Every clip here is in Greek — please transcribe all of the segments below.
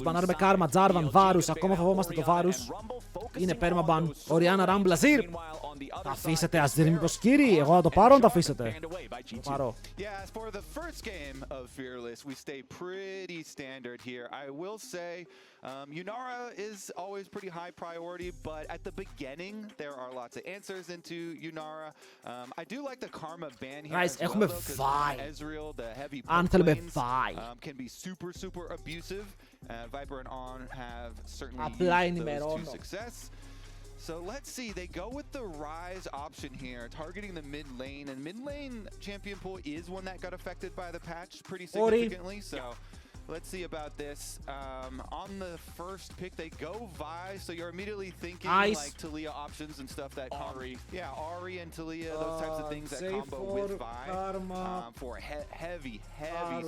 Μπανάρουμε Κάρμα, Τζάρβαν, Βάρους. Ακόμα φοβόμαστε το Βάρους. Είναι πέρμαμπαν. Οριάννα, Ράμπλ, Αζίρ. Τα αφήσετε, Αζίρ, μήπως κύριοι? Εγώ θα το πάρω, να το αφήσετε. Το πάρω. Yunara is always pretty high priority, but at the beginning there are lots of answers into Yunara. I do like the Karma ban here. Guys, έχουμε Παει. Ezreal, the heavy Αν θέλουμε Παει. can be super abusive. Viper and On have certainly Απλά used those ενημερώνω. to success. So let's see, they go with the Rise option here, targeting the mid lane, and mid lane champion pool is one that got affected by the patch pretty significantly, so let's see about this. On the first pick, they go Vi, so you're immediately thinking like Talia options and stuff that Ahri. Ahri and Talia, those types of things that combo with Vi for a heavy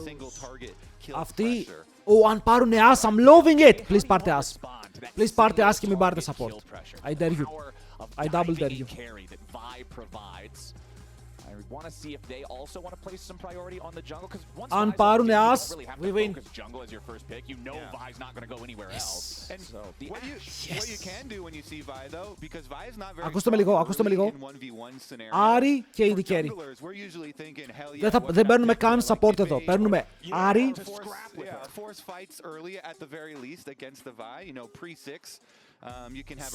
single target kill pressure. Αν πάρουνε As, I'm loving it! Please πάρτε As. Please πάρτε As και μην πάρτε support. I dare you. I double dare you. Αν πάρουνε As, we win. Ακούστε με λίγο. Άρη και AD carry. Δεν παίρνουμε καν support εδώ. Παίρνουμε Άρη.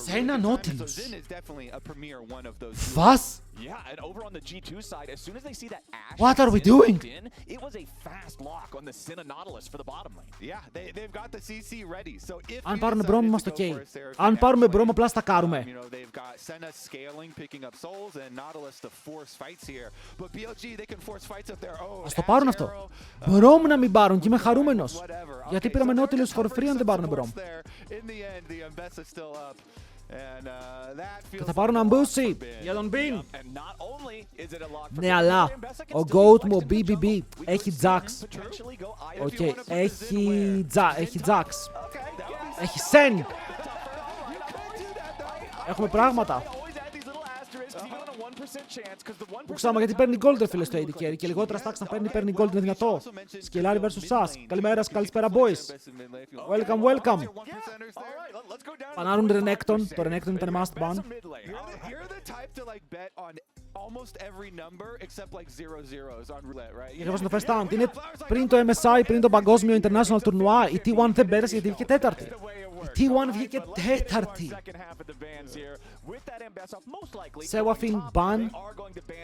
Σένα Nautilus. Φας. Yeah, and over on the G2 side, as soon as they see that Ashe What are we doing? It was a fast lock on the Senna Nautilus for the bottom lane. Yeah, they've got the CC ready. So if Αν πάρουμε Μπρόμ, είμαστε ok. Αν πάρουμε Μπρόμ, απλά στακάρουμε. They've got Senna scaling, picking up souls, and Nautilus to force fights here. But BLG, they can force fights up there. Oh, ας το πάρουν αυτό. Μπρόμ να μην πάρουν και είμαι χαρούμενος. Γιατί πήραμε Nautilus for free αν δεν πάρουν Μπρόμ. Και θα πάρουν Αμπούσι για τον Μπιν. Ναι, αλλά ο GOAT μου, ο BBB, έχει Jax. Οκ, έχει Jax. Έχει Sen. Έχουμε πράγματα. Που ξάμα γιατί παίρνει gold φίλε στο AD carry και λιγότερα stacks να παίρνει gold είναι δυνατό. Σκελάρι vs Sas. Καλησπέρα boys. Welcome. Πανάρουν Renekton. Το Renekton ήταν must ban. Γιατί το first round είναι πριν το MSI, πριν το παγκόσμιο international τουρνουά. Η T1 δεν πέρασε γιατί βγήκε τέταρτη. Η T1 βγήκε τέταρτη. Σewafin ban.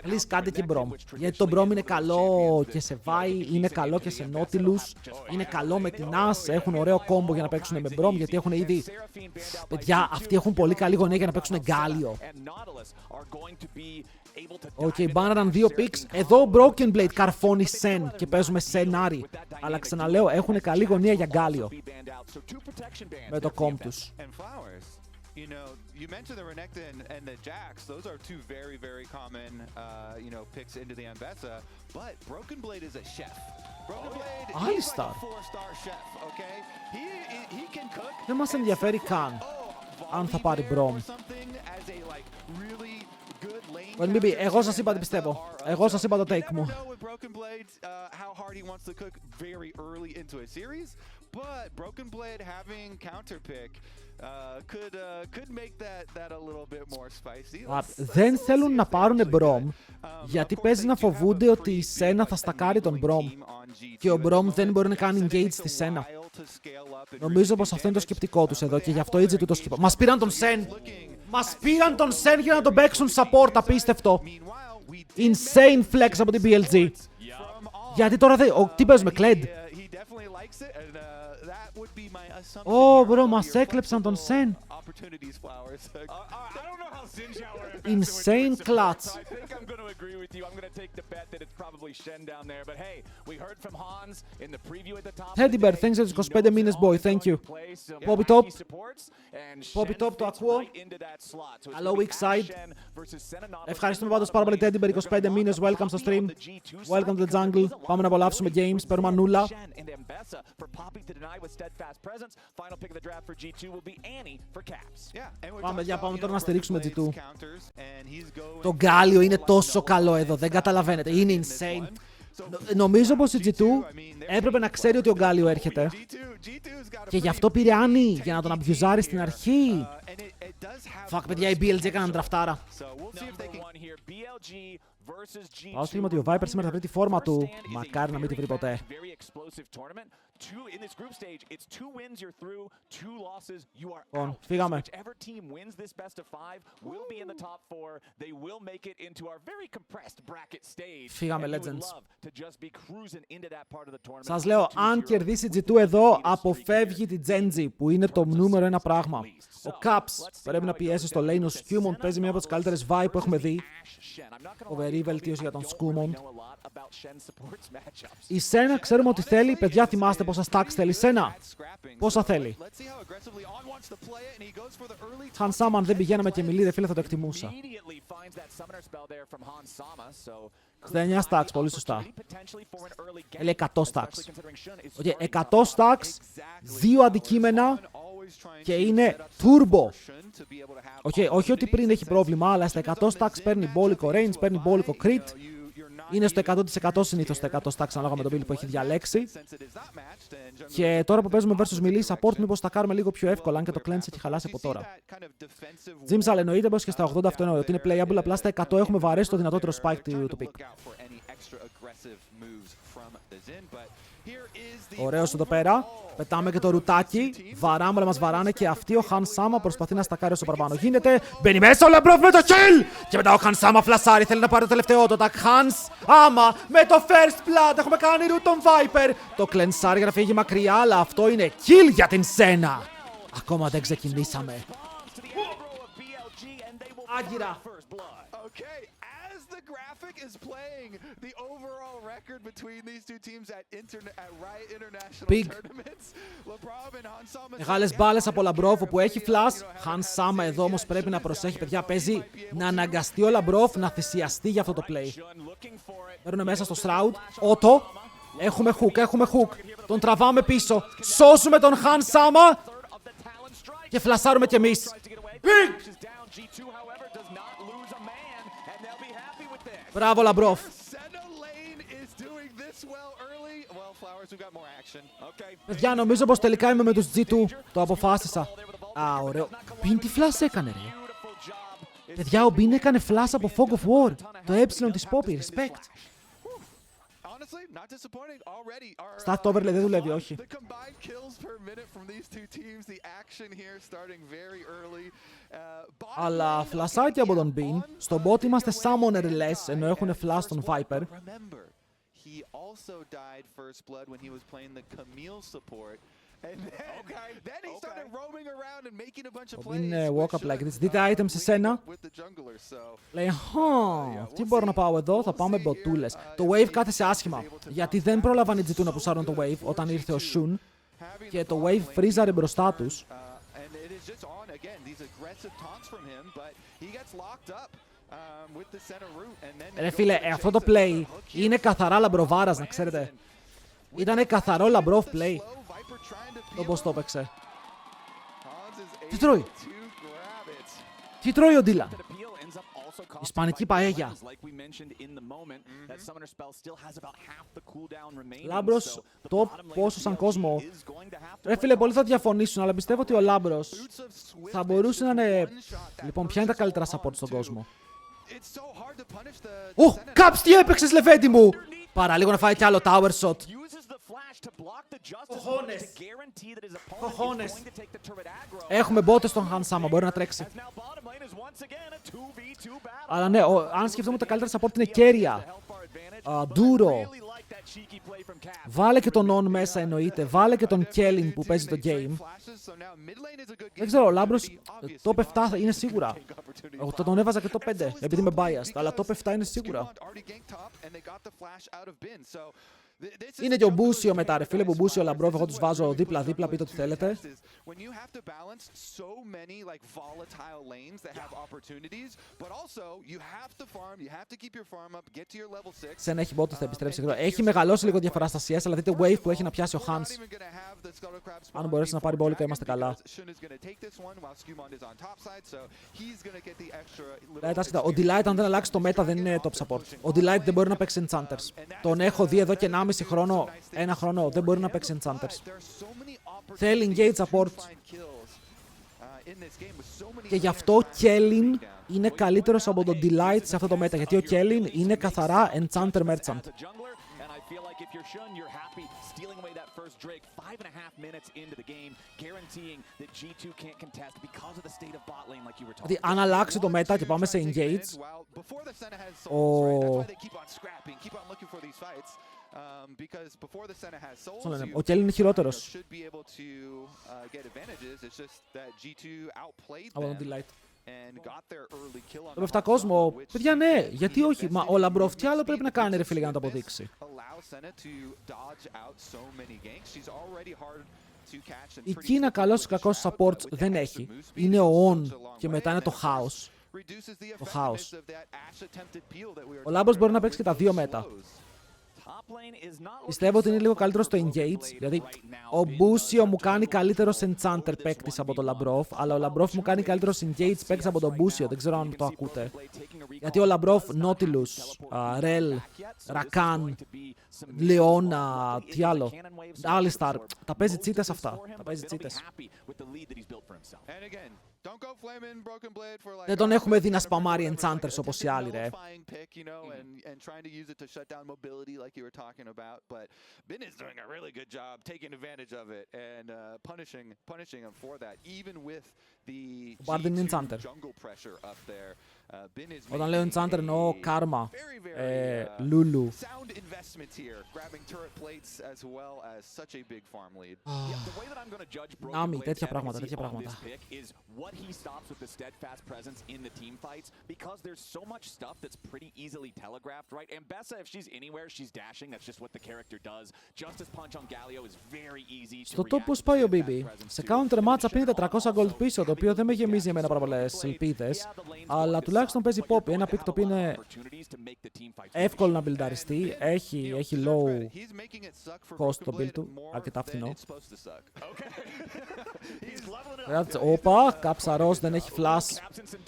Please κάντε και Μπρόμ. Γιατί το Μπρόμ είναι καλό και σε Παει, είναι καλό και σε Nautilus, είναι καλό με την As, έχουν ωραίο κόμπο για να παίξουν με Μπρόμ γιατί έχουν ήδη. Παιδιά, αυτοί έχουν πολύ καλή γωνία για να παίξουν Γκάλιο. Οκ, μπάναραν 2 picks. Εδώ Broken Blade καρφώνει Sen και παίζουμε Sen Άρη. Αλλά ξαναλέω, έχουν καλή γωνία για Γκάλιο. Με το κόμπ τους. You know, you mentioned the Renekton and the Jax. Those are two very common, picks into the Ambessa. But Broken Blade is a chef. Broken Blade is like a 4-star chef, okay? He can cook. Δεν μας ενδιαφέρει καν αν θα πάρει Μπρόμ. Well, maybe, εγώ σας είπα τι πιστεύω. Εγώ σας είπα το take μου. But Broken Blade having counter pick could make that a little bit more spicy. Δεν θέλουν να πάρουν Μπρόμ γιατί παίζει να φοβούνται ότι η Σένα θα στακάρει τον Μπρόμ και ο Μπρόμ δεν μπορεί να κάνει engage στη Σένα. Νομίζω πως αυτό είναι το σκεπτικό τους εδώ και γι' αυτό έτσι του το σκεπτικό. Μας πήραν τον Σεν! Μας πήραν τον Σεν για να τον παίξουν support, απίστευτο! Insane flex από την BLG. Γιατί τώρα τι παίζουμε, Kled? Ω, μπρο, μας έκλεψαν τον Σεν. Insane clutch. Teddy Bear, thanks για τους 25 μήνες, boy, thank you. Poppy Top. Poppy Top, το ακούω. Hello, weak side. Ευχαριστούμε πάντως πάρα πολύ, Teddy Bear, 25 μήνες, welcome στο stream. Welcome to the jungle. Πάμε να απολαύσουμε games, παίρνουμε νούλα. Πάμε τώρα να στηρίξουμε G2. Το Γκάλιο είναι τόσο καλό εδώ, δεν καταλαβαίνετε, είναι insane. Νομίζω πως η G2 έπρεπε να ξέρει ότι ο Γκάλιο έρχεται. Και γι' αυτό πήρε Άννη, για να τον αμπιουζάρει στην αρχή. Fuck, παιδιά, οι BLG έκαναν τραφτάρα. Πάω στο ότι ο Viper σήμερα θα βρει τη φόρμα του. Μακάρι να μην τη βρει ποτέ. Λοιπόν, φύγαμε. Φύγαμε, Legends. Σας λέω, αν κερδίσει G2 εδώ, αποφεύγει τη Genji, που είναι το νούμερο ένα πράγμα. Ο Caps πρέπει να πιέσει στο lane. Ο Skumon παίζει μία από τις καλύτερες vibe που έχουμε δει. Φοβερή βελτίωση για τον Skumon. Η Σένα ξέρουμε ότι θέλει. Παιδιά, θυμάστε πόσα stacks θέλει η Σένα. Πόσα θέλει. Hansama, αν δεν πηγαίναμε και μιλή, ρε φίλε, θα το εκτιμούσα. 9 stacks, πολύ σωστά. Λέει 100 stacks. Okay, 100 stacks, 2 αντικείμενα και είναι turbo. Okay, όχι ότι πριν έχει πρόβλημα, αλλά στα 100 stacks παίρνει μπόλικο range, παίρνει μπόλικο crit. Είναι στο 100% συνήθως τα 100 stacks ανάλογα με το build που έχει διαλέξει. Και τώρα που παίζουμε versus melee support, μήπως θα κάνουμε λίγο πιο εύκολα, αν και το cleanse έχει χαλάσει από τώρα. Jimsal εννοείται πως και στα 80 αυτό εννοεί ότι είναι playable, απλά στα 100 έχουμε βαρέσει το δυνατότερο spike του pick. Ωραίος εδώ πέρα. Πετάμε και το ρουτάκι. Βαράμε, αλλά μας βαράνε και αυτοί. Ο Hansama προσπαθεί να στακάρει όσο παραπάνω γίνεται. Μπαίνει μέσα ο Λαμπρόφ με το kill! Και μετά ο Hansama φλασάρει. Θέλει να πάρει το τελευταίο το tag. Hansama με το first blood. Έχουμε κάνει root τον Viper. Το κλενσάρι για να φύγει μακριά, αλλά αυτό είναι kill για την Σένα. Ακόμα δεν ξεκινήσαμε. Άγκυρα. Graphic is playing the overall record between these two teams at Riot International Tournaments. Μεγάλες μπάλες από Λαμπρόφ που έχει flash. Hansama εδώ όμως πρέπει να προσέχει, παιδιά. Παίζει να αναγκαστεί ο Λαμπρόφ να θυσιαστεί για αυτό το play. Παίρνουν μέσα στο Shroud. Ότο. Έχουμε hook. Τον τραβάμε πίσω. Σώσουμε τον Hansama. Και φλασάρουμε κι εμείς. Μπράβο, Λαμπρόφ. Παιδιά, νομίζω πως τελικά είμαι με τους G2. Το αποφάσισα. Α, ωραίο. Μπιν τι flash έκανε, ρε. Παιδιά, ο Μπιν έκανε flash από Fog of War. Το έψιλον της Poppy. Respect. Stacked overlay δεν δουλεύει, όχι. Αλλά φλασάκι από τον Bean. Στον bot είμαστε summoner-less, ενώ έχουν flash τον Viper. Ο Bean είναι walk-up like this. Δείτε items σε σένα. Λέει, τι μπορώ να πάω εδώ, θα πάω με μποτούλες. Το wave κάθεσε άσχημα, γιατί δεν πρόλαβαν οι G2 να πουσάρουν το wave όταν ήρθε ο Shun. Και το wave freezare μπροστά τους. Ρε φίλε, αυτό το play είναι καθαρά λαμπροβάρας, να ξέρετε. Ήτανε καθαρό λαμπρόφ play. Το πώς το έπαιξε. Τι τρώει? Τι τρώει ο Ντίλαν? Ισπανική παέγια. Λάμπρος, το πόσο σαν κόσμο. Ρε φίλε, πολλοί θα διαφωνήσουν, αλλά πιστεύω ότι ο Λάμπρος θα μπορούσε να είναι... Λοιπόν, ποια είναι τα καλύτερα support στον κόσμο? Caps, τι έπαιξες, λεβέντη μου! Παρά λίγο να φάει κι άλλο tower shot. Κοχώνες. Έχουμε μπότες στον Hansama, μπορεί να τρέξει. Αλλά ναι, αν σκεφτούμε τα καλύτερα support είναι κέρια. Ντούρο. Βάλε και τον On μέσα, εννοείται. Βάλε και τον Kellen που παίζει το game. Δεν ξέρω, ο Λάμπρος top 7 είναι σίγουρα. Εγώ τον έβαζα και top 5, επειδή είμαι biased. Αλλά top 7 είναι σίγουρα. Είναι και ο Μπούσιο μετά, ρε φίλε, που Μπούσιο, Λαμπρόβ, εγώ τους βάζω δίπλα-δίπλα, πείτε ό,τι θέλετε. Σεν έχει bot, θα επιστρέψει γρήγορα. Έχει μεγαλώσει λίγο διαφορά στα CS, αλλά δείτε wave που έχει να πιάσει ο Hans. Αν μπορέσει να πάρει μπόλικα, είμαστε καλά. Ο Delight, αν δεν αλλάξει το meta, δεν είναι top support. Ο Delight δεν μπορεί να παίξει enchanters. Τον έχω δει εδώ και 1,5 χρόνο, 1 χρόνο, δεν μπορεί να παίξει enchanters. Θέλει engage support. Και γι' αυτό Kellin είναι καλύτερος από τον Delight σε αυτό το meta. Γιατί ο Kellin είναι καθαρά enchanter merchant. Δηλαδή, αν αλλάξει το meta και πάμε σε engage, ο Kellin είναι χειρότερος από τον Delight. Το 7 κόσμο, παιδιά ναι, γιατί όχι, μα ο Λαμπρόφ τι άλλο πρέπει να κάνει ρε φίλε για να το αποδείξει. Η Κίνα καλός ή κακός supports δεν έχει. Είναι ο on και μετά είναι το χάος. Το χάος. Ο Λάμπρος μπορεί να παίξει και τα δύο μετά. Πιστεύω ότι είναι λίγο καλύτερο στο engage, δηλαδή ο Μπούσιο μου κάνει καλύτερο enchanter παίκτης από τον Λαμπρόφ, αλλά ο Λαμπρόφ μου κάνει καλύτερο engage παίκτης από τον Μπούσιο, δεν ξέρω αν το ακούτε. Γιατί ο Λαμπρόφ, Nautilus, Rel, Rakan, Leona, τι άλλο, Alistar, τα παίζει τσίτες αυτά, τα παίζει τσίτες. Δεν τον έχουμε δει να σπαμάρει enchanters όπως οι άλλοι, ρε. Ο Bard είναι enchanter. Όταν λέω enchanter εννοώ Karma, Lulu. Νάμι, τέτοια πράγματα, τέτοια πράγματα. Στο top πώς πάει ο BB. Σε counter match θα πίνει 400 gold πίσω, το οποίο δεν με γεμίζει εμένα πάρα πολλές ελπίδες, αλλά τουλάχιστον παίζει pop. Ένα pick το οποίο είναι εύκολο να μπιλνταριστεί, έχει low cost το build του, αρκετά φθηνό. Όπα, κάψαρος, δεν έχει flash.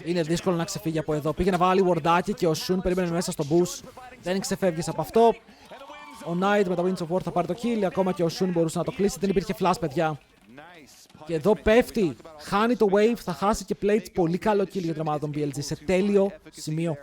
Είναι δύσκολο να ξεφύγει από εδώ. Πήγε να βάλει wardάκι και ο Shun περίμενε μέσα στο boost. Δεν ξεφεύγεις από αυτό. Ο Knight με τα Winds of War θα πάρει το kill. Ακόμα και ο Shun μπορούσε να το κλείσει. Δεν υπήρχε flash, παιδιά. Και εδώ πέφτει. Χάνει το wave. Θα χάσει και plates. Πολύ καλό kill για την ομάδα των BLG. Σε τέλειο σημείο.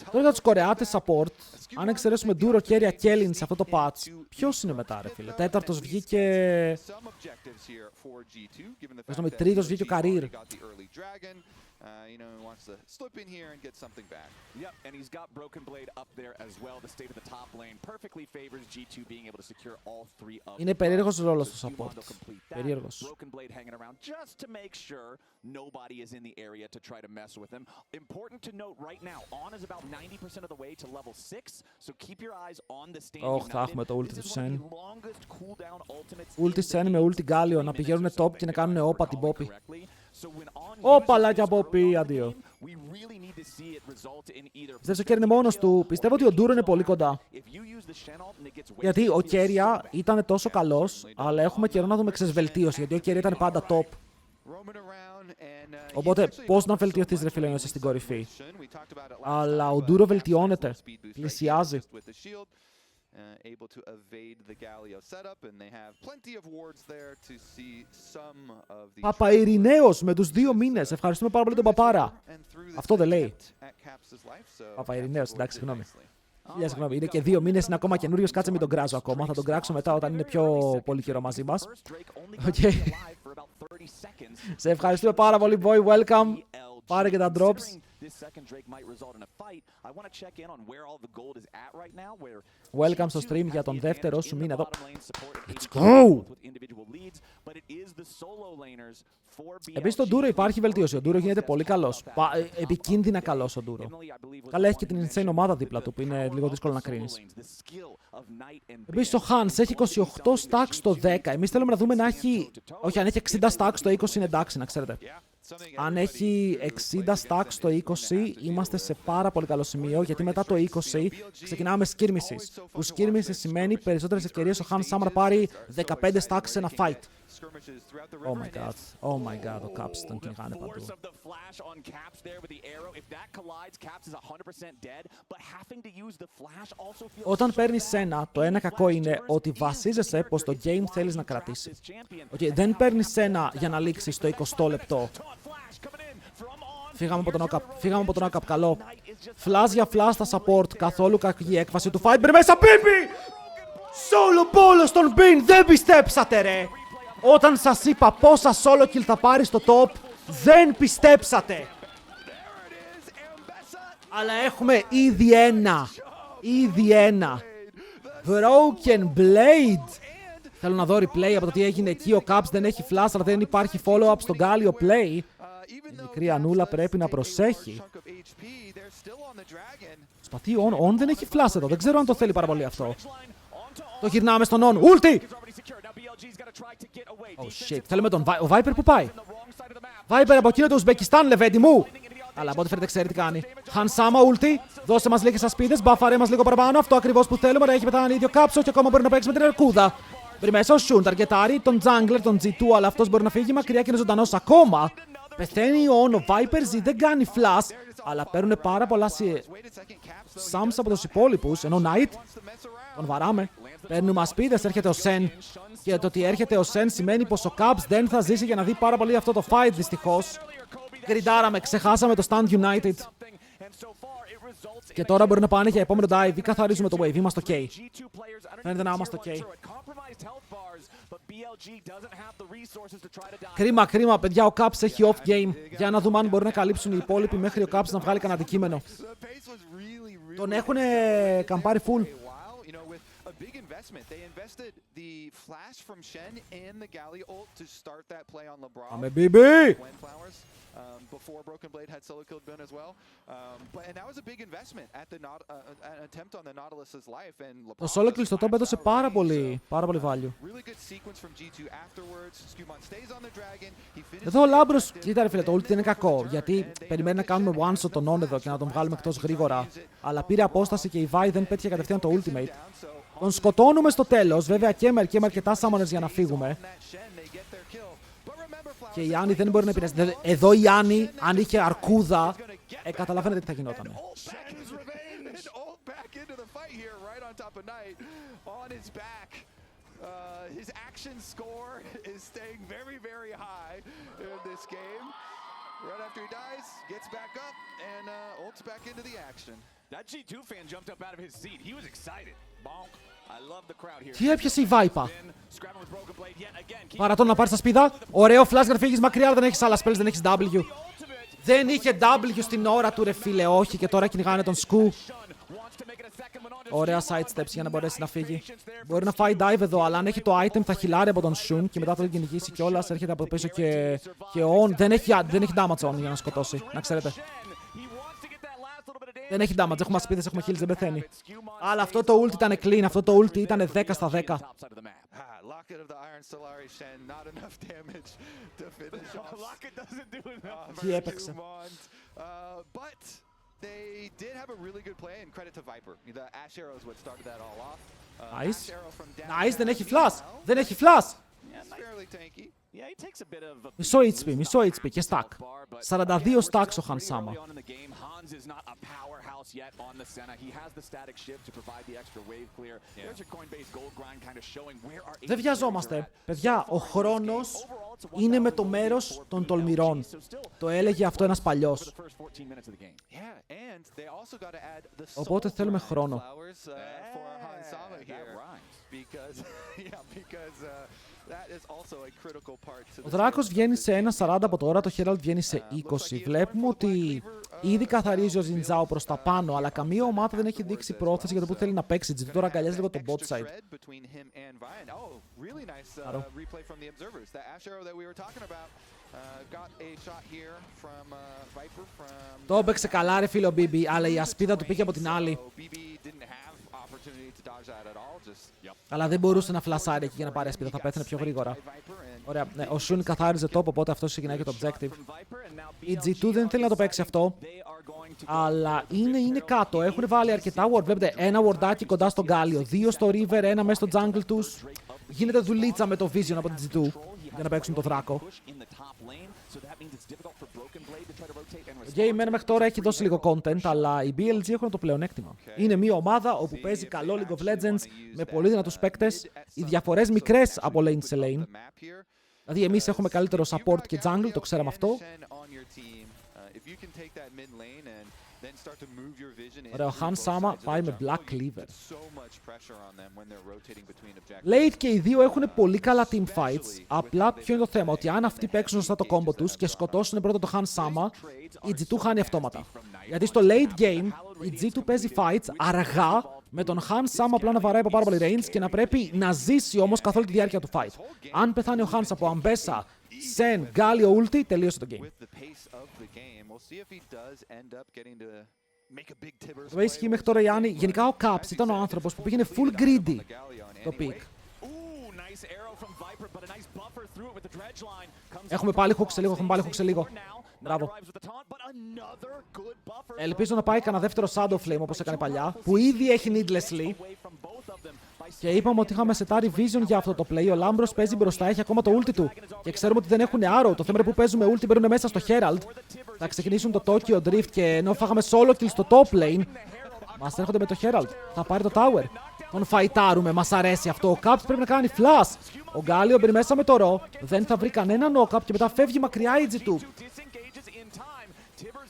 Τώρα για τους Κορεάτες support, αν εξαιρέσουμε Duro, Keria, Kellin σε αυτό το patch, ποιος είναι μετά ρε φίλε? Τέταρτος βγήκε... Τρίτος βγήκε ο Career. Είναι περίεργος ρόλος στο support. Περίεργος. Θα έχουμε το ulti του Sen. Ulti Sen με ulti Galio να πηγαίνουν top και να κάνουν όπα την Poppy. Όπα και από πει, αντίο. Πιστεύω ότι ο Keria είναι μόνος του. Πιστεύω ότι ο Duro είναι πολύ κοντά. Γιατί ο Keria ήταν τόσο καλός, αλλά έχουμε καιρό να δούμε ξεσβελτίωση. Γιατί ο Keria ήταν πάντα top. Οπότε πώς να βελτιωθείς ρε φίλε να είσαι στην κορυφή? Αλλά ο Duro βελτιώνεται. Πλησιάζει. Able to evade the Galio setup and they have plenty of wards there to see some of the Παπαϊρηναίος με τους 2 μήνες. Ευχαριστούμε πάρα πολύ τον Παπάρα. Αυτό δεν λέει. Παπαϊρηναίος, εντάξει, συγγνώμη. Συγγνώμη, είναι και 2 μήνες, είναι ακόμα καινούριος. Κάτσε μην τον κράζω ακόμα. Θα τον κράξω μετά όταν είναι πιο πολύ καιρό μαζί μας. Okay. Σε ευχαριστούμε πάρα πολύ, boy. Welcome. Πάρε και τα drops. Welcome στο stream για τον δεύτερο σου μήνα εδώ. Let's go! Επίσης το Ντούρο υπάρχει βελτίωση. Ο Ντούρο γίνεται πολύ καλός. Επικίνδυνα καλός ο Ντούρο. Καλά, έχει και την insane ομάδα δίπλα του που είναι λίγο δύσκολο να κρίνεις. Επίσης ο Hans έχει 28 stacks στο 10. Εμείς θέλουμε να δούμε να έχει... Όχι, αν έχει 60 stacks στο 20 είναι εντάξει, να ξέρετε. Αν έχει 60 stacks στο 20, είμαστε σε πάρα πολύ καλό σημείο, γιατί μετά το 20 ξεκινάμε skirmishes. Που skirmishes σημαίνει περισσότερες ευκαιρίες ο Hans Summer να πάρει 15 stacks σε ένα fight. Oh my god, oh my god, ο Caps τον κυνηγάνε παντού. Όταν παίρνεις ένα, το ένα κακό είναι ότι βασίζεσαι πως το game θέλεις να κρατήσει. Okay, δεν παίρνεις ένα για να λήξεις το 20 λεπτό. Φύγαμε από τον knock-up, καλό. Flash για flash στα support, καθόλου κακή έκβαση του fight. Μπρε μέσα, Bibi! Solo bolo στον Bean, δεν πιστέψατε ρε! Όταν σας είπα πόσα solo kill θα πάρει στο top, δεν πιστέψατε! Αλλά έχουμε ήδη ένα. Broken Blade! Θέλω να δω replay από το τι έγινε εκεί. Ο Caps δεν έχει flash, αλλά δεν υπάρχει follow-up στον Galio play. Η μικρή Ανούλα πρέπει να προσέχει. Σπαθί on δεν έχει flash εδώ. Δεν ξέρω αν το θέλει πάρα πολύ αυτό. Το γυρνάμε στον on. Ulti! Oh shit. Θέλουμε τον Ο Viper που πάει. Viper από εκείνο το Ουσμπεκιστάν, λεβέντι μου. Αλλά από ό,τι φαίνεται ξέρει τι κάνει. Hansama ulti. Δώσε μας λίγες ασπίδες. Μπαφαρέ μας λίγο παραπάνω. Αυτό ακριβώς που θέλουμε. Έχει μετά έναν ίδιο κάψο και ακόμα μπορεί να παίξει με την Ερκούδα. Βρει μέσα ο Shun. Ταρκετάρει τον Jungler, τον G2. Αλλά αυτός μπορεί να φύγει μακριά και είναι ζωντανός ακόμα. Πεθαίνει ο Viper Z. Δεν κάνει flash. Αλλά παίρνουν πάρα πολλά Sams από τους υπόλοιπους. Ενώ Knight τον βαράμε. Παίρνουμε ασπίδες. Έρχεται ο Sen. Και το ότι έρχεται ο Sen σημαίνει πως ο Caps δεν θα ζήσει για να δει πάρα πολύ αυτό το fight δυστυχώς. Γκριντάραμε, ξεχάσαμε το Stand United. Και τώρα μπορεί να πάνε για επόμενο dive ή καθαρίζουμε το wave. Είμαστε ok. Φαίνεται να είμαστε ok. Κρίμα, παιδιά, ο Caps έχει off game. Για να δούμε αν μπορούν να καλύψουν οι υπόλοιποι μέχρι ο Caps να βγάλει κανένα αντικείμενο. Τον έχουν καμπάρει full. Big investment. They invested the flash from Shen and the Galio ult to start that play on LeBron. I'm a BB! Before Broken Blade had solo killed Ben as well. And that was a big investment at the an attempt on the Nautilus's life and LeBron. Το solo kill στο top έδωσε πάρα πολύ value. Really good sequence from G2 afterwards. Skewmon stays on the dragon. He finishes. Εδώ ο Λάμπρος, κοίτα ρε φίλε, το ult είναι κακό, γιατί περιμένει να κάνουμε one shot τον on εδώ και να τον βγάλουμε εκτός γρήγορα. Αλλά πήρε απόσταση και η Vi δεν πέτυχε κατευθείαν το ultimate. Τον σκοτώνουμε στο τέλος, βέβαια και με αρκετά summoners για να φύγουμε. Και η Άννη δεν μπορεί να επηρεάσει. Εδώ η Άννη, αν είχε αρκούδα, καταλαβαίνετε τι θα γινόταν. Right after he dies, gets back up and ults back into the action. That G2 fan jumped up out of his seat. He was excited. Bonk. I love the crowd here. Τι έπιασε η Βάιπα. Παρατών να πάρεις τα σπίδα. Ωραίο flash για να φύγεις μακριά, αλλά δεν έχεις άλλα spells, δεν έχεις W. Δεν είχε W στην ώρα του ρε φίλε, όχι, και τώρα κυνηγάνε τον Σκου. Ωραία side steps για να μπορέσει να φύγει. Μπορεί να φάει dive εδώ, αλλά αν έχει το item θα χιλάρει από τον Shun και μετά θα τον κυνηγήσει κιόλας. Έρχεται από πίσω και on. Δεν έχει damage on για να σκοτώσει, να ξέρετε. Δεν έχει damage, έχουμε ασπίδες, έχουμε heals, δεν πεθαίνει. Αλλά αυτό το ult ήταν clean, αυτό το ult ήταν 10 στα 10. Τι έπαιξε. They did have a really good play and credit to Viper. The Ash Arrow is what started that all off. Nice. Nice, δεν έχει flash. Δεν έχει flash. Μισό HP και stack. 42 stacks ο Hansama. Δεν βιαζόμαστε. Παιδιά, ο χρόνος είναι με το μέρος των τολμηρών. Το έλεγε αυτό ένας παλιός. Οπότε θέλουμε χρόνο. Ο Δράκος βγαίνει σε 1.40 από τώρα, το Herald βγαίνει σε 20. Βλέπουμε ότι ήδη καθαρίζει ο Ζιντζάο προς τα πάνω, αλλά καμία ομάδα δεν έχει δείξει πρόθεση για το που θέλει να παίξει. Τζιτού τώρα αγκαλιάζει λίγο το bot side. Το έπαιξε καλά ρε φίλε ο BB, αλλά η ασπίδα του πήγε από την άλλη. Αλλά δεν μπορούσε να φλασάρει εκεί για να πάρει ασπίδα, θα πέθανε πιο γρήγορα. Ωραία, ναι, ο Shun καθάριζε top, οπότε αυτό ξεκινάει και το objective. Η G2 δεν θέλει να το παίξει αυτό, αλλά είναι κάτω. Έχουν βάλει αρκετά ward. Βλέπετε, ένα wardάκι κοντά στον Γκάλιο, 2 στο River, ένα μέσα στο jungle τους. Γίνεται δουλίτσα με το Vision από την G2 για να παίξουν το Δράκο. Ο Game Man μέχρι τώρα έχει δώσει λίγο content, αλλά οι BLG έχουν το πλεονέκτημα. Είναι μια ομάδα όπου παίζει καλό League of Legends με πολύ δυνατούς παίκτες, οι διαφορές μικρές από lane σε lane. Δηλαδή εμείς έχουμε καλύτερο support και jungle, το ξέραμε αυτό. Ωραία, ο Han Sama πάει με Black Cleaver. Late και οι δύο έχουν πολύ καλά team fights. Απλά ποιο είναι το θέμα, ότι αν αυτοί παίξουν σωστά το combo τους και σκοτώσουν πρώτα το Han Sama, η G2 χάνει αυτόματα. Γιατί στο late game η G2 παίζει fights αργά, με τον Han Sama απλά να βαράει από πάρα πολύ range και να πρέπει να ζήσει όμως καθ' όλη τη διάρκεια του fight. Αν πεθάνει ο Hans από Αμπέσα, Sen, Γκάλιο, Ulti, τελείωσε το game. Το ισχύει μέχρι τώρα Γιάννη. Γενικά ο Caps ήταν ο άνθρωπος που πήγαινε full greedy το pick. Έχουμε πάλι hook σε λίγο, Μπράβο. Ελπίζω να πάει κανένα δεύτερο Shadow Flame όπως έκανε παλιά, που ήδη έχει needlessly. Και είπαμε ότι είχαμε σετάρει vision για αυτό το play. Ο Λάμπρος παίζει μπροστά, έχει ακόμα το ulti του. Και ξέρουμε ότι δεν έχουν arrow. Το θέμα είναι που παίζουμε ulti, μπαίνουν μέσα στο Herald. Θα ξεκινήσουν το Tokyo Drift και ενώ φάγαμε solo kill στο top lane, μας έρχονται με το Herald. Θα πάρει το tower. Τον φαϊτάρουμε, μας αρέσει αυτό. Ο Caps πρέπει να κάνει flash. Ο Γκάλιο μπαίνει μέσα με το ρο. Δεν θα βρει κανένα knock-up και μετά φεύγει μακριά η G2.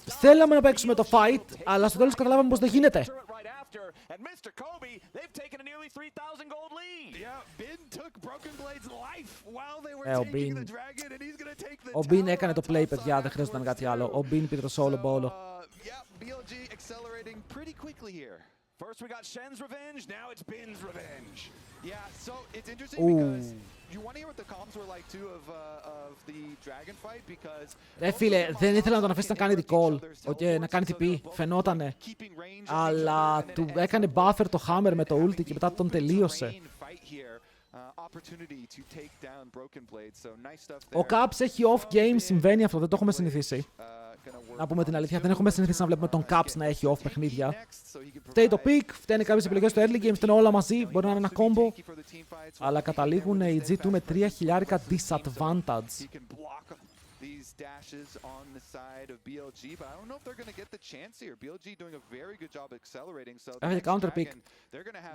Θέλαμε να παίξουμε το fight, αλλά στο τέλος καταλάβαμε πως δεν γίνεται. And Mr. Kobe, they've taken a nearly 3,000 gold lead. Yeah, Bin took Broken Blade's life while they were taking the dragon, and he's gonna take the. Ο Bin έκανε το play, παιδιά, δεν χρειάζονταν κάτι άλλο. Ο Bin πήρε το solo bolo. Yeah, BLG accelerating pretty quickly here. First we got Shen's revenge, now it's Bin's revenge. Yeah, so it's interesting because you want to hear what the comms were like too of the dragon fight because. Ρε φίλε, δεν ήθελα να τον αφήσει να κάνει recall, να κάνει TP, φαινότανε. Αλλά του έκανε buffer το Hammer με το ulti και μετά τον τελείωσε. Ο Caps έχει off game, συμβαίνει αυτό, δεν το έχουμε συνηθίσει. Να πούμε την αλήθεια, δεν έχουμε συνηθίσει να βλέπουμε τον Caps να έχει off παιχνίδια. Φταίει το pick, φταίνε κάποιες επιλογές στο early game, φταίνε όλα μαζί, μπορεί να είναι ένα combo. Αλλά καταλήγουν οι G2 με 3.000 disadvantage. These dashes on the side of BLG, but I don't know if they're going to get the chance here. BLG doing a very good job accelerating. So Έχει counter pick.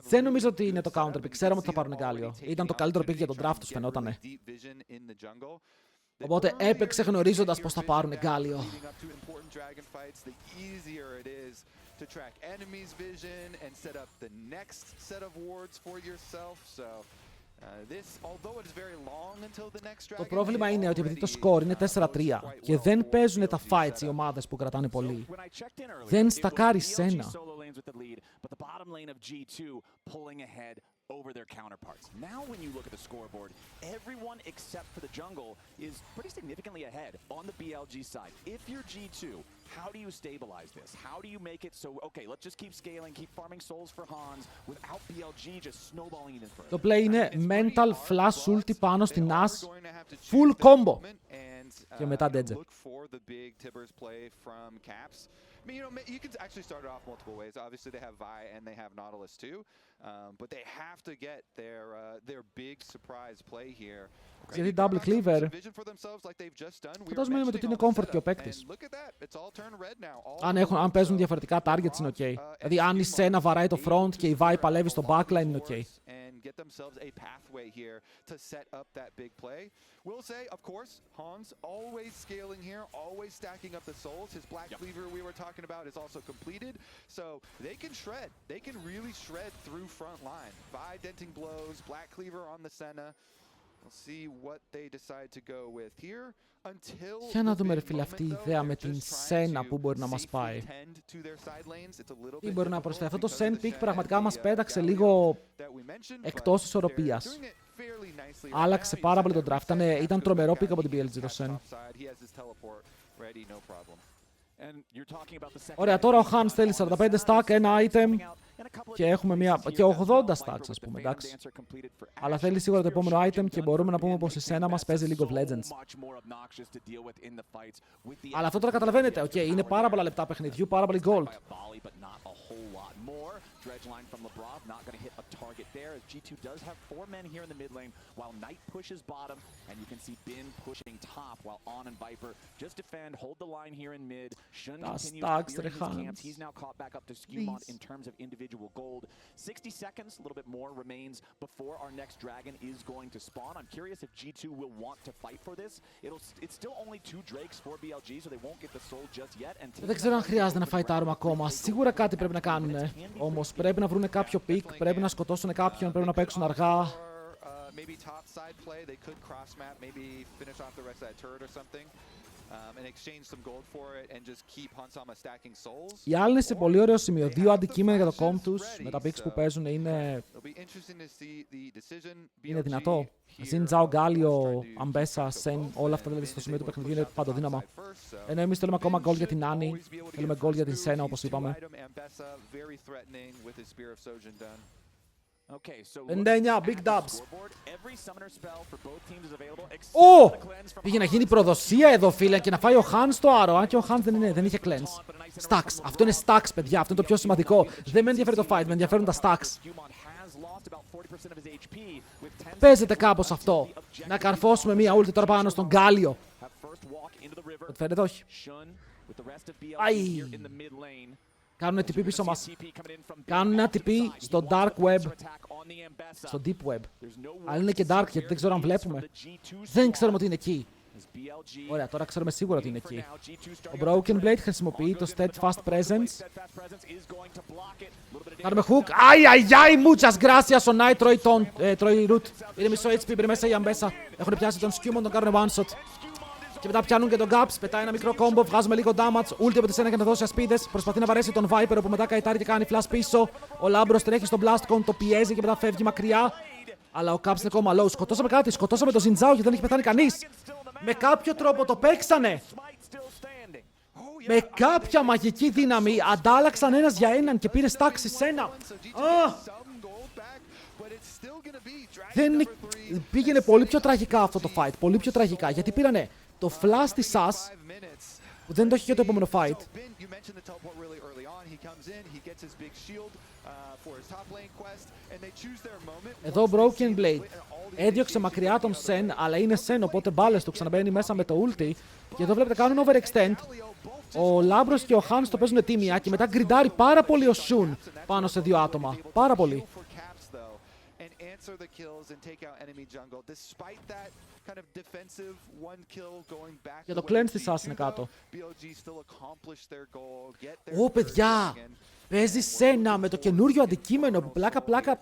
Δεν νομίζω ότι είναι το counter pick. Ξέραμε ότι θα πάρουν Γκάλιο. Ήταν το καλύτερο pick για τον draft τους, φαινότανε. Οπότε έπαιξε γνωρίζοντας πως θα πάρουν Γκάλιο. To track enemies' vision and set up the next set of wards for yourself. So το πρόβλημα είναι ότι επειδή το score είναι 4-3 και δεν παίζουν τα fights οι ομάδες που κρατάνε πολύ, δεν στακάρει σένα. Over their counterparts. Now when you look at the scoreboard, everyone except for the jungle is pretty significantly ahead on the BLG side. If you're G2, how do you stabilize this? How do you make it so, okay, let's just keep scaling, keep farming souls for Hans without BLG just snowballing it in further. Το play είναι mental flash ulti πάνω στην As, full combo. Και μετά Dedze. I mean, you can actually start it off multiple ways. Obviously, they have Vi and they have Nautilus too, but they have to get their big surprise play here. Γιατί double cleaver. Φαντάζομαι με το ότι είναι comfort και ο παίκτης. Αν παίζουν διαφορετικά targets είναι ok. Δηλαδή αν η Senna βαράει το front και η Vi παλεύει στο backline είναι ok. get themselves a pathway here to set up that big play. We'll say, of course, Hans always scaling here, always stacking up the souls. His Black Cleaver we were talking about is also completed, so they can shred. They can really shred through front line. Phae denting blows, Black Cleaver on the Senna. We'll see what they decide to go with here. Για να δούμε ρε φίλε αυτή η ιδέα με την Senna που μπορεί να μας πάει. Τι μπορεί να προσφέρει. Αυτό το Sen Pick πραγματικά μας πέταξε λίγο εκτός ισορροπίας. Άλλαξε πάρα πολύ τον draft. Ήταν τρομερό pick από την BLG το Sen. Ωραία, τώρα ο Hans θέλει 45 stack, ένα item και έχουμε και 80 stacks, ας πούμε, εντάξει. Αλλά θέλει σίγουρα το επόμενο item και μπορούμε να πούμε πως η Senna μας παίζει League of Legends. Αλλά αυτό τώρα καταλαβαίνετε, είναι πάρα πολλά λεπτά παιχνιδιού, πάρα πολύ gold. Dredge line from Lebrov, not going to hit a target there, as G2 does have 4 men here in the mid lane, while Knight pushes bottom, and you can see Bin pushing top, while On and Viper just defend, hold the line here in mid. Shun continues clearing his camps. He's now caught back up to Skewmont in terms of individual gold. 60 seconds, a little bit more, remains before our next dragon is going to spawn. I'm curious if G2 will want to fight for this. It's still only 2 Drakes for BLG, so they won't get the soul just yet. Δεν ξέρω αν χρειάζεται να φαϊτάρουμε ακόμα. Σίγουρα κάτι πρέπει να κάνουν, όμως πρέπει να βρουν κάποιο pick, πρέπει να σκοτώσουν κάποιον, πρέπει να παίξουν αργά. Οι άλλοι είναι σε πολύ ωραίο σημείο. 2 αντικείμενα για το comp τους, με τα picks που παίζουν είναι δυνατό. Ζιν, Ζάο, Γκάλιο, Αμπέσα, Σεν, όλα αυτά δηλαδή στο σημείο του παιχνιδιού είναι παντοδύναμα. Ενώ εμείς θέλουμε ακόμα gold για την Nani, θέλουμε gold για την Senna όπως είπαμε. 59, big dubs. Πήγε να γίνει προδοσία εδώ φίλε και να φάει ο Hans το άρο. Αν και ο Hans δεν είχε cleanse. Stacks, αυτό είναι stacks παιδιά, αυτό είναι το πιο σημαντικό. Δεν με ενδιαφέρει το fight, με ενδιαφέρουν τα stacks. Παίζεται κάπως αυτό. Να καρφώσουμε μία ulti τώρα πάνω στον Γκάλιο. Ότι φαίνεται όχι. Αϊ. Κάνουν TP πίσω μας. Κάνουν ένα TP στο dark web. Στο deep web. Αλλά είναι και dark γιατί δεν ξέρω αν βλέπουμε. Δεν ξέρουμε ότι είναι εκεί. Ωραία, τώρα ξέρουμε σίγουρα ότι είναι εκεί. Ο Broken Blade χρησιμοποιεί το Steadfast Presence. Κάνουμε hook. Αϊ, muchas gracias. Ο Knight τρώει root. Είναι μισό HP, μπαίνει μέσα η Αμπέσα. Έχουν πιάσει τον Skewmont, τον κάνουν one shot. Και μετά πιάνουν και τον Gaps, πετάει ένα μικρό combo, βγάζουμε λίγο damage. Ulti από τη Senna για να δώσει ασπίδες. Προσπαθεί να βαρέσει τον Viper, όπου μετά καητάρει και κάνει flash πίσω. Ο Lambros τρέχει στο Blast Cone, το πιέζει και μετά φεύγει μακριά. Αλλά ο Caps είναι ακόμα low. Σκοτώσαμε κάτι, σκοτώσαμε τον Xin Zhao γιατί δεν έχει πεθάνει κανείς. Με κάποιο τρόπο το παίξανε. Με κάποια μαγική δύναμη αντάλλαξαν ένας για έναν και πήρε stack στη Senna. Πήγαινε πολύ πιο τραγικά αυτό το fight, πολύ πιο τραγικά. Γιατί πήρανε το flash της SAS που δεν το έχει για το επόμενο fight. Εδώ ο Broken Blade έδιωξε μακριά τον Sen, αλλά είναι Sen, οπότε μπάλες του ξαναμπαίνει μέσα με το ulti. Και εδώ βλέπετε κάνουν overextend. Ο Lambros και ο Hans το παίζουν τίμια και μετά γκριντάρει πάρα πολύ ο Shun πάνω σε 2 άτομα. Πάρα πολύ. Για το cleanse της SAS είναι κάτω. Ω παιδιά! Παίζει Senna με το καινούριο αντικείμενο που πλάκα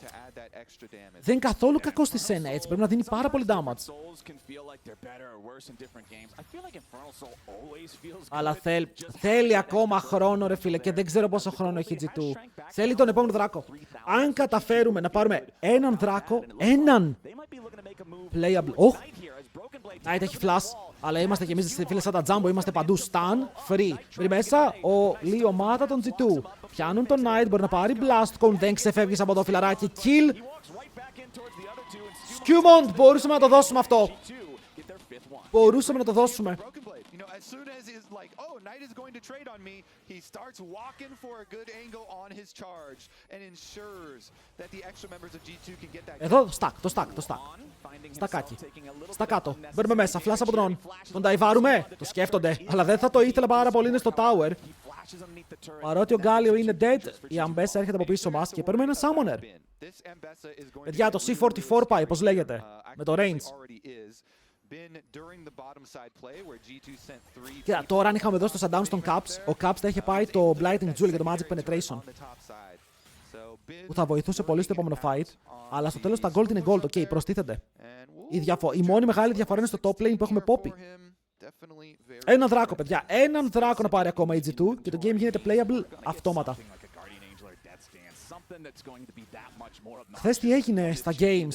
δεν είναι καθόλου κακό στη Senna, έτσι πρέπει να δίνει πάρα πολύ damage. Αλλά θέλει ακόμα χρόνο ρε φίλε και δεν ξέρω πόσο χρόνο έχει G2. Θέλει τον επόμενο δράκο. Αν καταφέρουμε να πάρουμε έναν δράκο, έναν playable... Knight έχει flash, αλλά είμαστε και εμείς φίλες σαν τα Jumbo, είμαστε παντού stun, free. Βρει μέσα η ομάδα των G2. Πιάνουν τον Knight, μπορεί να πάρει Blast Cone, δεν ξεφεύγεις από το φιλαράκι. Kill! Skewmont, μπορούσαμε να το δώσουμε αυτό. Μπορούσαμε να το δώσουμε. as soon as he's like, oh, Knight is going to trade on me, he starts walking for a good angle on his charge and ensures that the extra members of G2 can get that. Εδώ, το stack. Στακάκι. Στα κάτω. Μπαίνουμε μέσα, flash από τον. Τον νταϊβάρουμε. Το σκέφτονται. Αλλά δεν θα το ήθελα πάρα πολύ, είναι στο tower. Παρότι ο Γκάλιο είναι dead, η Αμπέσα έρχεται από πίσω μας και παίρνουμε ένα summoner. Παιδιά, το C44 πάει, πώς λέγεται, με το range. Κοίτα, τώρα αν είχαμε δώσει το shutdown στον Caps, ο Caps θα είχε πάει το Blighting Jewel για το Magic Penetration, που θα βοηθούσε πολύ στο επόμενο fight, αλλά στο τέλος τα gold είναι gold, ok, προστίθενται. Η μόνη μεγάλη διαφορά είναι στο top lane που έχουμε Poppy. Έναν δράκο, παιδιά. Έναν δράκο να πάρει ακόμα η G2 και το game γίνεται playable αυτόματα. Χθες τι έγινε στα games.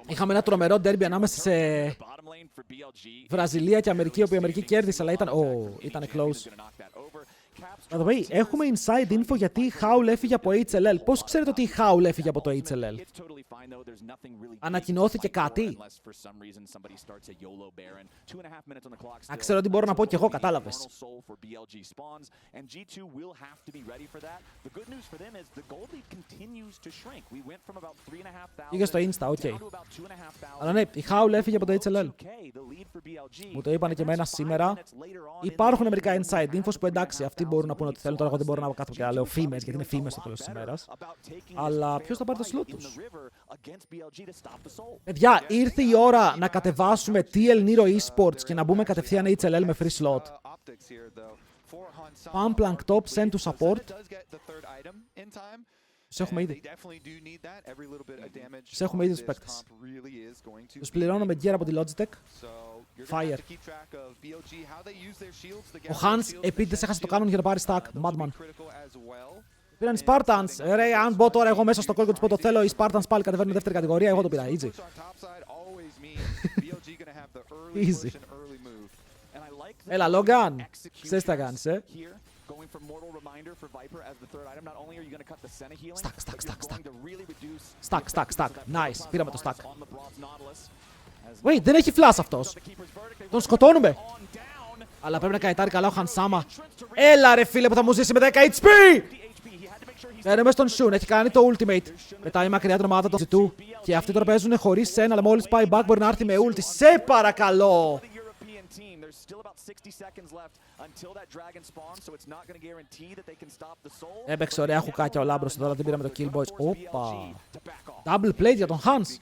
Είχαμε ένα τρομερό derby ανάμεσα σε Βραζιλία και Αμερική, όπου η Αμερική κέρδισε, αλλά ήταν close. By the way, έχουμε inside info γιατί η Howl έφυγε από HLL. Πώς ξέρετε ότι η Howl έφυγε από το HLL? Ανακοινώθηκε κάτι? Να ξέρω τι μπορώ να πω κι εγώ, κατάλαβες. Πήγε στο Insta, ok. Αλλά ναι, η Howl έφυγε από το HLL. Μου το είπανε και εμένα σήμερα. Υπάρχουν μερικά inside infos που εντάξει, αυτοί μπορούν να πούνε ότι θέλουν. Τώρα εγώ δεν μπορώ να κάθομαι και να λέω φήμες, γιατί είναι φήμες στο τέλος της ημέρας. Αλλά ποιος θα πάρει το slot τους? Παιδιά, ήρθε η ώρα να κατεβάσουμε TL Nero Esports και να μπούμε κατευθείαν HLL με free slot. Pump, Plank Top, Send to Support. Τους έχουμε ήδη. Τους έχουμε ήδη τους παίκτες. Τους πληρώνω με gear από τη Logitech. Fire. Ο Hans επίτηδες έχασε το κάνον για να πάρει stack. Madman. Πήραν οι Spartans. Ρε, αν μπω τώρα εγώ μέσα στο κόλκο τους που το θέλω, οι Spartans πάλι κατεβαίνουν δεύτερη κατηγορία. Εγώ το πήρα. Easy. Easy. Έλα, Logan. Ξέρεις τι θα κάνεις, Stack. Nice. Πήραμε το stack. Wait, δεν έχει flash αυτός. Τον σκοτώνουμε. Αλλά πρέπει να καετάρει καλά ο Χανσάμα. Έλα ρε φίλε που θα μου ζήσει με 10 HP. Παίρνουμε στον Shun, έχει κάνει το ultimate. Πετάει μακριά την ομάδα των G2. Και αυτοί τώρα παίζουν χωρίς σένα, αλλά μόλις πάει back μπορεί να έρθει με ulti. Σε παρακαλώ. Έπαιξε ωραία χουκάκια ο Λάμπρος τώρα, δεν πήραμε το kill boys. Όπα. Double plate για τον Hans.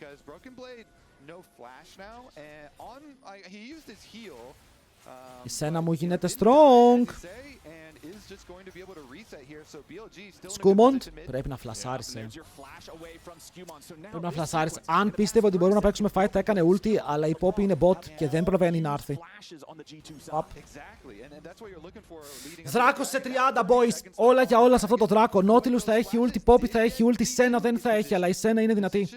Η σένα μου γίνεται strong. Σκούμοντ, πρέπει να φλασάρεις. Αν πίστευε ότι μπορούμε να παίξουμε fight θα έκανε ulti, αλλά η Poppy είναι bot και δεν προβαίνει να έρθει. Δράκος σε 30 boys, όλα για όλα σε αυτό το δράκο. Nautilus θα έχει ulti, Poppy θα έχει ulti, Σένα δεν θα έχει, αλλά η Σένα είναι δυνατή.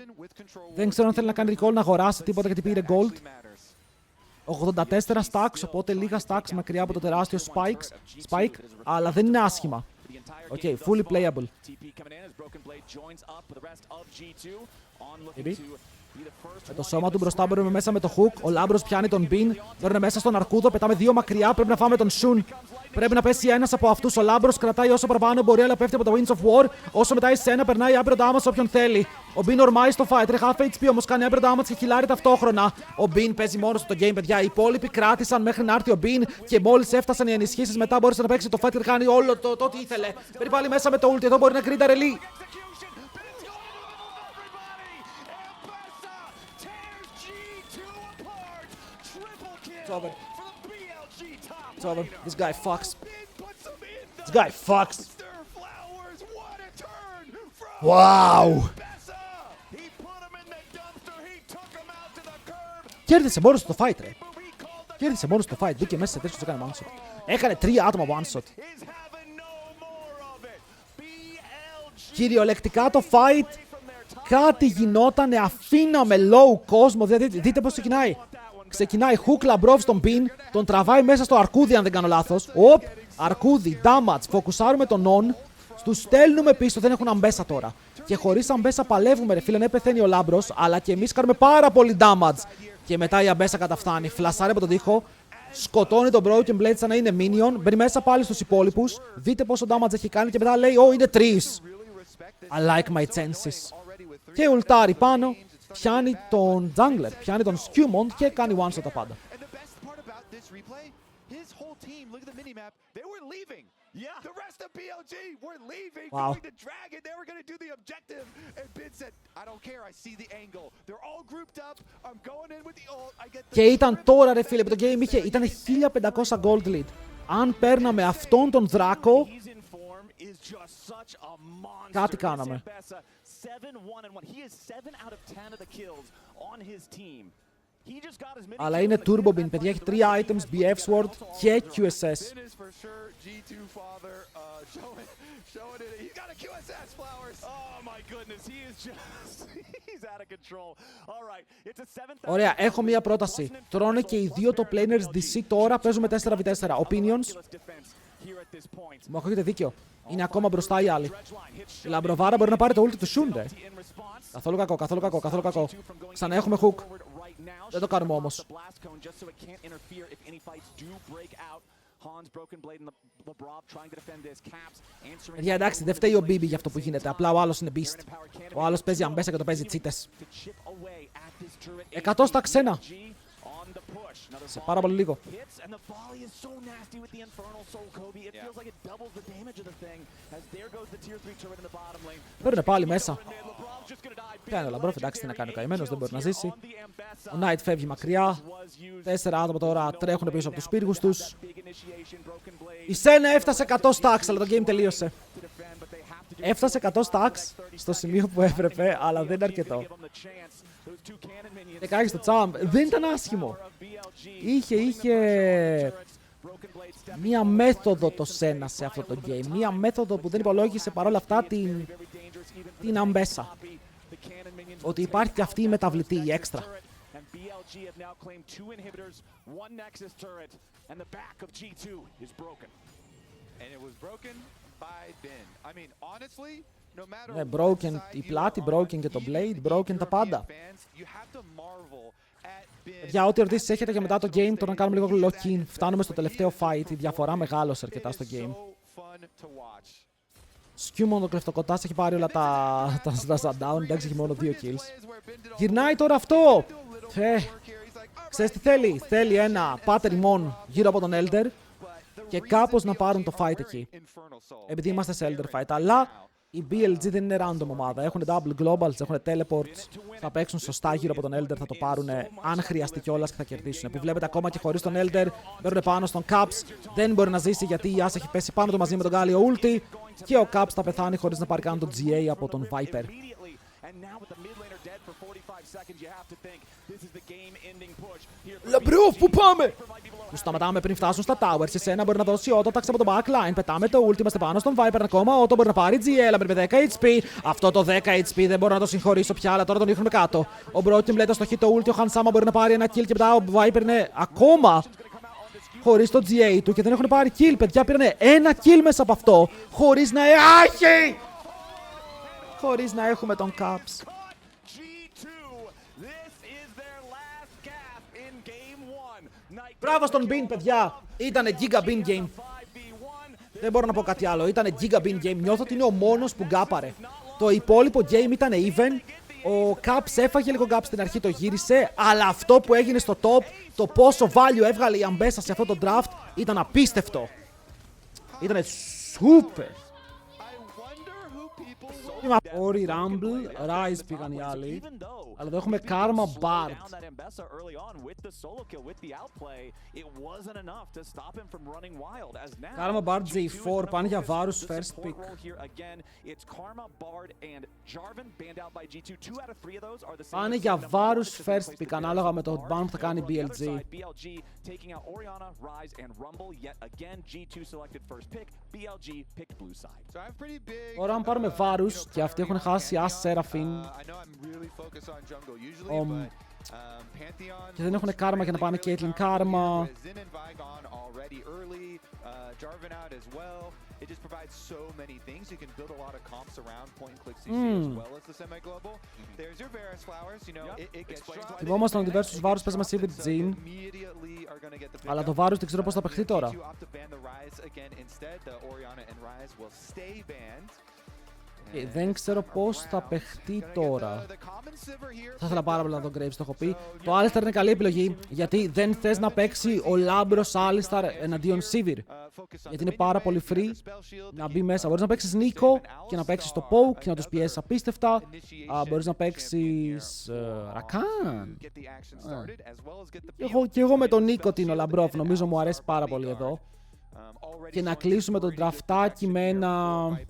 Δεν ξέρω αν θέλει να κάνει recall, να αγοράσει τίποτα γιατί πήρε gold. 84 stacks, οπότε λίγα stacks μακριά από το τεράστιο spike, αλλά δεν είναι άσχημα. Ok, fully playable. Με το σώμα του μπροστά μπορούμε μέσα με το hook. Ο Λάμπρος πιάνει τον Bean. Παίρνει μέσα στον Αρκούδο. Πετάμε δύο μακριά. Πρέπει να φάμε τον Shun. Πρέπει να πέσει ένας από αυτούς. Ο Λάμπρος κρατάει όσο παραπάνω μπορεί, αλλά πέφτει από το Winds of War. Όσο μετά η Σένα περνάει άπειρο damage όποιον θέλει. Ο Bean ορμάει στο fight. Τρέχει half HP όμως κάνει άπειρο damage και χιλάρει ταυτόχρονα. Ο Bean παίζει μόνος στο game, παιδιά. Οι υπόλοιποι κράτησαν μέχρι να έρθει ο Bean και μόλις έφτασαν οι ενισχύσεις μετά μπόρεσε να παίξει το fight και κάνει όλο το ό,τι ήθελε. Παίρνει πάλι μέσα με το ulti. Εδώ μπορεί να γκρίντα ρελί. It's over. This guy fucks. Wow! Κέρδισε μόνος το fight, ρε. Κέρδισε μόνος το fight. Μπήκε μέσα σε τέτοιο και έκανε one shot. Έκανε 3 άτομα one shot. Κυριολεκτικά το fight κάτι γινότανε, αφήναμε low κόσμο. Δείτε πώς ξεκινάει. Ξεκινάει hook Labrov στον Bean, τον τραβάει μέσα στο αρκούδι αν δεν κάνω λάθος. Οπ, αρκούδι, damage, φοκουσάρουμε τον on, τους στέλνουμε πίσω, δεν έχουν αμπέσα τώρα. Και χωρίς αμπέσα παλεύουμε ρε φίλε, ναι πεθαίνει ο Λάμπρος, αλλά και εμείς κάνουμε πάρα πολύ damage. Και μετά η αμπέσα καταφτάνει, φλασάρει από τον τοίχο, Σκοτώνει τον Broken Blade σαν να είναι minion. Μπαίνει μέσα πάλι στους υπόλοιπους. Δείτε πόσο damage έχει κάνει και μετά λέει: Ω, είναι 3. I like my chances. Και ουλτάρει πάνω. Πιάνει τον Jungler. Πιάνει τον Skewmond και κάνει one shot τα πάντα. Yeah. The rest of BLG were leaving, Wow. going to Dragon. They were going to do the objective. And Bid said, I don't care. I see the angle. They're all grouped up. I'm going in with the ult. I get the... Και ήταν τώρα ρε φίλε που το game ήταν 1500 gold lead. Αν παίρναμε αυτόν τον δράκο, κάτι κάναμε. Αλλά είναι Turbo Bean, παιδιά, έχει 3 items, BF Sword και QSS. Ωραία, έχω μία πρόταση. Τρώνε και οι δύο το planers DC τώρα, παίζουμε 4v4. Opinions. Μου έχετε δίκιο. Είναι ακόμα μπροστά οι άλλοι. Η Λαμπροβάρα μπορεί να πάρει το ulti του Shunde. Καθόλου κακό, καθόλου κακό, καθόλου κακό. Ξανά έχουμε hook. Δεν το κάνουμε όμως. Για εντάξει, δεν φταίει ο Μπίμπι για αυτό που γίνεται. Απλά ο άλλος είναι beast. Ο άλλος παίζει αμπέσα και το παίζει τσίτες. 100 στα ξένα. Σε πάρα πολύ λίγο. Παίρνε πάλι μέσα. Πιάνε ο Λαμπρόφ, εντάξει τι να κάνει ο καημένος, δεν μπορεί να ζήσει. Ο Knight φεύγει μακριά. 4 άτομα τώρα τρέχουν πίσω από τους πύργους τους. Η Σένα έφτασε 100 stacks, αλλά το game τελείωσε. Έφτασε 100 stacks στο σημείο που έπρεπε, αλλά δεν είναι αρκετό. 16 στο τσάμπ, δεν ήταν άσχημο. Είχε μία μέθοδο το Σένα σε αυτό το game. Μία μέθοδο που δεν υπολόγισε παρόλα αυτά την αμπέσα. Ότι υπάρχει και αυτή η μεταβλητή, η έξτρα. Ναι, broken η πλάτη, broken και το blade, broken τα πάντα. Για ό,τι ερωτήσεις έχετε και μετά το game, τώρα να κάνουμε λίγο lock-in. Φτάνουμε στο τελευταίο fight, η διαφορά μεγάλωσε αρκετά στο game. Skewmon, ο κλεφτοκοτάς, έχει πάρει όλα τα shutdown, εντάξει, έχει μόνο 2 kills. Γυρνάει τώρα αυτό! Ξέρεις τι θέλει? Θέλει ένα pattern mon γύρω από τον Elder και κάπως να πάρουν το fight εκεί. Επειδή είμαστε σε Elder fight, αλλά η BLG δεν είναι random ομάδα. Έχουν double globals, έχουν teleports. Θα παίξουν σωστά γύρω από τον Elder, θα το πάρουν αν χρειαστεί κιόλας και θα κερδίσουν. Που βλέπετε ακόμα και χωρίς τον Elder, μπαίνουν πάνω στον Caps. Δεν μπορεί να ζήσει γιατί η Yas έχει πέσει πάνω του μαζί με τον Galio ulti. Και ο Caps θα πεθάνει χωρίς να πάρει καν τον GA από τον Viper. Λαμπρόφ, πού πάμε? Τους σταματάμε πριν φτάσουν στα towers. Η Σένα μπορεί να δώσει auto attacks από το backline. Πετάμε το ult, είμαστε πάνω στον Viper ακόμα. Auto μπορεί να πάρει GL, αλλά με 10 HP. Αυτό το 10 HP δεν μπορώ να το συγχωρήσω πια, αλλά τώρα τον ρίχνουμε κάτω. Ο Broken Blade στο hit το ult, ο Hansama μπορεί να πάρει ένα kill και μετά ο Viper είναι ακόμα χωρίς το GA του και δεν έχουν πάρει kill. Παιδιά, πήρανε ένα kill μέσα από αυτό. Χωρίς να χωρίς να έχουμε τον Caps. Μπράβο στον Bean, παιδιά. Ήτανε Giga Bean game. Δεν μπορώ να πω κάτι άλλο. Ήτανε Giga Bean game. Νιώθω ότι είναι ο μόνος που γκάπαρε. Το υπόλοιπο game ήταν even. Ο Caps έφαγε λίγο gap στην αρχή, το γύρισε. Αλλά αυτό που έγινε στο top, το πόσο value έβγαλε η Αμπέσα σε αυτό το draft, ήταν απίστευτο. Ήτανε super. Ori Rumble, Rise πήγαν οι άλλοι. Αλλά εδώ έχουμε Karma Bard. Karma Bard J4 πάνε για Varus first pick. Πάνε για Varus first pick ανάλογα με το ban που θα κάνει BLG. Τώρα αν πάρουμε Varus και αυτοί έχουν χάσει As Seraphine και δεν έχουν Karma για να πάνε Caitlyn Karma. it just provides so many things. You can build a lot of comps around point and click CC as well as the semi-global. There's your Varus flowers, you know, it gets dropped. Θυμόμασταν ότι versus Varus παίζαμε Sivir Jhin, αλλά το Varus δεν ξέρω πώς θα παιχτεί τώρα. Δεν ξέρω πώς θα παιχτεί τώρα. Θα ήθελα πάρα πολύ να τον Graves, το έχω πει. Το Alistar είναι καλή επιλογή, γιατί δεν θες να παίξει ο Λάμπρος Alistar εναντίον Sivir. Γιατί είναι πάρα πολύ free να μπει μέσα. Μπορείς να παίξεις Νίκο και να παίξεις το Poke και να τους πιέσεις απίστευτα. Μπορείς να παίξεις Rakan. Και εγώ με τον Νίκο την ο Λαμπρόφ, νομίζω μου αρέσει πάρα πολύ εδώ. Και να κλείσουμε τον draftάκι με ένα...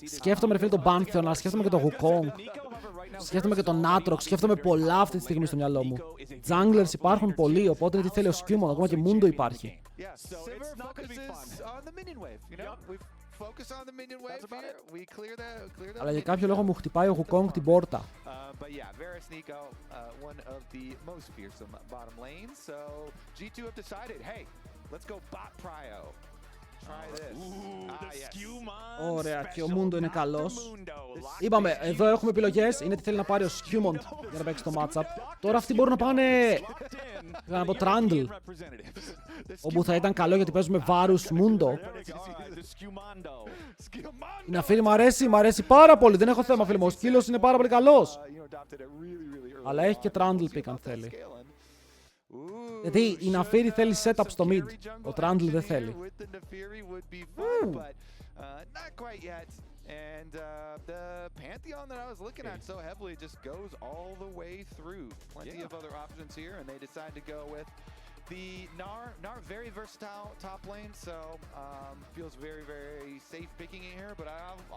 Σκέφτομαι ρε φίλε τον Pantheon, αλλά σκέφτομαι και τον Wukong. Σκέφτομαι και τον Aatrox, σκέφτομαι πολλά αυτή τη στιγμή στο μυαλό μου. Junglers υπάρχουν πολλοί, οπότε τι θέλει ο Skewmon, ακόμα και Mundo υπάρχει. Αλλά για κάποιο λόγο μου χτυπάει ο Wukong την πόρτα. Ωραία, και ο Mundo είναι καλός. Είπαμε, εδώ έχουμε επιλογές. Είναι τι θέλει να πάρει ο Skewmon για να παίξει το matchup. Τώρα αυτοί μπορούν να πάνε για να πω Trundle, όπου θα ήταν καλό γιατί παίζουμε Varus Mundo. Η Ναφίρη μ' αρέσει πάρα πολύ. Δεν έχω θέμα φίλε μου, ο σκύλος είναι πάρα πολύ καλός. Αλλά έχει και Trundle pick αν θέλει. Γιατί η Ναφίρη θέλει setup στο mid, ο Trundle δεν θέλει. And the Pantheon that I was looking at so heavily just goes all the way through. Plenty of other options here, and they decide to go with the Gnar very versatile top lane, so feels very safe picking it here. But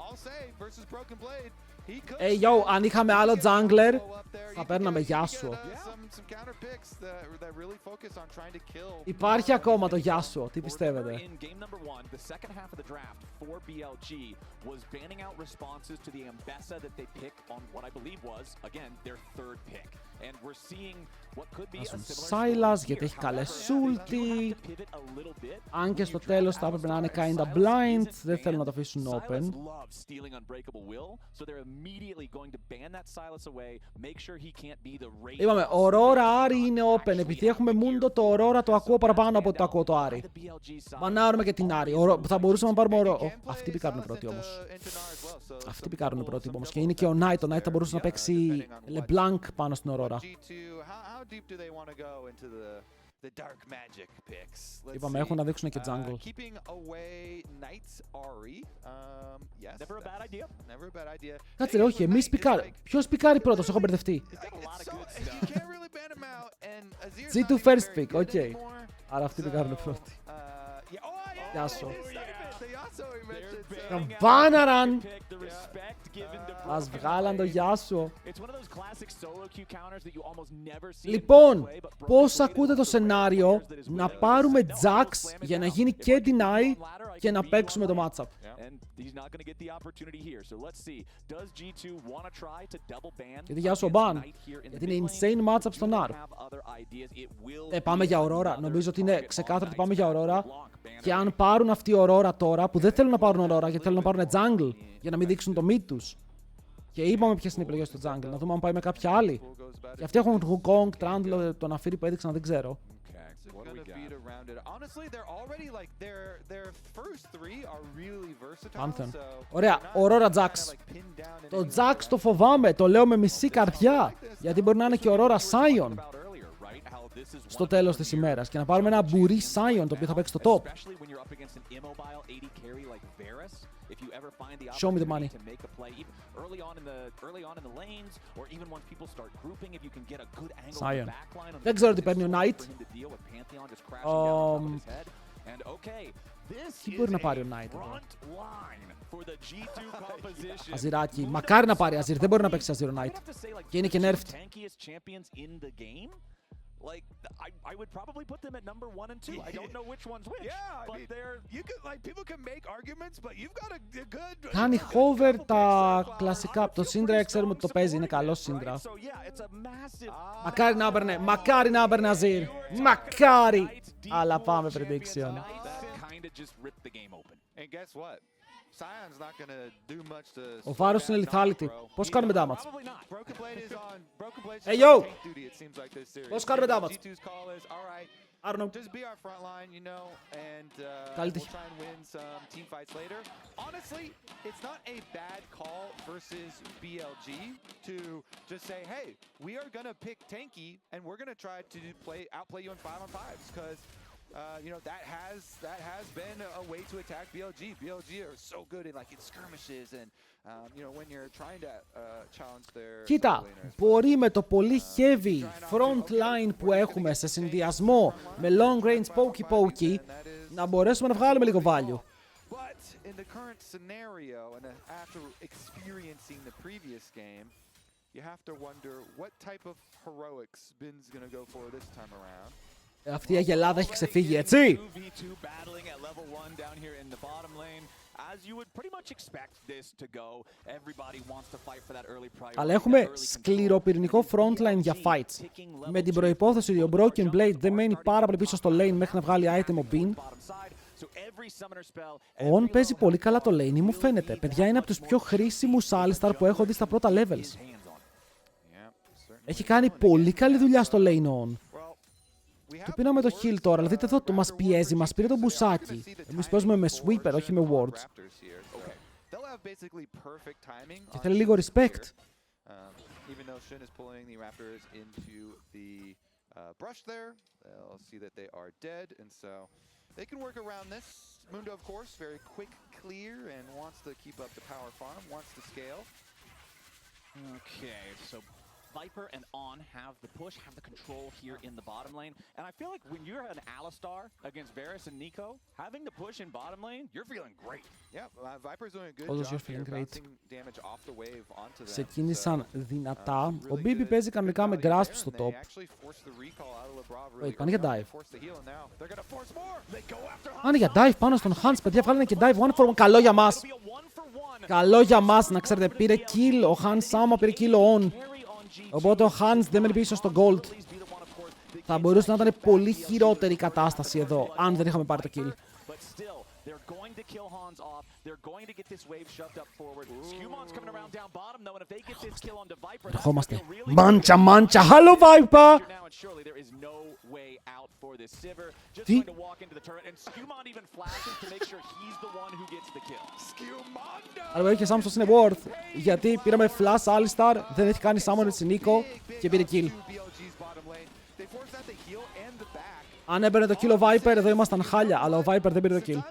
I'll say versus Broken Blade, he could. Hey yo, αν είχαμε άλλο jungler, θα παίρναμε Yasuo. Υπάρχει ακόμα το Yasuo, τι πιστεύετε? Was banning out responses to the Ambessa that they pick on what I believe was, again, their third pick. And we're seeing what could be a similar Silas, γιατί έχει καλές ulti. Αν και στο τέλος θα έπρεπε να είναι kinda blind, δεν θέλουν να το αφήσουν open. Είπαμε, Aurora Ari είναι open, επειδή έχουμε Mundo το Aurora το ακούω παραπάνω από το ακούω το Ari. Μανάρουμε και την Ari, θα μπορούσαμε να πάρουμε Aurora. Αυτοί πικάρουν πρώτοι όμως. Αυτοί πικάρουν πρώτοι όμως και είναι και ο Knight, ο Knight θα μπορούσε να παίξει LeBlanc πάνω στην Aurora. Είπαμε, έχουν να δείξουν και jungle. Κάτσε ρε, όχι, εμείς πικάρει. Ποιος πικάρει πρώτος, έχω μπερδευτεί. G2 first pick, οκ. Άρα αυτοί πικάρουν πρώτοι. Γεια σου. Καμπάναραν! Μας βγάλαν το Yasuo. Λοιπόν, πώς ακούτε το σενάριο να πάρουμε Jax για να γίνει και deny και να παίξουμε το matchup? Γιατί Yasuo ban, γιατί είναι insane matchup στον R. Πάμε για Aurora, νομίζω ότι είναι ξεκάθαρο ότι πάμε για Aurora. Και αν πάρουν αυτή η Aurora τώρα, που δεν θέλουν να πάρουν Aurora γιατί θέλουν να πάρουν jungle για να μην δείξουν το mid τους. Και είπαμε ποιες είναι οι επιλογές στο jungle, να δούμε αν πάει με κάποια άλλη. Και αυτοί έχουν Wukong, Trundle, τον Αφήρη που έδειξαν, δεν ξέρω. Pantheon. Ωραία, Aurora Jax. Το Jax το φοβάμαι, το λέω με μισή καρδιά. Γιατί μπορεί να είναι και Aurora Sion στο τέλος της ημέρας και να πάρουμε ένα μπουρί Sion το οποίο θα παίξει στο top. Show me the money. Sion. Δεν ξέρω τι παίρνει ο Knight. Τι μπορεί να πάρει ο Knight εδώ? Αζιράκι. Μακάρι να πάρει Αζιρ. Δεν μπορεί να παίξει Αζιρ ο Knight. Και είναι και nerfed. Like, I would probably put them at number 1 and 2. I don't know which one's which. Yeah, but they're... you could, like, people can make arguments, but you've got a good... Κάνει hover τα κλασικά από το Syndra, ξέρουμε ότι το παίζει, είναι καλό Syndra. Μακάρι να έμπαιρνε, μακάρι να έμπαιρνε Azir. Μακάρι! Αλλά πάμε prediction. Ο Βάρος είναι lethality. Πώς κάνουμε damage? Hey yo! Πώς κάνουμε damage? I don't know. Just be our front line, you know, and Καλή we'll τύχη. try and win some team fights later. Honestly, it's not a bad call versus BLG to just say, hey, we are gonna pick tanky and we're gonna try to outplay you in 5-on-5s, because you know, that has been a way to attack BLG. BLG are so good in like in skirmishes and you know, when you're trying to challenge their Κοίτα, μπορεί με το πολύ heavy front line που έχουμε σε συνδυασμό με long range pokey να μπορέσουμε να βγάλουμε λίγο value. But in the current scenario and after experiencing the previous game, you have to wonder what type of heroics Bin's going to go for this time around. Αυτή η αγελάδα έχει ξεφύγει, έτσι! Αλλά έχουμε σκληροπυρηνικό frontline για fights. Με την προϋπόθεση ότι ο Broken Blade δεν μένει πάρα πολύ πίσω στο lane μέχρι να βγάλει item ο Bin. Ο On παίζει πολύ καλά το lane, μου φαίνεται. Παιδιά, είναι από τους πιο χρήσιμους Alistar που έχω δει στα πρώτα levels. Έχει κάνει πολύ καλή δουλειά στο lane On. Του πήραμε το heal τώρα, αλλά δείτε εδώ, το μας πιέζει, μας πήρε το μπουσάκι. Εμείς παίζουμε με sweeper, όχι με wards. Και θέλει λίγο respect. Viper and On have the push, have the control here in the bottom lane. And I feel like when you're an Alistar against Varus and Nico, having the push in bottom lane, you're feeling great. Yeah, Viper's doing a good Όντως, job you're feeling here, great. bouncing damage off the wave onto them. Ξεκίνησαν δυνατά. Ο Bibi παίζει κανονικά με grasp στο top. Wait, πάνε για dive. Πάνε για dive πάνω στον Hans, παιδιά, βγάλανε και dive one for one. Καλό για μας. Καλό για μας, να ξέρετε, πήρε kill ο Hans, άμα πήρε kill ο On. Οπότε ο Hans δεν μένει πίσω στο gold. Θα μπορούσε να ήταν πολύ χειρότερη η κατάσταση εδώ, αν δεν είχαμε πάρει το kill. Ερχόμαστε. Μάντσα, μάντσα, hello Viper! Τι? Αλλά είχε Samson είναι worth, γιατί πήραμε flash Alistar, δεν έχει κάνει summon έτσι Nico και πήρε kill. Αν έμπαιρνε το kill ο Viper, εδώ ήμασταν χάλια, αλλά ο Viper δεν πήρε το kill.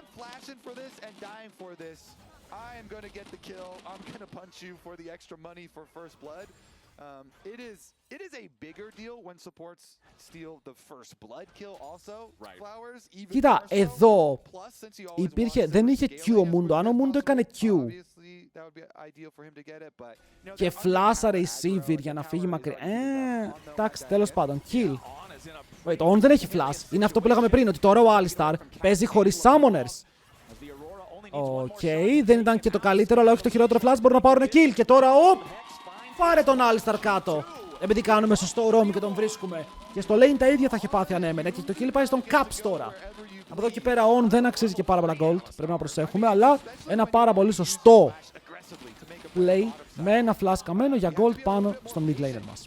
It is a bigger deal when supports steal the first blood kill also. Flowers, even Κοίτα, εδώ υπήρχε, δεν είχε Q ο Mundo. Αν ο Mundo έκανε Q και φλάσαρε η Sivir για να φύγει μακριά. Εντάξει, τέλος πάντων, kill. Wait, On δεν έχει flash. Είναι αυτό που λέγαμε πριν, ότι τώρα ο Alistar παίζει χωρίς summoners. Οκ, δεν ήταν και το καλύτερο, αλλά όχι το χειρότερο flash, μπορούν να πάρουν kill. Και τώρα, πάρε τον Alistar κάτω. Επειδή κάνουμε σωστό roam και τον βρίσκουμε. Και στο lane τα ίδια θα είχε πάθει αν έμενε. Και το kill πάει στον Caps τώρα. Από εδώ και πέρα, On δεν αξίζει και πάρα πολλά gold. Πρέπει να προσέχουμε, αλλά ένα πάρα πολύ σωστό play με ένα flash καμένο για gold πάνω στον mid laner μας.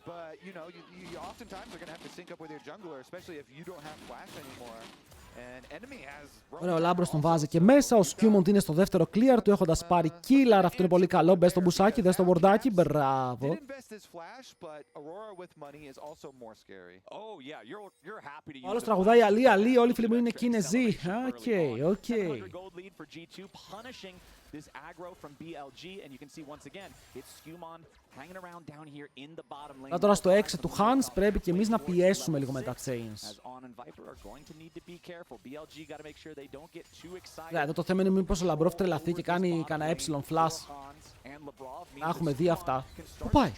But you know, you oftentimes are going to have to sync up with your jungler, especially if you don't have flash anymore. And enemy has. Ωραία, ο Λάμπρος τον βάζει και μέσα. Ο Skewmont είναι στο δεύτερο clear του, έχοντας πάρει kill. Άρα αυτό είναι πολύ καλό. Μπες στο μπουσάκι, δες το μπορντάκι. Μπράβο. Ο άλλος τραγουδάει αλή, αλή. Όλοι οι φίλοι μου είναι Κινεζοί. Οκ. This aggro from BLG, and you can see once again, it's Skewmon Τώρα στο 6 του Hans πρέπει και εμείς να πιέσουμε λίγο με τα chains. Εδώ το θέμα είναι μήπως ο Λαμπρόφ τρελαθεί και κάνει κανένα flash. Να έχουμε δει αυτά. Πού πάει?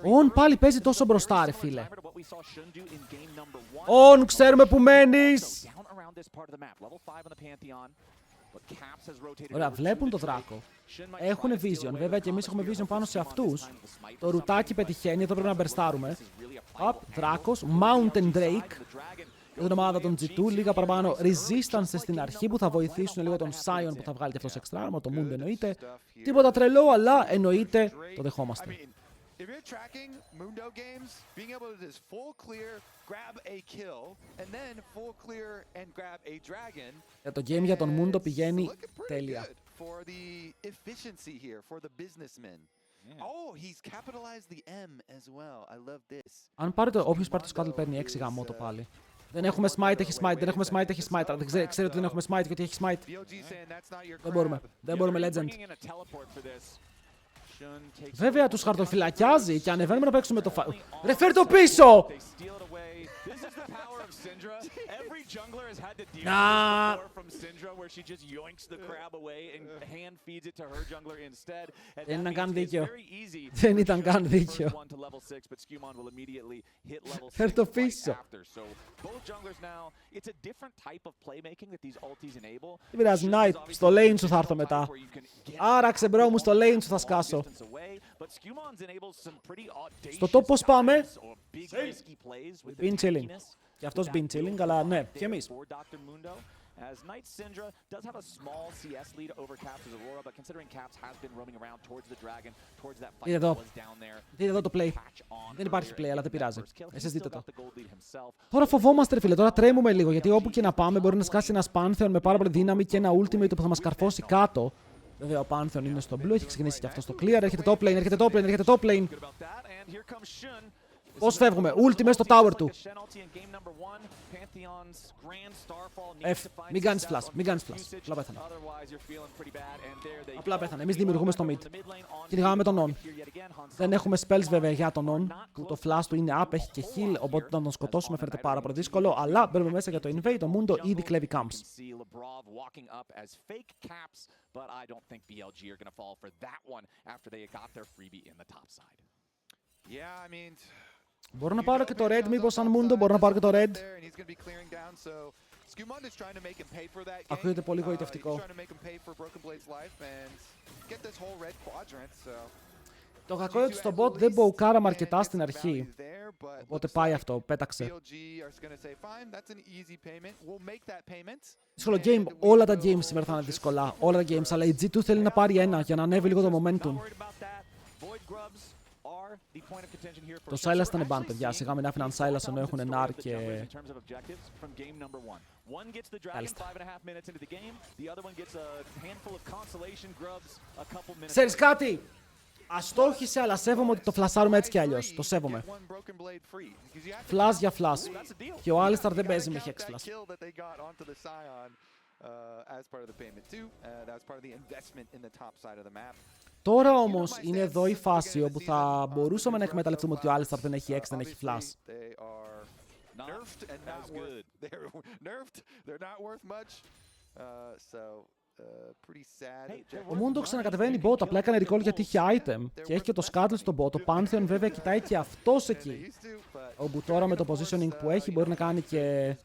On πάλι παίζει τόσο μπροστά, ρε φίλε. On, ξέρουμε που μένεις. Ωραία, βλέπουν το Δράκο. Έχουν vision. Βέβαια και εμείς έχουμε vision πάνω σε αυτούς. Το ρουτάκι πετυχαίνει. Εδώ πρέπει να μπερστάρουμε. Δράκος. Mountain Drake. Για την ομάδα των G2. Λίγα παραπάνω resistance στην αρχή που θα βοηθήσουν λίγο τον Sion που θα βγάλει και αυτός extra armor. Το Moon εννοείται. Τίποτα τρελό, αλλά εννοείται το δεχόμαστε. If you're tracking Mundo games, being able to just full clear, grab a kill, and then full clear and grab a dragon. Το game για τον Mundo πηγαίνει τέλεια. For the efficiency here, for the businessmen. Oh, he's capitalized the M as well. I love this. Αν πάρει όποιος πάρει το Scuttle παίρνει 6 γαμό το πάλι. Δεν έχουμε smite, έχει smite, δεν έχουμε smite, έχει smite. Δεν ξέρει ότι δεν έχουμε smite και ότι έχει smite. Δεν μπορούμε legend. Βέβαια τους χαρτοφυλακιάζει και ανεβαίνουμε να παίξουμε το Ρε φέρ το πίσω! Δεν ήταν καν δίκαιο. Δεν ήταν καν δίκαιο. Φέρ το πίσω. Δεν πειράζει, Knight, στο lane σου θα έρθω μετά. Άραξε μπρο μου, στο lane σου θα σκάσω. Στο top πώς πάμε? Been chilling. Και αυτός been chilling, αλλά ναι, και εμείς. As Knight Syndra does have a small CS lead over Caps' Aurora, but considering Caps has been roaming around towards the Dragon, towards that fight that was down there. Δείτε εδώ το play. Δεν υπάρχει play, αλλά δεν πειράζει. Εσείς δείτε το. Τώρα φοβόμαστε, ρε φίλε, τώρα τρέμουμε λίγο, γιατί όπου και να πάμε μπορεί να σκάσει ένας Pantheon με πάρα πολύ δύναμη και ένα ultimate που θα μας καρφώσει κάτω. Βέβαια ο Pantheon είναι στο blue, έχει ξεκινήσει και αυτό στο clear, έρχεται top lane, έρχεται top lane, έρχεται top lane. Πώς φεύγουμε, ulti μέσα στο tower του. Μην κάνεις flash, μην κάνεις flash. Απλά πέθανε. Απλά πέθανε, εμείς δημιουργούμε στο mid. Κυνηγάμε τον on. Δεν έχουμε spells βέβαια για τον on, που το flash του είναι up, έχει και heal, οπότε να τον σκοτώσουμε φαίνεται πάρα πολύ δύσκολο, αλλά μπαίνουμε μέσα για το invade, το Mundo ήδη κλέβει camps. But I don't think BLG are going to fall for that one after they got their freebie in the top side. Yeah, I mean, μπορώ να πάρω και το red, μήπως αν Mundo μπορώ να πάρω και το red. Ακούγεται πολύ γοητευτικό. Το κακό είναι ότι στο bot δεν μποκάραμε αρκετά στην αρχή. Οπότε πάει αυτό, πέταξε. Δύσκολο game, όλα τα games σήμερα θα είναι δύσκολα. Όλα τα games, αλλά η G2 θέλει να πάρει ένα για να ανέβει λίγο το momentum. Το Silas ήταν ban, παιδιά. Σιγά μην άφηναν Silas ενώ έχουν NR και... Κάλιστα. Ξέρεις κάτι! Αστόχησε, αλλά σέβομαι ότι το φλασάρουμε έτσι κι αλλιώς. Το σέβομαι. Φλας για φλας. Και ο Alistar δεν παίζει με hex flash. Τώρα όμως είναι εδώ η φάση όπου θα μπορούσαμε να εκμεταλλευτούμε ότι ο Alistar δεν έχει X, δεν έχει flash. Ο Mundo ξανακατεβαίνει bot, απλά έκανε recall γιατί είχε item και έχει και το Scuttle στο bot. Ο Pantheon βέβαια κοιτάει και αυτός εκεί. Όπου τώρα με το positioning που έχει μπορεί να κάνει και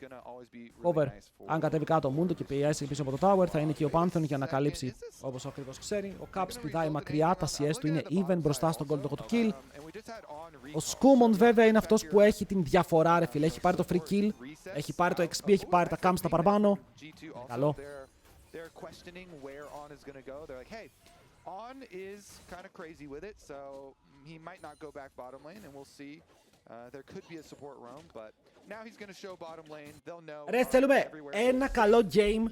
over. Αν κατέβει κάτω ο Mundo και πιέσει πίσω από το tower θα είναι και ο Pantheon για να καλύψει όπως ακριβώς ξέρει. Ο Caps πηδάει μακριά, τα CS του είναι even μπροστά στον gold του kill. Ο Skumon βέβαια είναι αυτός που έχει την διαφορά, ρε φίλε. Έχει πάρει το free kill, έχει πάρει το XP, έχει πάρει τα camps τα παραπάνω. Καλό. They're questioning where On is going to go. They're like, hey, On is kind of crazy with it, so he might not go back bottom lane, and we'll see. There could be a support roam, but now he's going to show bottom lane. They'll know. Ρε, θέλουμε ένα καλό game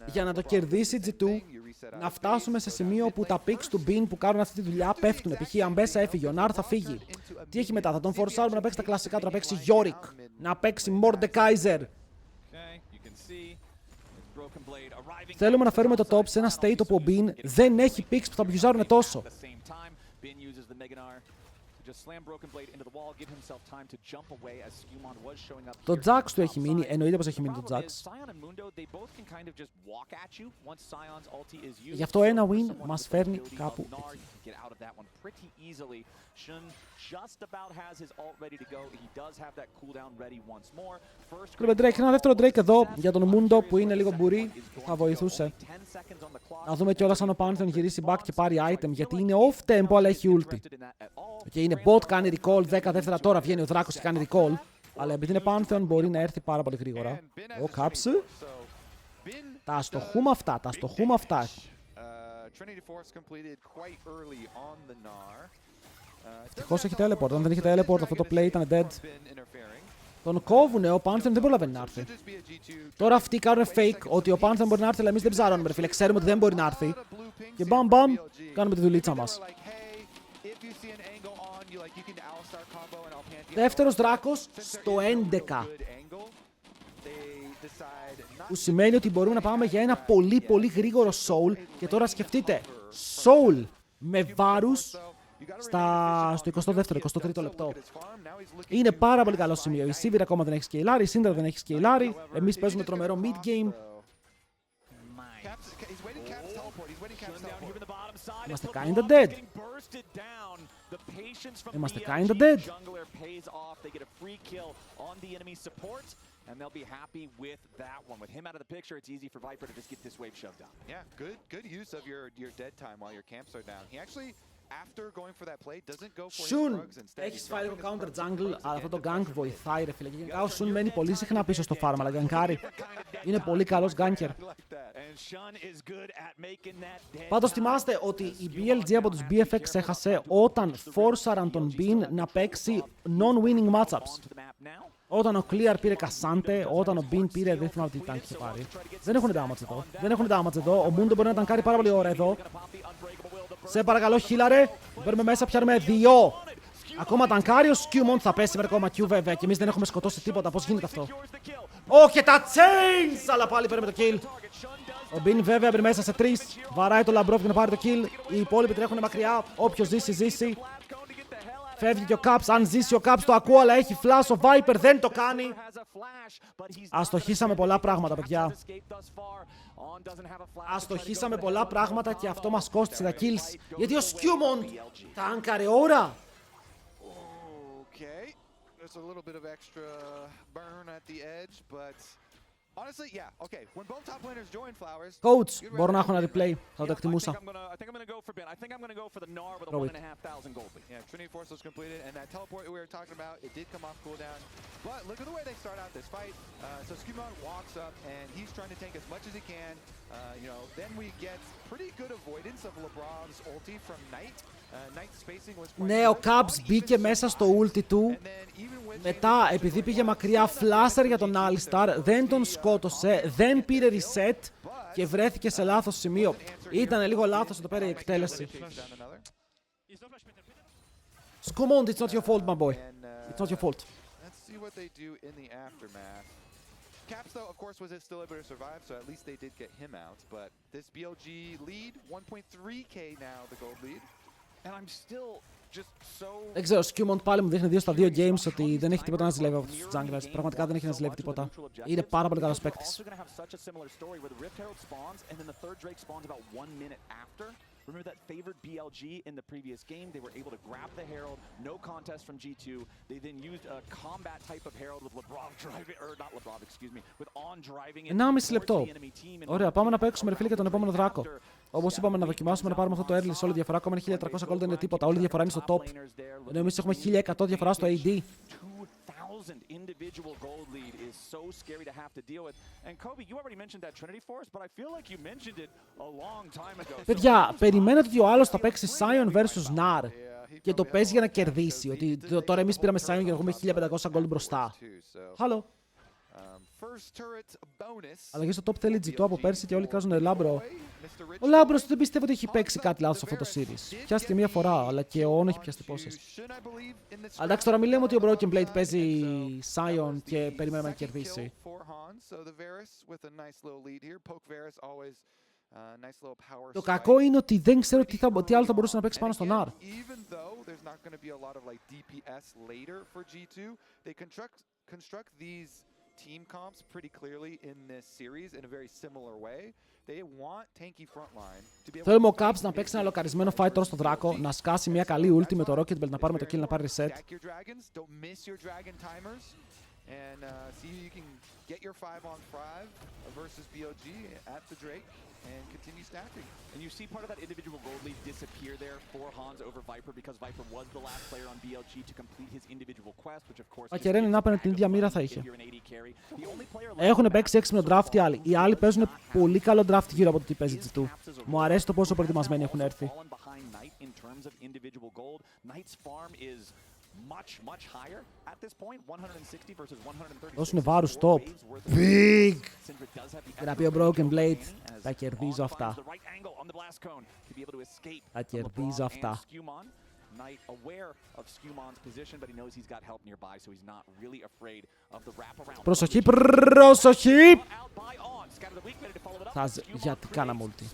για να το κερδίσει G2, να φτάσουμε σε σημείο που τα picks του Bean που κάνουν αυτή τη δουλειά πέφτουν. Π.χ. αν Μπέσα έφυγε, ο Νάρ θα φύγει. Τι έχει μετά, θα τον φορσάρουμε να παίξει τα κλασικά του, να παίξει Yorick, να παίξει Mordekaiser. Θέλουμε να φέρουμε το top σε ένα state όπου ο Bean δεν έχει picks που θα μπιουζάρουν τόσο. Το Jax του έχει μείνει, εννοείται πως έχει μείνει το Jax. Γι' αυτό ένα win μας φέρνει κάπου εκεί. Drake, ένα δεύτερο Drake εδώ για τον Mundo που είναι λίγο μπουρί, θα βοηθούσε. Να δούμε κιόλας αν ο Pantheon γυρίσει back και πάρει item, γιατί είναι off tempo αλλά έχει ulti. Και είναι bot, κάνει recall, 10 δεύτερα τώρα βγαίνει ο Δράκος και κάνει recall. Αλλά επειδή είναι Pantheon μπορεί να έρθει πάρα πολύ γρήγορα. Ο Caps. Τα αστοχούμε αυτά, τα αστοχούμε αυτά. Ευτυχώς έχει teleport, αν δεν είχε teleport αυτό το play ήταν dead. Τον κόβουνε, ο Pantheon δεν προλαβαίνει να έρθει. Τώρα αυτοί κάνουν fake ότι ο Pantheon μπορεί να έρθει, αλλά εμείς δεν ψάρωνουμε, φίλε. Ξέρουμε ότι δεν μπορεί να έρθει. Και μπαμ μπαμ, κάνουμε τη δουλίτσα μας. Δεύτερος Δράκος στο 11. Που σημαίνει ότι μπορούμε να πάμε για ένα πολύ πολύ γρήγορο soul. Και τώρα σκεφτείτε, soul με βάρους στο 22ο-23ο λεπτό. Είναι πάρα πολύ καλό σημείο. Η Sivir ακόμα δεν έχει σκεϊλάρει, η Syndra δεν έχει σκεϊλάρει. Εμείς παίζουμε τρομερό mid game. Είμαστε kinda dead. Είμαστε kinda dead. And they'll be happy with that one. With him out of the picture, it's easy for Viper to just get this wave shoved down. Yeah, good use of your dead time while your camps are down. He actually, after going for that play, doesn't go for his drugs instead. Έχεις φάει λίγο counter jungle, αλλά αυτό το gank βοηθάει ρε φίλε. Και γενικά ο Shun μένει πολύ συχνά πίσω στο farm, αλλά γκανκάρει. Είναι πολύ καλός ganker. Πάντως θυμάστε ότι η BLG από τους BFX έχασε όταν forcearan τον Bean να παίξει non-winning matchups. Όταν ο Clear πήρε Cassante, όταν ο Bean πήρε, δεν θυμάμαι τι tank είχε πάρει. Δεν έχουν damage εδώ. Δεν έχουν damage εδώ. Ο Mundo μπορεί να ταγκάρει πάρα πολύ ώρα εδώ. Σε παρακαλώ, χίλαρε. Παίρνουμε μέσα, πιάνουμε 2. Ακόμα ταγκάρει ο Skewmont, θα πέσει με ακόμα Q βέβαια. Και εμείς δεν έχουμε σκοτώσει τίποτα. Πώς γίνεται αυτό? Και τα chains! Αλλά πάλι παίρνουμε το kill. Ο Bean βέβαια μπαίνει μέσα σε 3. Βαράει το Labrov για να πάρει το kill. Οι υπόλοιποι τρέχουν μακριά. Όποιος ζήσει, ζήσει. Φεύγει και ο Caps, αν ζήσει ο Caps το ακούω, αλλά έχει flash, ο Viper δεν το κάνει. Αστοχήσαμε πολλά πράγματα, παιδιά. Αστοχήσαμε πολλά πράγματα και αυτό μας κόστησε τα kills. Γιατί ο Skewmont τα άγκαρε ώρα. Coach, μπορώ να έχω ένα replay, θα το εκτιμούσα. Ναι, ο Caps μπήκε μέσα στο ulti του. Μετά, επειδή πήγε μακριά φλάσερ για τον Alistar, δεν τον σκότωσε, δεν πήρε reset και βρέθηκε σε λάθος σημείο. Ήταν λίγο λάθος εδώ πέρα η εκτέλεση. Skewmont, it's not your fault, my boy. It's not your fault. Caps, though, of course, was still able to survive, so at least they did get him out. But this BLG lead, 1.3k now, the gold lead. And I'm still just so... Δεν ξέρω, ο Skewmont πάλι μου δείχνει 2 στα 2 games ότι δεν έχει τίποτα να ζηλεύει από τους junglers. Πραγματικά δεν έχει να ζηλεύει τίποτα. Είναι πάρα πολύ καλός παίκτης. Remember that favored BLG in the previous game? They were able to grab the Herald, no contest from G2. They then used a combat type of Herald with Labrov driving, or not Labrov, excuse me, with On driving in towards the enemy team. Ωραία, πάμε να παίξουμε ρε φίλε και τον επόμενο Δράκο. Όπως είπαμε να δοκιμάσουμε να πάρουμε αυτό το early σε όλη διαφορά. Ακόμα είναι 1300 gold, δεν είναι τίποτα. Όλη η διαφορά είναι στο top. Ενώ εμείς έχουμε 1100 διαφορά στο AD. Individual gold lead is so scary to have to deal with. And Kobe, you already mentioned that Trinity Force, but I feel like you mentioned it a long time ago. Παιδιά, περιμένετε ότι ο άλλος θα παίξει Sion vs Nar και το παίζει για να κερδίσει. Ότι τώρα εμείς πήραμε Sion για να έχουμε 1500 gold μπροστά. Hello. Αλλά και στο top θέλει G2 από πέρσι και όλοι κράζουν Λάμπρο. Ο Λάμπρος δεν πιστεύω ότι έχει παίξει κάτι λάθος σε αυτό το series. Πιάστηκε μία φορά, αλλά και ο On έχει πιάσει πόσες. Εντάξει, τώρα μην λέμε ότι ο Broken Blade παίζει Sion και περιμένουμε να κερδίσει. Το κακό είναι ότι δεν ξέρω τι άλλο θα μπορούσε να παίξει πάνω στον R. Team comps pretty clearly in this series in a very similar way. They want tanky front line to be able. Θέλουμε ο Caps να παίξει ένα λοκαρισμένο fight τώρα στο Δράκο, να σκάσει μια καλή ulti με το Rocket Belt, να πάρουμε το kill, να πάρει reset. Stack your dragons, don't miss your dragon timers, and see you can get your 5-on-5 versus BLG at the Drake and continue stacking. And you see part of that individual gold lead disappear there for Hans over Viper because Viper was the last player on BLG to complete his individual quest, which of course. Ο Κερένι να πάνε την ίδια μοίρα θα είχε. Έχουν παίξει έξυπνο draft οι άλλοι. Οι άλλοι παίζουν πολύ καλό draft γύρω από το τι παίζει G2. Μου αρέσει το πόσο προετοιμασμένοι έχουν έρθει. Δώσουνε βάρους top. Big! Να πει ο Broken Blade. Τα κερδίζω αυτά. Τα κερδίζω αυτά. Knight aware of Scumon's position, but he knows he's got help nearby, so he's not really afraid of the wraparound. Προσοχή, προσοχή! Γιατί κάναμε ulti.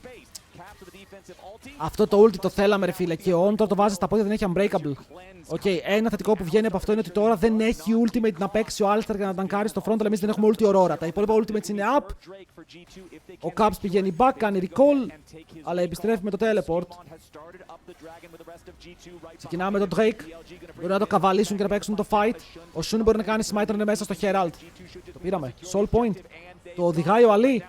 Αυτό το ulti το θέλαμε ρε φίλε και ο On τώρα το βάζει στα πόδια, δεν έχει unbreakable. Οκ, ένα θετικό που βγαίνει από αυτό είναι ότι τώρα δεν έχει ultimate να παίξει ο Alistar για να ταγκάρει στο front, αλλά εμείς δεν έχουμε ulti Aurora. Τα υπόλοιπα ultimates είναι up. Ο Caps πηγαίνει back, κάνει recall, αλλά επιστρέφει με το teleport. Ξεκινάμε με τον Drake. Μπορεί να το καβαλήσουν και να παίξουν το fight. Ο Shun μπορεί να κάνει smite, είναι μέσα στο Herald. Το πήραμε. Soul point. Το οδηγάει ο Ali.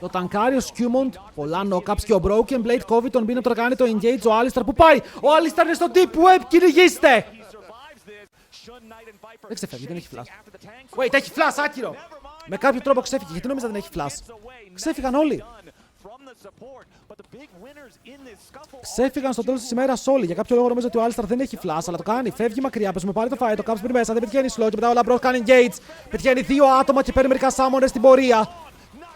Το τανκάρει ο Skewmont. Πολλά knockups και ο Broken Blade κόβει τον Bino. Τώρα κάνει το engage ο Alistar που πάει. Ο Alistar είναι στο deep web. Κυνηγήστε. Δεν ξεφεύγει, δεν έχει flash. Wait, έχει flash, άκυρο. Με κάποιο τρόπο ξέφυγε. Γιατί νόμιζα δεν έχει flash. Ξέφυγαν όλοι. Ξέφυγαν στο τέλος της ημέρας όλοι. Για κάποιο λόγο νομίζω ότι ο Alistar δεν έχει flash, αλλά το κάνει. Φεύγει μακριά, παίζουμε πάλι το fight. Το Caps μπει μέσα, δεν πετυχαίνει slow. Και μετά ο Labros κάνει engage. Πετυχαίνει δύο άτομα και παίρνει μερικά summoners στην πορεία.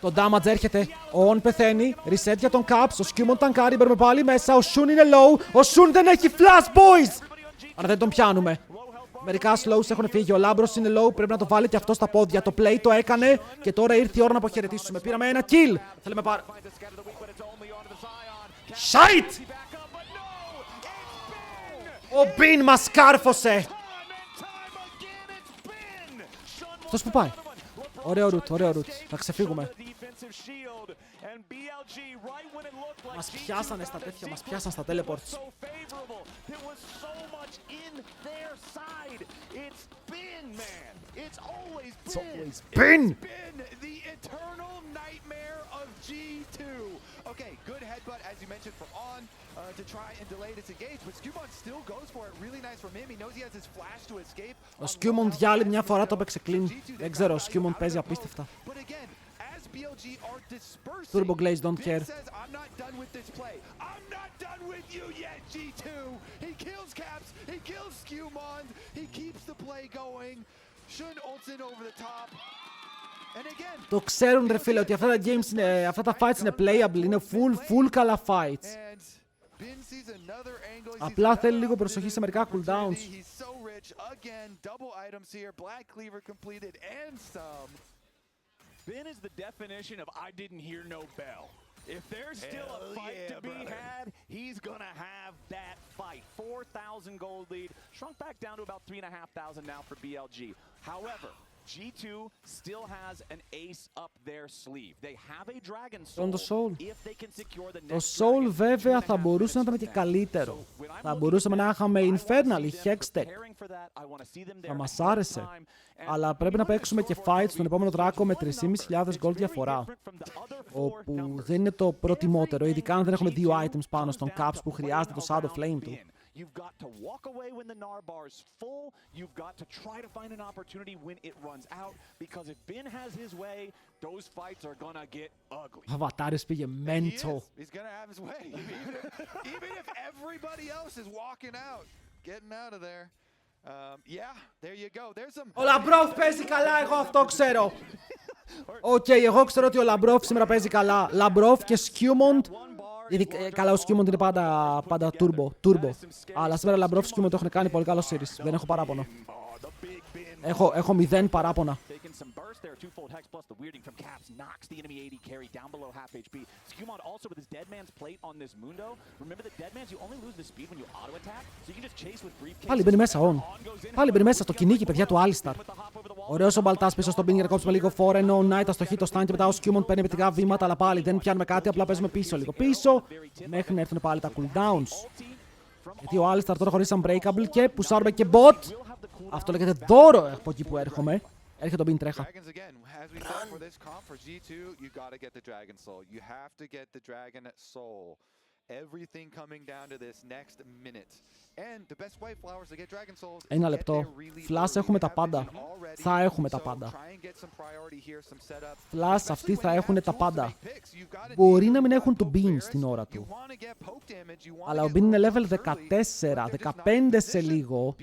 Το damage έρχεται. Ο On πεθαίνει. Reset για τον Caps. Ο Skewmont ταγκάρει. Μπαίνουμε πάλι μέσα. Ο Shun είναι low. Ο Shun δεν έχει flash, boys! Άρα δεν τον πιάνουμε. Μερικά slows έχουν φύγει. Ο Labros είναι low. Πρέπει να το βάλει και αυτό στα πόδια. Το play το έκανε. Και τώρα ήρθε η ώρα να αποχαιρετήσουμε. Πήραμε ένα kill. Θέλουμε πάρα. Shite! Ο Bin μας κάρφωσε. Αυτός που πάει. Ωραίο route, ωραίο route. Θα ξεφύγουμε. Μας πιάσανε στα τέτοια, μας πιάσαν στα teleports. It's always Bin! The eternal nightmare of G2. Okay, good headbutt as you mentioned for On to try and delay this engage, but Skewmont still goes for it. Really nice from him. He knows he has his flash to escape. Ο Skewmont για άλλη μια φορά το έπαιξε clean. Δεν ξέρω, ο Skewmont παίζει απίστευτα. Turbo Glaze don't care. I'm not done with this play. I'm not done with you yet, G2. He kills Caps. He kills Skewmont. He keeps the play going. Shun ults in over the top. And again. Το ξέρουν ρε φίλε ότι αυτά τα games είναι, αυτά τα fights είναι playable, είναι full καλά fights. Απλά θέλει λίγο προσοχή σε μερικά cooldowns. Bin is the definition of I didn't hear no bell. If there's still a fight to be had, he's gonna have that fight. 4,000 gold lead, shrunk back down to about 3,500 now for BLG. However, G2 still has an ace up their sleeve. They have a dragon soul. If they can secure the next Το soul βέβαια θα μπορούσε να ήταν και καλύτερο. Θα μπορούσαμε να είχαμε infernal ή hextech. Θα μας άρεσε. Αλλά πρέπει να παίξουμε και fight στον επόμενο δράκο με 3.500 gold διαφορά. Όπου δεν είναι το προτιμότερο, ειδικά αν δεν έχουμε δύο items πάνω στον Caps που χρειάζεται το Shadow Flame του. You've got to walk away when the Gnar bar's full. You've got to try to find an opportunity when it runs out. Because if Bin has his way, those fights are gonna get ugly. Ο Αβατάρης πήγε mental. He's gonna have his way. Even if everybody else is walking out, getting out of there. Yeah, there you go. There's some. Ο Λαμπρόφ παίζει καλά, εγώ αυτό ξέρω. Οκ, εγώ ξέρω ότι ο Λαμπρόφ σήμερα παίζει καλά. Λαμπρόφ και Skewmont. Καλά, ο Skewmont είναι πάντα turbo. Αλλά σήμερα Λαμπρόφ και Skewmont έχουν κάνει πολύ καλό series. Δεν έχω παράπονο. Έχω 0 παράπονα. Πάλι μπαίνει μέσα, on. Πάλι μπαίνει μέσα στο κυνήγι, παιδιά του Alistar. Ωραίος ο Μπαλτάς πίσω στον πιν για να κόψουμε λίγο φόρ, ενώ ο Knight αστοχεί το stun και μετά ο Skewmon παίρνει επιτυχά βήματα, αλλά πάλι δεν πιάνουμε κάτι, απλά παίζουμε πίσω, λίγο πίσω, μέχρι να έρθουν πάλι τα cooldowns. Γιατί ο Alistar τώρα χωρίς unbreakable και πουσάρουμε και bot. Αυτό λέγεται δώρο από εκεί που έρχομαι. Έρχεται το πιν, τρέχα. Ένα λεπτό. Flash έχουμε τα πάντα. Θα έχουμε τα πάντα. Flash αυτοί θα έχουν τα πάντα. Μπορεί να μην έχουν το Bean στην ώρα του. Αλλά ο Bean είναι level 14, 15 σε λίγο.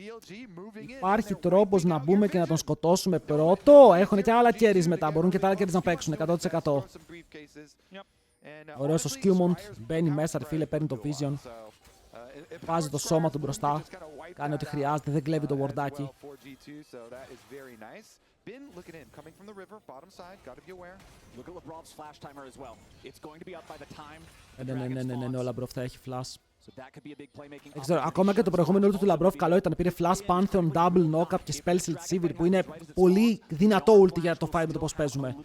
Υπάρχει τρόπος να μπούμε και να τον σκοτώσουμε πρώτο. Έχουν και άλλα carries μετά. Μπορούν και τα άλλα carries να παίξουν 100%. Ωραίος ο Skewmon. Μπαίνει μέσα, ρε φίλε, παίρνει το vision. Βάζει το σώμα του μπροστά. Κάνει ό,τι χρειάζεται, δεν κλέβει το wardάκι. Ναι, ο Λαμπρόφ θα έχει flash. Δεν ξέρω, ακόμα και το προηγούμενο ulti του Λαμπρόφ καλό ήταν. Πήρε flash, Pantheon, double knockup και spell Silt Sivir που είναι πολύ δυνατό ulti για το fight με το πώς παίζουμε.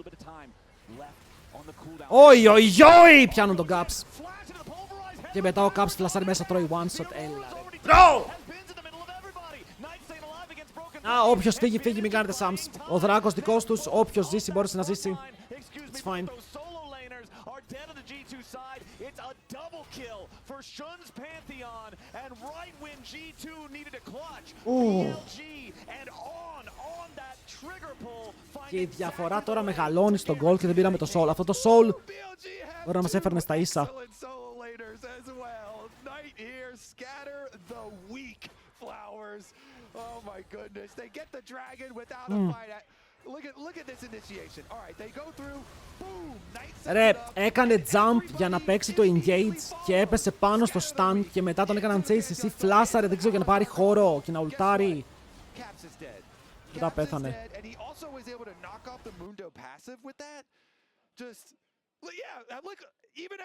Οι, πιάνουν τον Caps. Και μετά ο Caps φλασάρει μέσα, τρώει one shot. Έλα ρε. Α, όποιος φύγει, μην κάνετε Sams. Ο δράκος δικός τους, όποιος ζήσει μπόρεσε να ζήσει. It's fine. Και η διαφορά τώρα μεγαλώνει στο goal και δεν πήραμε το soul. Αυτό το soul μπορεί να μας έφερνε στα ίσα. Ρε, έκανε jump για να παίξει το engage και έπεσε πάνω στο stun και μετά τον έκαναν chase, εσύ φλάσαρε, δεν ξέρω, για να πάρει χώρο και να ουλτάρει. Μετά πέθανε. Even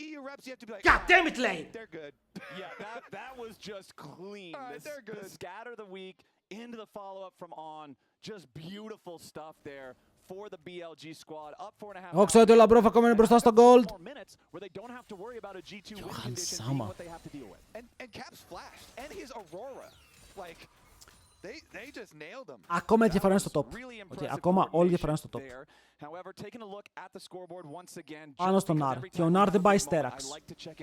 EU reps, you have to be like, God damn it, Lane! They're good. Yeah, that was just clean. They're good. The scatter the weak into the follow-up from On. Just beautiful stuff there for the BLG squad. Up 4.5. Εγώ ξέρω ότι ο Λαμπρόφ ακόμα είναι μπροστά στο gold. Χανσάμα. And Caps flashed. And his Aurora. Like, they just nailed him. Ακόμα η διαφορά είναι στο top. Okay, ακόμα όλη η διαφορά είναι στο top. Πάνω στον Ναρ. Και ο Ναρ δεν πάει Στέραξ.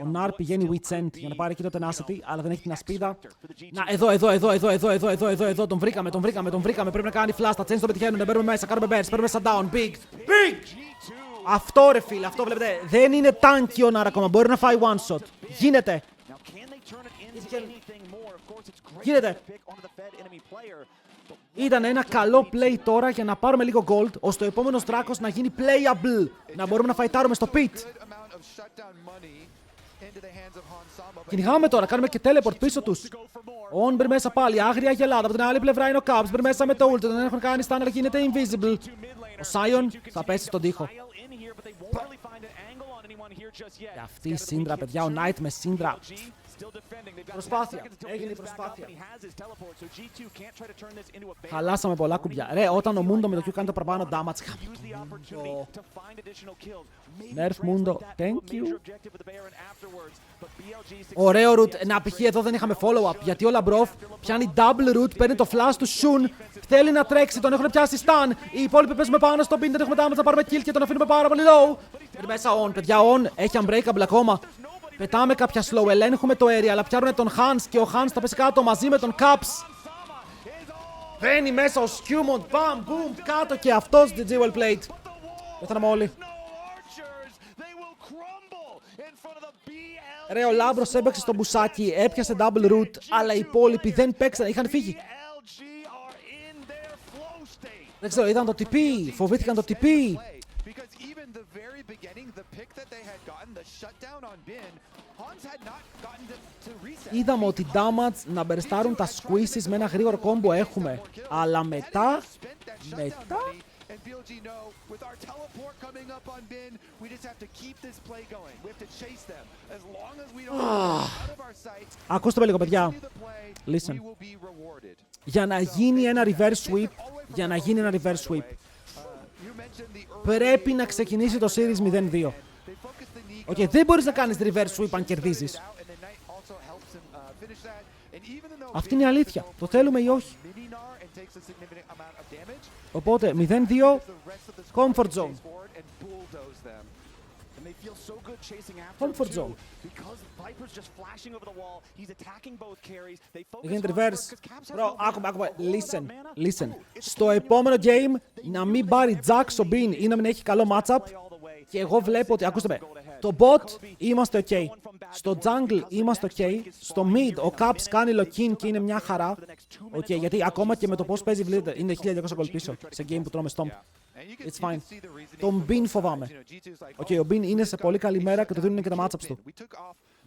Ο Ναρ πηγαίνει Witch End για να πάρει εκεί το tenacity, αλλά δεν έχει την ασπίδα. Να, εδώ. Τον βρήκαμε. Πρέπει να κάνει flash. Τα chains τον πετυχαίνουν. Παίρνουμε μέσα, κάνουμε burst. Παίρνουμε shutdown. Big. Αυτό ρε φίλε, αυτό βλέπετε. Δεν είναι tanky ο Ναρ ακόμα. Μπορεί να φάει one shot. Γίνεται. Ήταν ένα καλό play τώρα για να πάρουμε λίγο gold, ώστε ο επόμενος δράκος να γίνει playable. Να μπορούμε να φαϊτάρουμε στο pit. Κυνηγάμε τώρα, κάνουμε και teleport πίσω τους. On μπρε μέσα πάλι, άγρια γελάδα. Από την άλλη πλευρά είναι ο Caps, μπρε μέσα με το ult. Δεν έχουν κάνει stun, αλλά γίνεται invisible. Ο Sion θα πέσει στον τοίχο. Και αυτή η σύντρα, παιδιά, ο Knight με σύντρα. Προσπάθεια. Έγινε η προσπάθεια. Χαλάσαμε πολλά κουμπιά. Ρε, όταν ο Mundo με το Q κάνει το παραπάνω damage. Nerf Mundo. Thank you. Ωραίο root. Να π.χ. εδώ δεν είχαμε follow-up. Γιατί ο Λαμπρόφ πιάνει double root, παίρνει το flash του Shun. Θέλει να τρέξει, τον έχουν πιάσει stun. Οι υπόλοιποι παίζουμε πάνω στο pin, δεν έχουμε damage να πάρουμε kill και τον αφήνουμε πάρα πολύ low. Είναι μέσα on. Παιδιά, on. Έχει unbreakable ακόμα. Πετάμε κάποια slow, ελέγχουμε το area, αλλά πιάνουν τον Hans και ο Hans θα πέσει κάτω μαζί με τον Caps. Μπαίνει μέσα ο Skewmon, bam, boom, κάτω και αυτός GG well played. Πέθαναμε όλοι. Ρε, ο Λάμπρος έπαιξε στο μπουσάκι, έπιασε double root, αλλά οι υπόλοιποι δεν παίξαν, είχαν φύγει. Δεν ξέρω, είδαν το TP, φοβήθηκαν το TP. the very beginning, the pick that they had gotten, the shutdown on Bin, Hans had not gotten to reset. Είδαμε ότι damage να μπερστάρουν τα squeezes με ένα γρήγορο κόμπο έχουμε. Αλλά μετά... And BLG know, with our teleport coming up on Bin, we just have to keep this play going. We have to chase them. As long as we don't get out of our sight, Ακούστε με λίγο, παιδιά. Listen. we will be rewarded. Για να γίνει ένα reverse sweep, πρέπει να ξεκινήσει το series 0-2. Okay, δεν μπορείς να κάνεις reverse sweep αν κερδίζεις. Αυτή είναι η αλήθεια. Το θέλουμε ή όχι. Οπότε 0-2, comfort zone. Comfort zone. Γίνεται reverse. Bro, άκουμε. Listen. Στο επόμενο game να μην πάρει Jax ο Bean ή να μην έχει καλό matchup. Και εγώ βλέπω ότι, ακούστε με, το bot είμαστε ok. Στο jungle είμαστε ok. Στο mid ο Caps κάνει lock-in και είναι μια χαρά. Ok, γιατί ακόμα και με το πώς παίζει είναι 1200 gold πίσω σε game που τρώμε stomp. It's fine. Τον Bean φοβάμαι. Ok, ο Bean είναι σε πολύ καλή μέρα και του δίνουν και τα matchups του.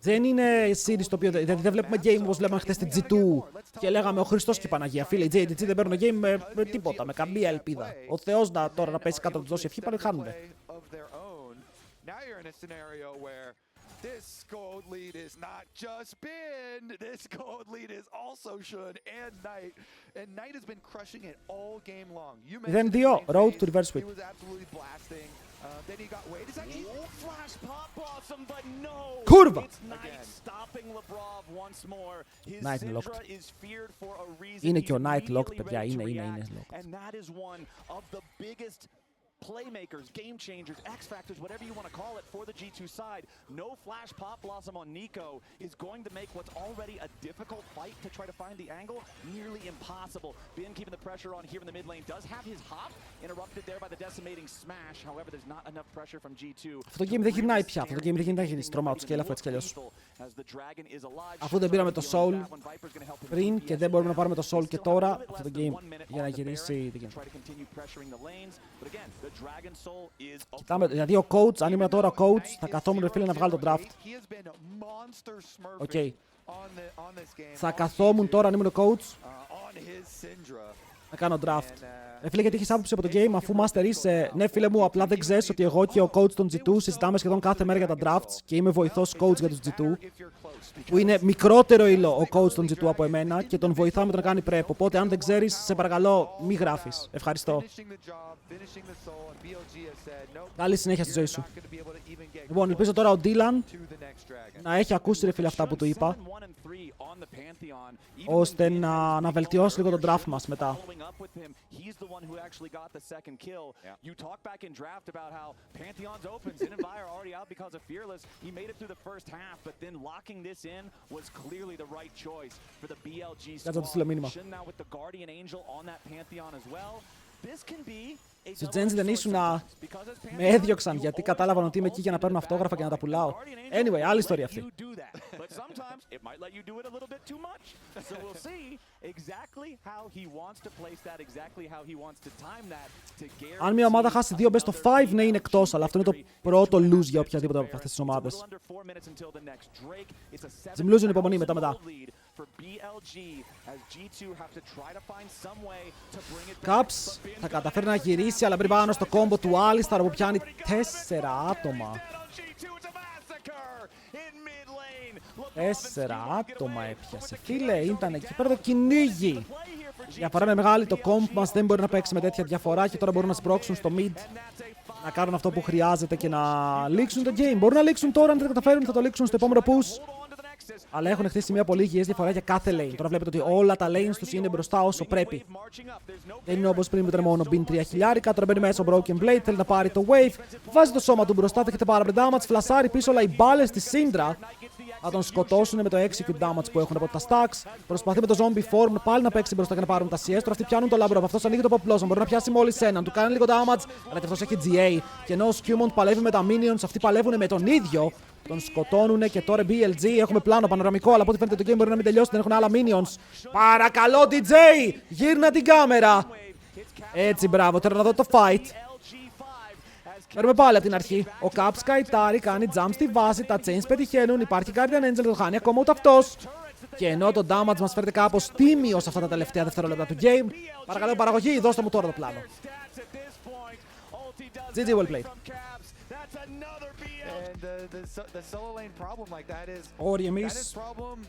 Δεν είναι series το οποίο. Δηλαδή δεν βλέπουμε game όπως βλέπαμε χθες στην G2 και λέγαμε ο Χριστός και η Παναγία. Φίλε, οι JDG δεν παίρνουν game με τίποτα, με καμία ελπίδα. Ο Θεός τώρα να πέσει κάτω να του δώσει ευχή, πάλι χάνουνε. Now you're in a scenario where this gold lead is not just Bin, this gold lead is also Shun and Knight. And Knight has been crushing it all game long. You mentioned 0-2, road to reverse sweep. He was absolutely blasting. Then he got wait. It's actually Flash pop blossom, but no. Kurva. It's Knight stopping Labrov once more. His Knight Syndra locked. is feared for a reason. Είναι και ο He's Knight locked, immediately παιδιά. ready to Είναι react. locked. And that is one of the biggest playmakers, game changers, X factors, whatever you want to call it for the G2 side. No flash pop blossom on Nico is going to make what's already a difficult fight to try to find the angle nearly impossible. Bin keeping the pressure on here in the mid lane, does have his hop interrupted there by the decimating smash. However, there's not enough pressure from G2. Αυτό το game δεν γυρνάει πια. Αυτό το game δεν γίνεται να γυρίσει. Τρώμα του scale αφού έτσι κι αλλιώς. Αφού δεν πήραμε το soul πριν και δεν μπορούμε να πάρουμε το soul και τώρα, αυτό το game για να γυρίσει δεν γίνεται. Κοιτάμε, δηλαδή ο coach, αν ήμουν τώρα ο coach, θα καθόμουν ρε φίλε να βγάλω το draft. Οκ. Θα καθόμουν τώρα αν ήμουν ο coach να κάνω draft. Φίλε, γιατί έχεις άποψη από το game αφού Master είσαι. Ναι, φίλε μου, απλά δεν ξέρεις ότι εγώ και ο coach των G2 συζητάμε σχεδόν κάθε μέρα για τα drafts και είμαι βοηθός coach για τους G2. Που είναι μικρότερο ήλο ο coach των G2 από εμένα και τον βοηθάμε να κάνει prep. Οπότε, αν δεν ξέρεις, σε παρακαλώ, μη γράφεις. Ευχαριστώ. Καλή συνέχεια στη ζωή σου. Λοιπόν, ελπίζω τώρα ο Dylan να έχει ακούσει ρε φίλε αυτά που του είπα, ώστε να βελτιώσει λίγο το draft μας μετά. Κάτσε να του στείλω μήνυμα. Στους Genji δεν ήσουν να με έδιωξαν γιατί κατάλαβαν ότι είμαι εκεί για να παίρνω αυτόγραφα και να τα πουλάω. Anyway, άλλη ιστορία αυτή. Αν μια ομάδα χάσει 2 best of 5, ναι, είναι εκτός, αλλά αυτό είναι το πρώτο lose για οποιαδήποτε από αυτές τις ομάδες. Ζημλούζουν υπομονή μετά. Caps θα καταφέρει να γυρίσει, αλλά πριν πάνω στο κόμπο του Alistar που πιάνει 4 άτομα. 4 άτομα έπιασε. Φίλε, ήταν εκεί πέρα το κυνήγι. Διαφορά με μεγάλη, το κόμπ μας δεν μπορεί να παίξει με τέτοια διαφορά και τώρα μπορούν να σπρώξουν στο mid, να κάνουν αυτό που χρειάζεται και να λήξουν το game. Μπορούν να λήξουν τώρα, αν δεν τα καταφέρουν θα το λήξουν στο επόμενο push. Αλλά έχουν χτίσει μια πολύ υγιής διαφορά για κάθε lane. Τώρα βλέπετε ότι όλα τα lanes τους είναι μπροστά όσο πρέπει. Δεν είναι όπως πριν που ήταν μόνο Bin 3 χιλιάρικα. Τώρα μπαίνει μέσα ο Broken Blade, θέλει να πάρει το wave. Βάζει το σώμα του μπροστά, δέχεται πάρα πολύ damage. Φλασάρει πίσω, αλλά οι μπάλες της Syndra θα τον σκοτώσουν με το execute damage που έχουν από τα stacks. Προσπαθεί με το zombie form πάλι να παίξει μπροστά και να πάρουν τα CS. Τώρα αυτοί πιάνουν το Labro. Από αυτός ανοίγει το pop blossom. Μπορεί να πιάσει μόλις έναν. Του κάνει λίγο damage, αλλά και αυτός έχει GA. Και ενώ ο Skewmont παλεύει με τα minions, αυτοί παλεύουν με τον ίδιο. Τον σκοτώνουνε και τώρα BLG. Έχουμε πλάνο πανοραμικό, αλλά από ό,τι φαίνεται το game μπορεί να μην τελειώσει. Δεν έχουν άλλα minions. Παρακαλώ, DJ! Γύρνα την κάμερα! Έτσι, μπράβο. Τώρα να δω το fight. Παίρνουμε πάλι από την αρχή. Ο Caps καητάρει, κάνει jump στη βάση, τα chains πετυχαίνουν, υπάρχει Guardian Angel, το χάνει ακόμα ούτε αυτός. Και ενώ το damage μας φέρεται κάπως τίμιο σε αυτά τα τελευταία δευτερόλεπτα του game, παρακαλώ παραγωγή, δώστε μου τώρα το πλάνο. GG, well played. And the solo lane problem like that is Όρι that is εμείς,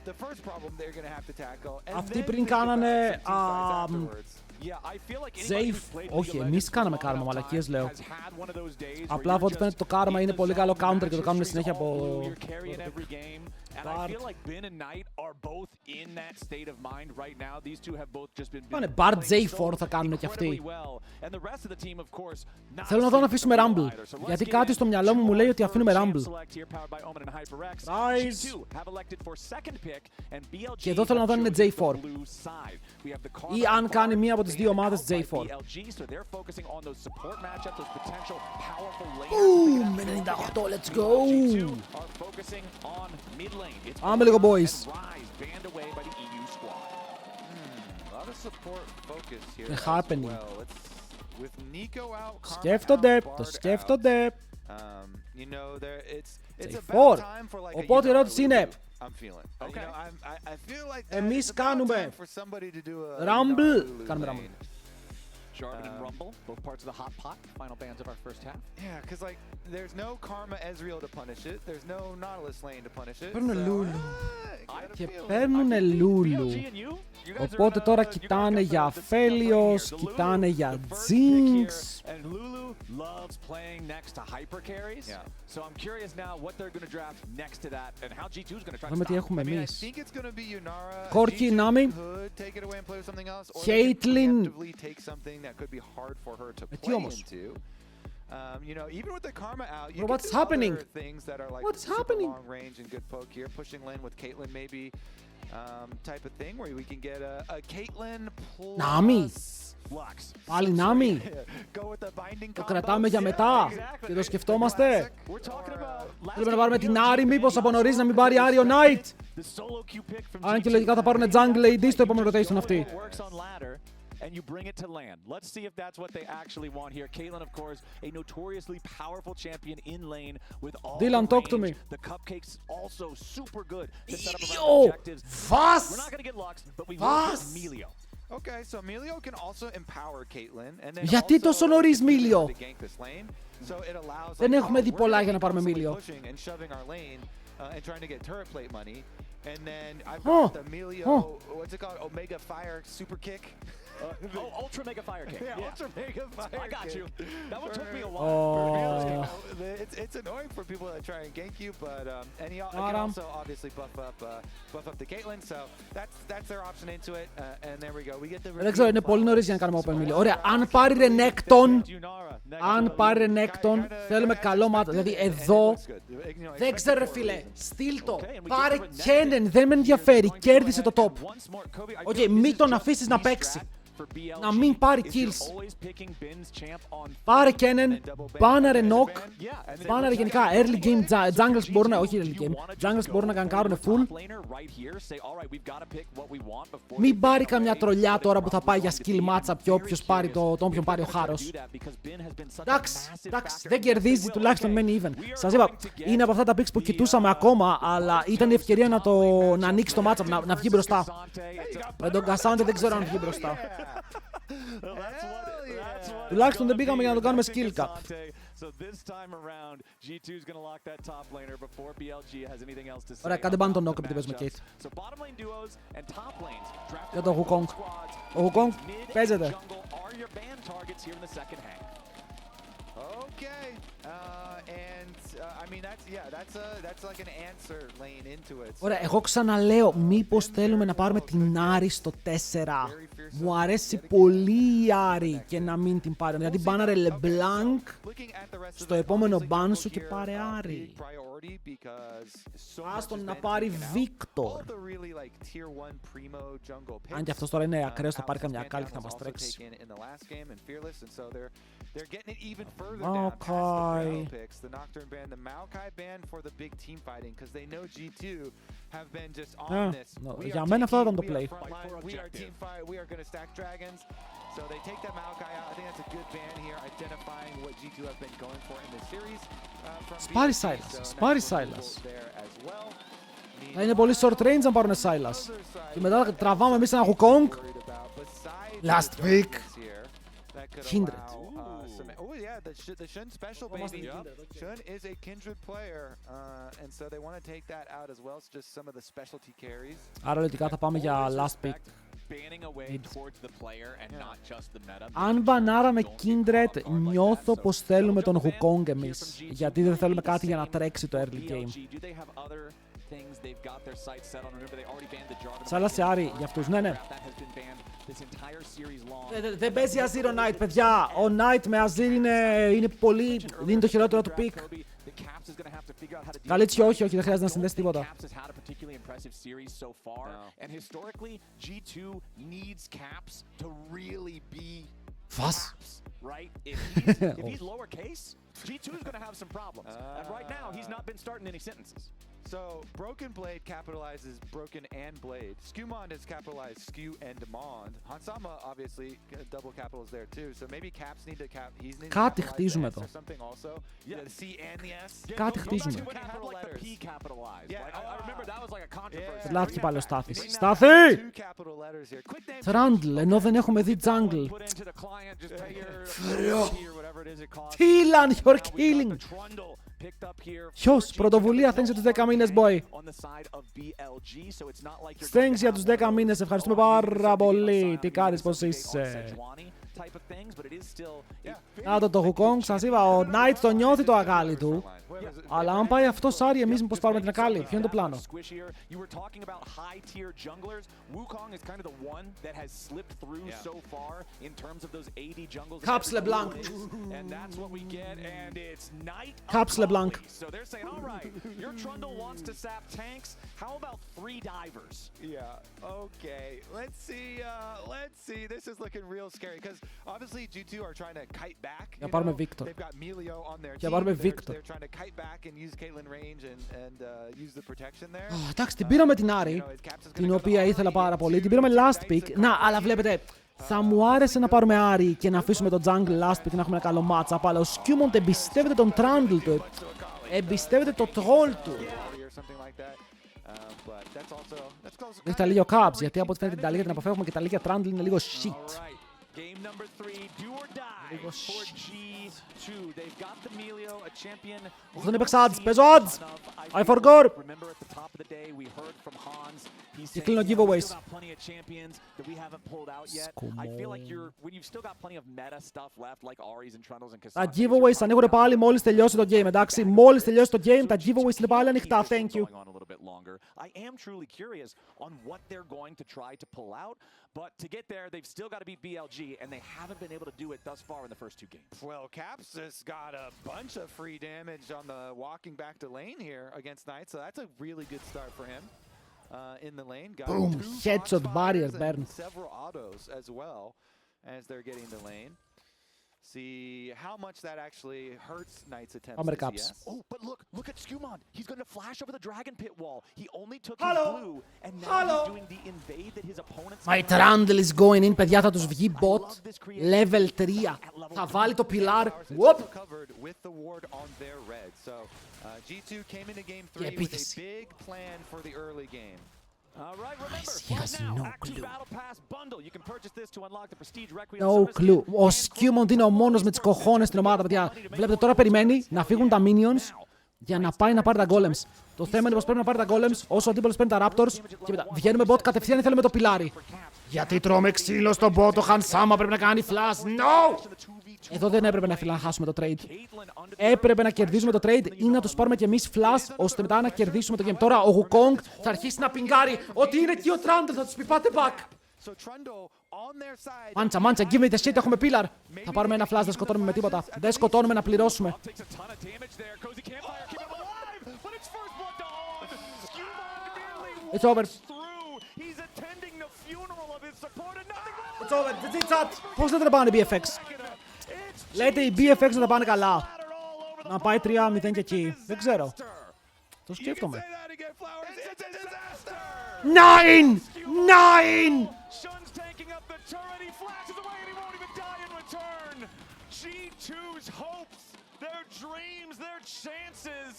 the first problem they're going to have to tackle. And αυτοί then πριν pick κάνανε apart some team fights afterwards. Yeah, I feel like anybody Safe. who's played Όχι, League of εμείς Legends κάναμε for a κάρμα, long μαλακίες time λέω. has had one of those days where Απλά you're από ό,τι just φαίνεται το κάρμα είναι in πολύ the καλό zone, counter και το matches κάνουν are συνέχεια all από... blue, you're carrying every game. And I Bart. feel like Ben and Knight are both in that state of mind right now. These two have both just been Πάνε, Bart playing J4 so θα κάνουν κι αυτοί. incredibly well. And the rest of the team, of course, not Θέλω να δω να sleeping αφήσουμε on the Rumble. glider. So let's Γιατί get κάτι in. στο μυαλό μου μου λέει ότι αφήνουμε Champ Rumble. select here, powered by Omen and HyperX. Nice. G2 have elected for second pick, and BLG Και εδώ θέλω να δω αν είναι have chosen J4. the blue side. We have the Ή Karma αν and κάνει Bard μία από τις δύο faded ομάδες out by J4. BLG, so they're focusing on those support matchups, those potential powerful Boom, lanes. 98, let's go. G2 are focusing on mid lane. It's Πάμε λίγο, boys. and Rise banned away by the EU squad. A lot of support focus here The as happening. well. With Nico out, Karma Σκέφτονται, out, το Bard σκέφτονται. You know, it's J4. about time for like a Οπότε η ερώτηση είναι, I'm feeling. Okay. You know, I feel like εμείς it's about κάνουμε time for somebody to do a Rumble. Lulu Κάνουμε lane. Rumble. Jarvan and Rumble, both parts of the hot pot, final bans of our first half. Yeah, because like there's no Karma Ezreal to punish it. There's no Nautilus lane to punish it. Παίρνουνε so, Lulu. gotta Και feel it. παίρνουνε Λούλου. BLG and you? You guys are Οπότε in a- τώρα you guys κοιτάνε got για the second Φέλιος, lane here. The κοιτάνε Lulu, για the first pick here, Jinx. and Lulu loves playing next to hyper carries. Yeah. So I'm curious now what they're going to draft next to that and how G2 is going to try to Δούμε τι stop. έχουμε I mean, I εμείς. think it's gonna be Yunara. Corki, G2 Nami. could take it away and play with something else, or they Caitlyn. could preemptively take something that could be hard for her to τι play όμως? into. You know, even with the Karma out, you Bro, can what's do happening? other things that are like What's super happening? long range and good poke here. Pushing lane with Caitlyn maybe type of thing where we can get a Caitlyn plus Nami. Lux. Πάλι Νάμι. Go with the binding Το combos. κρατάμε για Yeah, μετά. exactly. Και το σκεφτόμαστε. We're talking about last Θέλουμε να game, πάρουμε την BLG Άρη, μήπως από νωρίς να μην πάρει banned Άρη ο away. Knight. The solo Q pick from Αν και G2. λογικά θα πάρουν jungle AD στο επόμενο rotation Go with αυτοί. what works on ladder, and you bring it to land. Let's see if that's what they actually want here. Caitlyn, of course, a notoriously powerful champion in lane with all Dylan, the talk to range. me. The cupcakes also super good to set up around Yo, objectives. We're fast. not going to get Lux, but we will get Fast. Emilio. Okay, so Emilio can also empower Caitlyn, and then Γιατί also τόσο νωρίς, Emilio? to gank this lane. So it allows, Δεν like, έχουμε δει we're πολλά gonna για να be πάρουμε constantly Emilio. pushing and shoving our lane, and trying to get turret plate money. And then I've Oh, got the Emilio, oh. what's it called? Omega Fire Super Kick. Oh, Ultra Mega Fire Kick. Yeah, Ultra Mega Fire I got Kick. you. That one took me a Oh. while. It's annoying for people that try and gank you, but and he can Adam. also obviously buff up the Caitlyn, so that's their option into it. And there we go. We get the. Δεν ξέρω, είναι πολύ νωρίς για να κάνουμε open Emilio. Ωραία, αν πάρει Renekton, αν πάρει Renekton, θέλουμε καλό μάτι. Δηλαδή εδώ, δεν ξέρω ρε φίλε, στείλ το. Πάρε Kennen, δεν με ενδιαφέρει, κέρδισε το top. Οκ, μην τον αφήσεις να παίξει. Να μην πάρει kills. Πάρε Kennen, μπάναρε knock, μπάναρε γενικά early game jungles που μπορούν να, όχι early game, jungles που μπορούν να κανκάρουν full. Μην πάρει καμιά τρολιά τώρα που θα πάει για skill matchup και όποιος πάρει τον όποιον πάρει ο Χάρος. Εντάξει, δεν κερδίζει, τουλάχιστον μένει even. Σας είπα, είναι από αυτά τα picks που κοιτούσαμε ακόμα, αλλά ήταν η ευκαιρία να ανοίξει το matchup, να βγει μπροστά. Με τον Cassandra δεν ξέρω αν βγει μπροστά. Τουλάχιστον δεν πήγαμε για να το κάνουμε skill cap. Ωραία, κάντε πάνω τον knock επειδή παίζουμε Kate. Για τον Wukong. Ο Wukong παίζεται. Okay, and I mean that's like an answer lane into it. Ωραία, εγώ ξαναλέω, μήπως θέλουμε να πάρουμε την Άρη στο 4. Μου αρέσει πολύ η Άρη και να μην την πάρει. Γιατί μπάναρε LeBlanc στο επόμενο μπαν σου και πάρε Άρη. Άστον να πάρει Victor. Αν και αυτός τώρα είναι ακραίος, θα πάρει καμιά κάλη και θα μας τρέξει. They're getting it even further down past the Bravo picks. The Nocturne ban ban, the Maokai ban for the big team fighting, because they know G2 have been just on this. Για μένα αυτό ήταν το play. We are team fight, we are going to stack dragons. So they take that Maokai out. I think that's a good ban here, identifying what G2 have been going for in this series. Σπάρει Silas, σπάρει Silas. Θα είναι πολύ short range αν πάρουν Silas. Και μετά τραβάμε εμείς ένα Wukong. Last pick. Kindred. Oh yeah, the Shun special baby. Shun is a Kindred player, and so they want to take that out as well. So just some of the specialty carries. Άρα λογικά θα πάμε για last pick. Αν μπανάραμε Kindred, νιώθω πως θέλουμε τον Wukong εμείς. Γιατί δεν θέλουμε κάτι για να τρέξει το early game. Silas σε Άρη για αυτούς, ναι. Δεν παίζει Azir ο Knight, παιδιά. Ο Knight με Azir είναι πολύ... δίνει το χειρότερο του pick. Καλίτσιο, όχι, δεν χρειάζεται να συνδέσει τίποτα. Φας. G2's going to have some problems. And right now, he's not been starting any sentences. So, Broken Blade capitalizes Broken and Blade. Skumond has capitalized Skew and Demand. Hansama, obviously, double capitals there too. So maybe Caps need to cap... He's need to Κάτι capitalize χτίζουμε the X εδώ. or something also. Yeah, the C and the S. Κάτι χτίζουμε. Λάθη πάλι ο Στάθης. Στάθη! Trundle, ενώ δεν έχουμε δει jungle. Τίλαν, you're killing. Ποιος, πρωτοβουλία, thanks για τους 10 μήνες, boy. Thanks για τους 10 μήνες, ευχαριστούμε πάρα πολύ. Τι κάνεις, πώς είσαι. Να το Wukong, σας είπα, ο Knight το νιώθει το αγάλι του. Αλλά αν πάει αυτό Άρη, εμείς μήπως πάρουμε την ακάλη. Ποιο είναι το πλάνο. Caps LeBlanc. Caps LeBlanc. How about 3 divers? Yeah, okay. Let's see. This is looking real scary because obviously G2 are trying to kite back. Για πάρουμε Victor. They've got Melio on their team. Για πάρουμε Victor. They're trying to kite back and use Caitlyn range and use the protection there. Εντάξει, την πήραμε την Άρη, την οποία ήθελα πάρα πολύ. Την πήραμε last pick. Να, αλλά βλέπετε, θα μου άρεσε να πάρουμε Άρη και να αφήσουμε τον jungle last pick να έχουμε ένα καλό match-up. Αλλά ο Skumond εμπιστεύεται τον Trundle του. Εμπιστεύεται το troll του. Έχει τα λίγα Caps, γιατί από ό,τι φαίνεται την Ταλίγια την αποφεύγουμε και τα λίγα Trundle είναι λίγο shit. Λίγο shit. Όχι, δεν έπαιξα ads, παίζω ads! I forgot! Και κλείνω giveaways. Τα giveaways ανοίγουν πάλι μόλις τελειώσει το game, εντάξει. Μόλις τελειώσει το game, τα giveaways είναι πάλι ανοιχτά. Thank you. I am truly curious on what they're going to try to pull out, but to get there, they've still got to beat BLG, and they haven't been able to do it thus far in the first 2 games. Well, Caps just got a bunch of free damage on the walking back to lane here against Knight, so that's a really good start for him in the lane. Got Boom, headshot barrier burn. Several autos as well as they're getting the lane. See how much that actually hurts Knight's attempts. Caps. Oh, but look at Skumond. He's going to flash over the Dragon Pit wall. He only took his blue, and now he's doing the invade that his opponents. My Trundle is going in, παιδιά, θα τους βγει bot. Level 3. Θα βάλει το pilar. Whoop. With the ward on their red. So G2 came into game 3 with a big plan for the early game. All right, remember, right now, Active Battle Pass bundle. You can purchase this to unlock the Prestige Requiem. No clue. Ο Skumond είναι ο μόνος με τις κοχώνες στην ομάδα, παιδιά. Βλέπετε, τώρα περιμένει να φύγουν τα minions για να πάει να πάρει τα golems. Το θέμα είναι πως πρέπει να πάρει τα golems όσο ο αντίπαλος παίρνει τα raptors και μετά βγαίνουμε bot κατευθείαν ή θέλουμε το πιλάρι. Γιατί τρώμε ξύλο στον bot, ο Hansama πρέπει να κάνει flash. No! Εδώ δεν έπρεπε να χάσουμε το trade. Έπρεπε να κερδίσουμε το trade ή να τους πάρουμε κι εμείς flash ώστε μετά να κερδίσουμε το game. Τώρα ο Wukong θα αρχίσει να πιγκάρει ότι είναι εκεί ο Trundle, θα τους πει πάτε back. Μάντσα, give me the shit, έχουμε pillar. Θα πάρουμε ένα flash, δεν σκοτώνουμε με τίποτα. Δεν σκοτώνουμε να πληρώσουμε. It's over. It's over. Πώς δεν τα πάνε οι BFX. Λέτε οι BFX να τα πάνε καλά. Να πάει 3-0 και εκεί. Δεν ξέρω. Το σκέφτομαι. 9! 9! G2's hopes, their dreams, their chances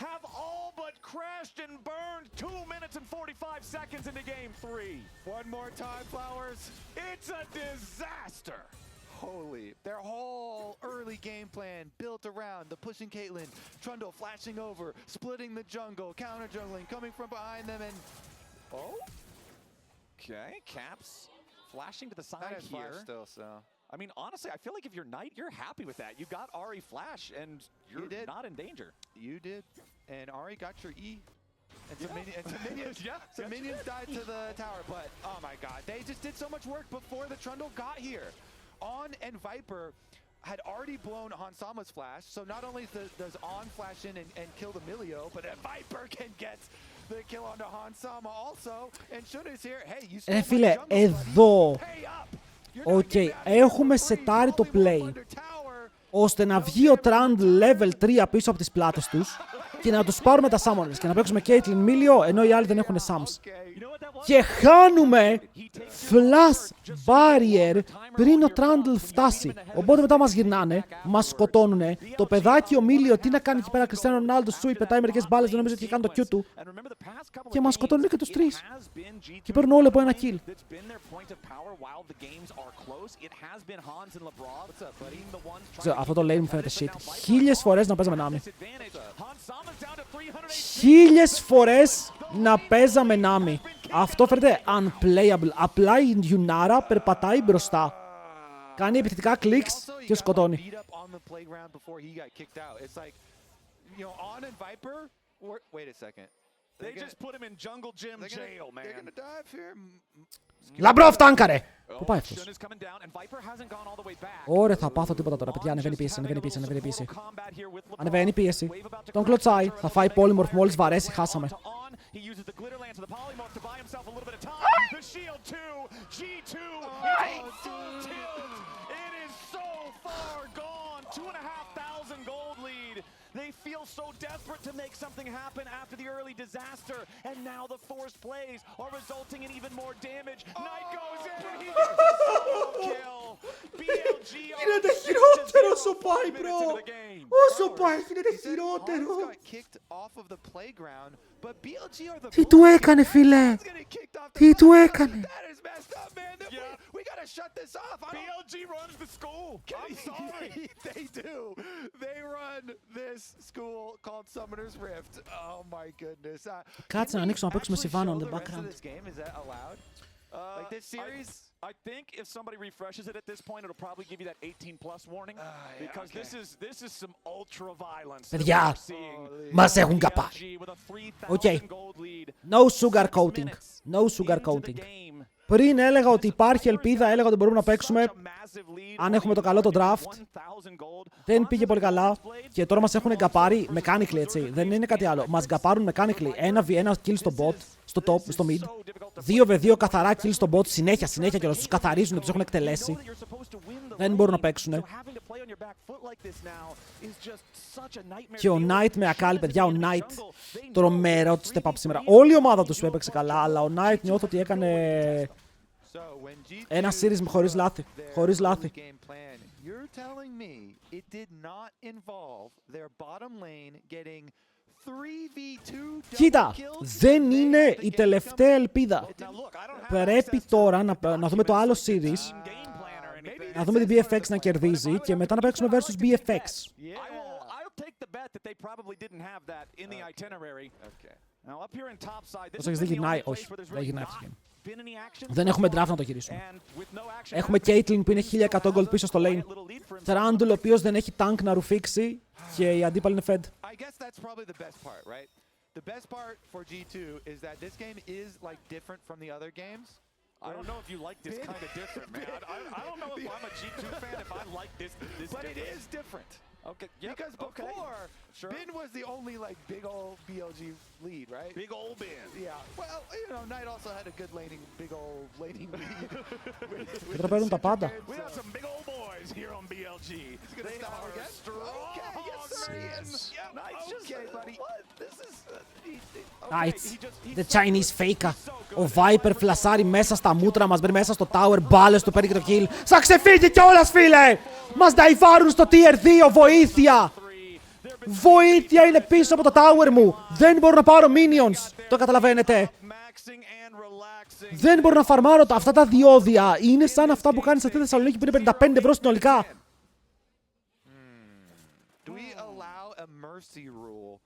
have all but crashed and burned. 2 minutes and 45 seconds into game 3. One more time, Flowers. It's a disaster. Holy, their whole early game plan built around the pushing Caitlyn, Trundle flashing over, splitting the jungle, counter jungling, coming from behind them, and oh, okay, Caps flashing to the side that is here. flash still, so. I mean, honestly, I feel like if you're Knight, you're happy with that. You got Ahri flash, and you're not in danger. You did, and Ahri got your E. And some minions, some minions died to the tower, but oh my god, they just did so much work before the Trundle got here. On and Viper had already blown Hansama's flash, so not only does On flash in and kill the Milio, but Viper can get the kill onto Hansama also, and Shun is here. Hey, you stole my φίλε, jungle, εδώ. buddy. Pay up. You're not Οκ, getting out of here έχουμε for free. σετάρει το Only wolf play, under tower. ώστε να βγει ο Trundle level 3 πίσω από τις πλάτες τους και να τους πάρουμε τα summoners και να παίξουμε Caitlyn Milio, ενώ οι άλλοι δεν έχουν Sums. Και χάνουμε flash barrier πριν ο Trundle φτάσει. Οπότε μετά μας γυρνάνε, μας σκοτώνουνε. Το παιδάκι ο Μίλιο τι να κάνει εκεί πέρα, Κριστιάνο Ρονάλντο σου, πετάει μερικές μπάλες, δεν νομίζω ότι έχει κάνει το Q του. Και μας σκοτώνουν και τους τρεις. Και παίρνουν όλοι από ένα kill. Αυτό το lane μου φαίνεται shit. 1000 φορές να παίζαμε Nami. 1000 φορές να παίζαμε Nami. Αυτό φαίνεται unplayable. Απλά η Yunara περπατάει μπροστά. Κάνει επιθετικά κλικς και σκοτώνει. Λαμπρόφ τάνκαρε! Πού πάει αυτός? Ωραία, θα πάθω τίποτα τώρα, παιδιά. Ανεβαίνει πίεση, ανεβαίνει πίεση, ανεβαίνει πίεση. Ανεβαίνει πίεση. Τον κλωτσάει. Θα φάει polymorph μόλις βαρέσει, χάσαμε. They feel so desperate to make something happen after the early disaster, and now the forced plays are resulting in even more damage. Knight goes in, he gets a solo kill. BLG γίνεται χειρότερος ο Παει, bro. Όσο πάει, γίνεται χειρότερο. Τι του έκανε, φίλε? Τι του έκανε? We gotta shut this off. BLG runs the school. I'm sorry. They do. They run this school called Summoner's Rift. Oh my goodness. Κάτσε να ανοίξω να παίξουμε Sivana on the background. Is that allowed? Like this series? I think if somebody refreshes it at this point, it'll probably give you that 18+ warning. Because this is some ultra violence. Παιδιά, μας έχουν καπάρει. Οκ. No sugarcoating. No sugarcoating. Πριν έλεγα ότι υπάρχει ελπίδα, έλεγα ότι μπορούμε να παίξουμε αν έχουμε το καλό το draft. Δεν πήγε πολύ καλά και τώρα μας έχουν γκαπάρει mechanically, έτσι. Δεν είναι κάτι άλλο. Μας γκαπάρουν mechanically. 1v1 kill στο bot, στο top, στο mid. 2v2 καθαρά kill στο bot, συνέχεια και τους καθαρίζουν, τους έχουν εκτελέσει. Δεν μπορούν να παίξουν. Και ο Knight με ακάλι, παιδιά, ο Knight τρομερό του step up σήμερα. Όλη η ομάδα τους έπαιξε καλά, αλλά ο Knight νιώθω ότι έκανε ένα series χωρίς λάθη. Χωρίς λάθη. Κοίτα, δεν είναι η τελευταία ελπίδα. Πρέπει τώρα να δούμε το άλλο series, να δούμε την BFX να κερδίζει και μετά να παίξουμε versus BFX. Όσο έχεις δει γυρνάει, όχι, δεν γυρνάει αυτό. Δεν έχουμε draft να το γυρίσουμε. Έχουμε Caitlyn που είναι 1100 gold πίσω στο lane. Trundle ο οποίος δεν έχει tank να ρουφήξει και η αντίπαλη είναι fed. The best part for G2 is that this game is like different from the other games. I don't know if you like this kind of different, man. I don't know if I'm a G2 fan if I like this But different. it is different. Okay, yep, Because okay. before, Sure. Bin was the only like big old BLG lead, right? Big old bin. Yeah. Well, you know, Knight also had a good laning, big old laning lead. Και τώρα παίρνουν τα πάντα. We have some big old boys here on BLG. He's gonna They stop are again. strong. Okay, yes, sir, he is. Yep, Knight's just okay, buddy. What? This is Knights, he's the so Chinese good. faker. He's so good. Ο Viper φλασάρει μέσα στα μούτρα μας, μπαίνει μέσα στο tower, μπάλες του, παίρνει και το kill. Σα ξεφύγει κιόλας, φίλε! Μας νταϊβάρουν στο tier 2, βοήθεια! Βοήθεια, είναι πίσω από το tower μου! Δεν μπορώ να πάρω minions! Το καταλαβαίνετε? Maxing and relaxing. Δεν μπορώ να φαρμάρω αυτά τα διόδια. Είναι σαν αυτά που κάνει στη Θεσσαλονίκη που είναι 55 ευρώ συνολικά. Do we allow a mercy rule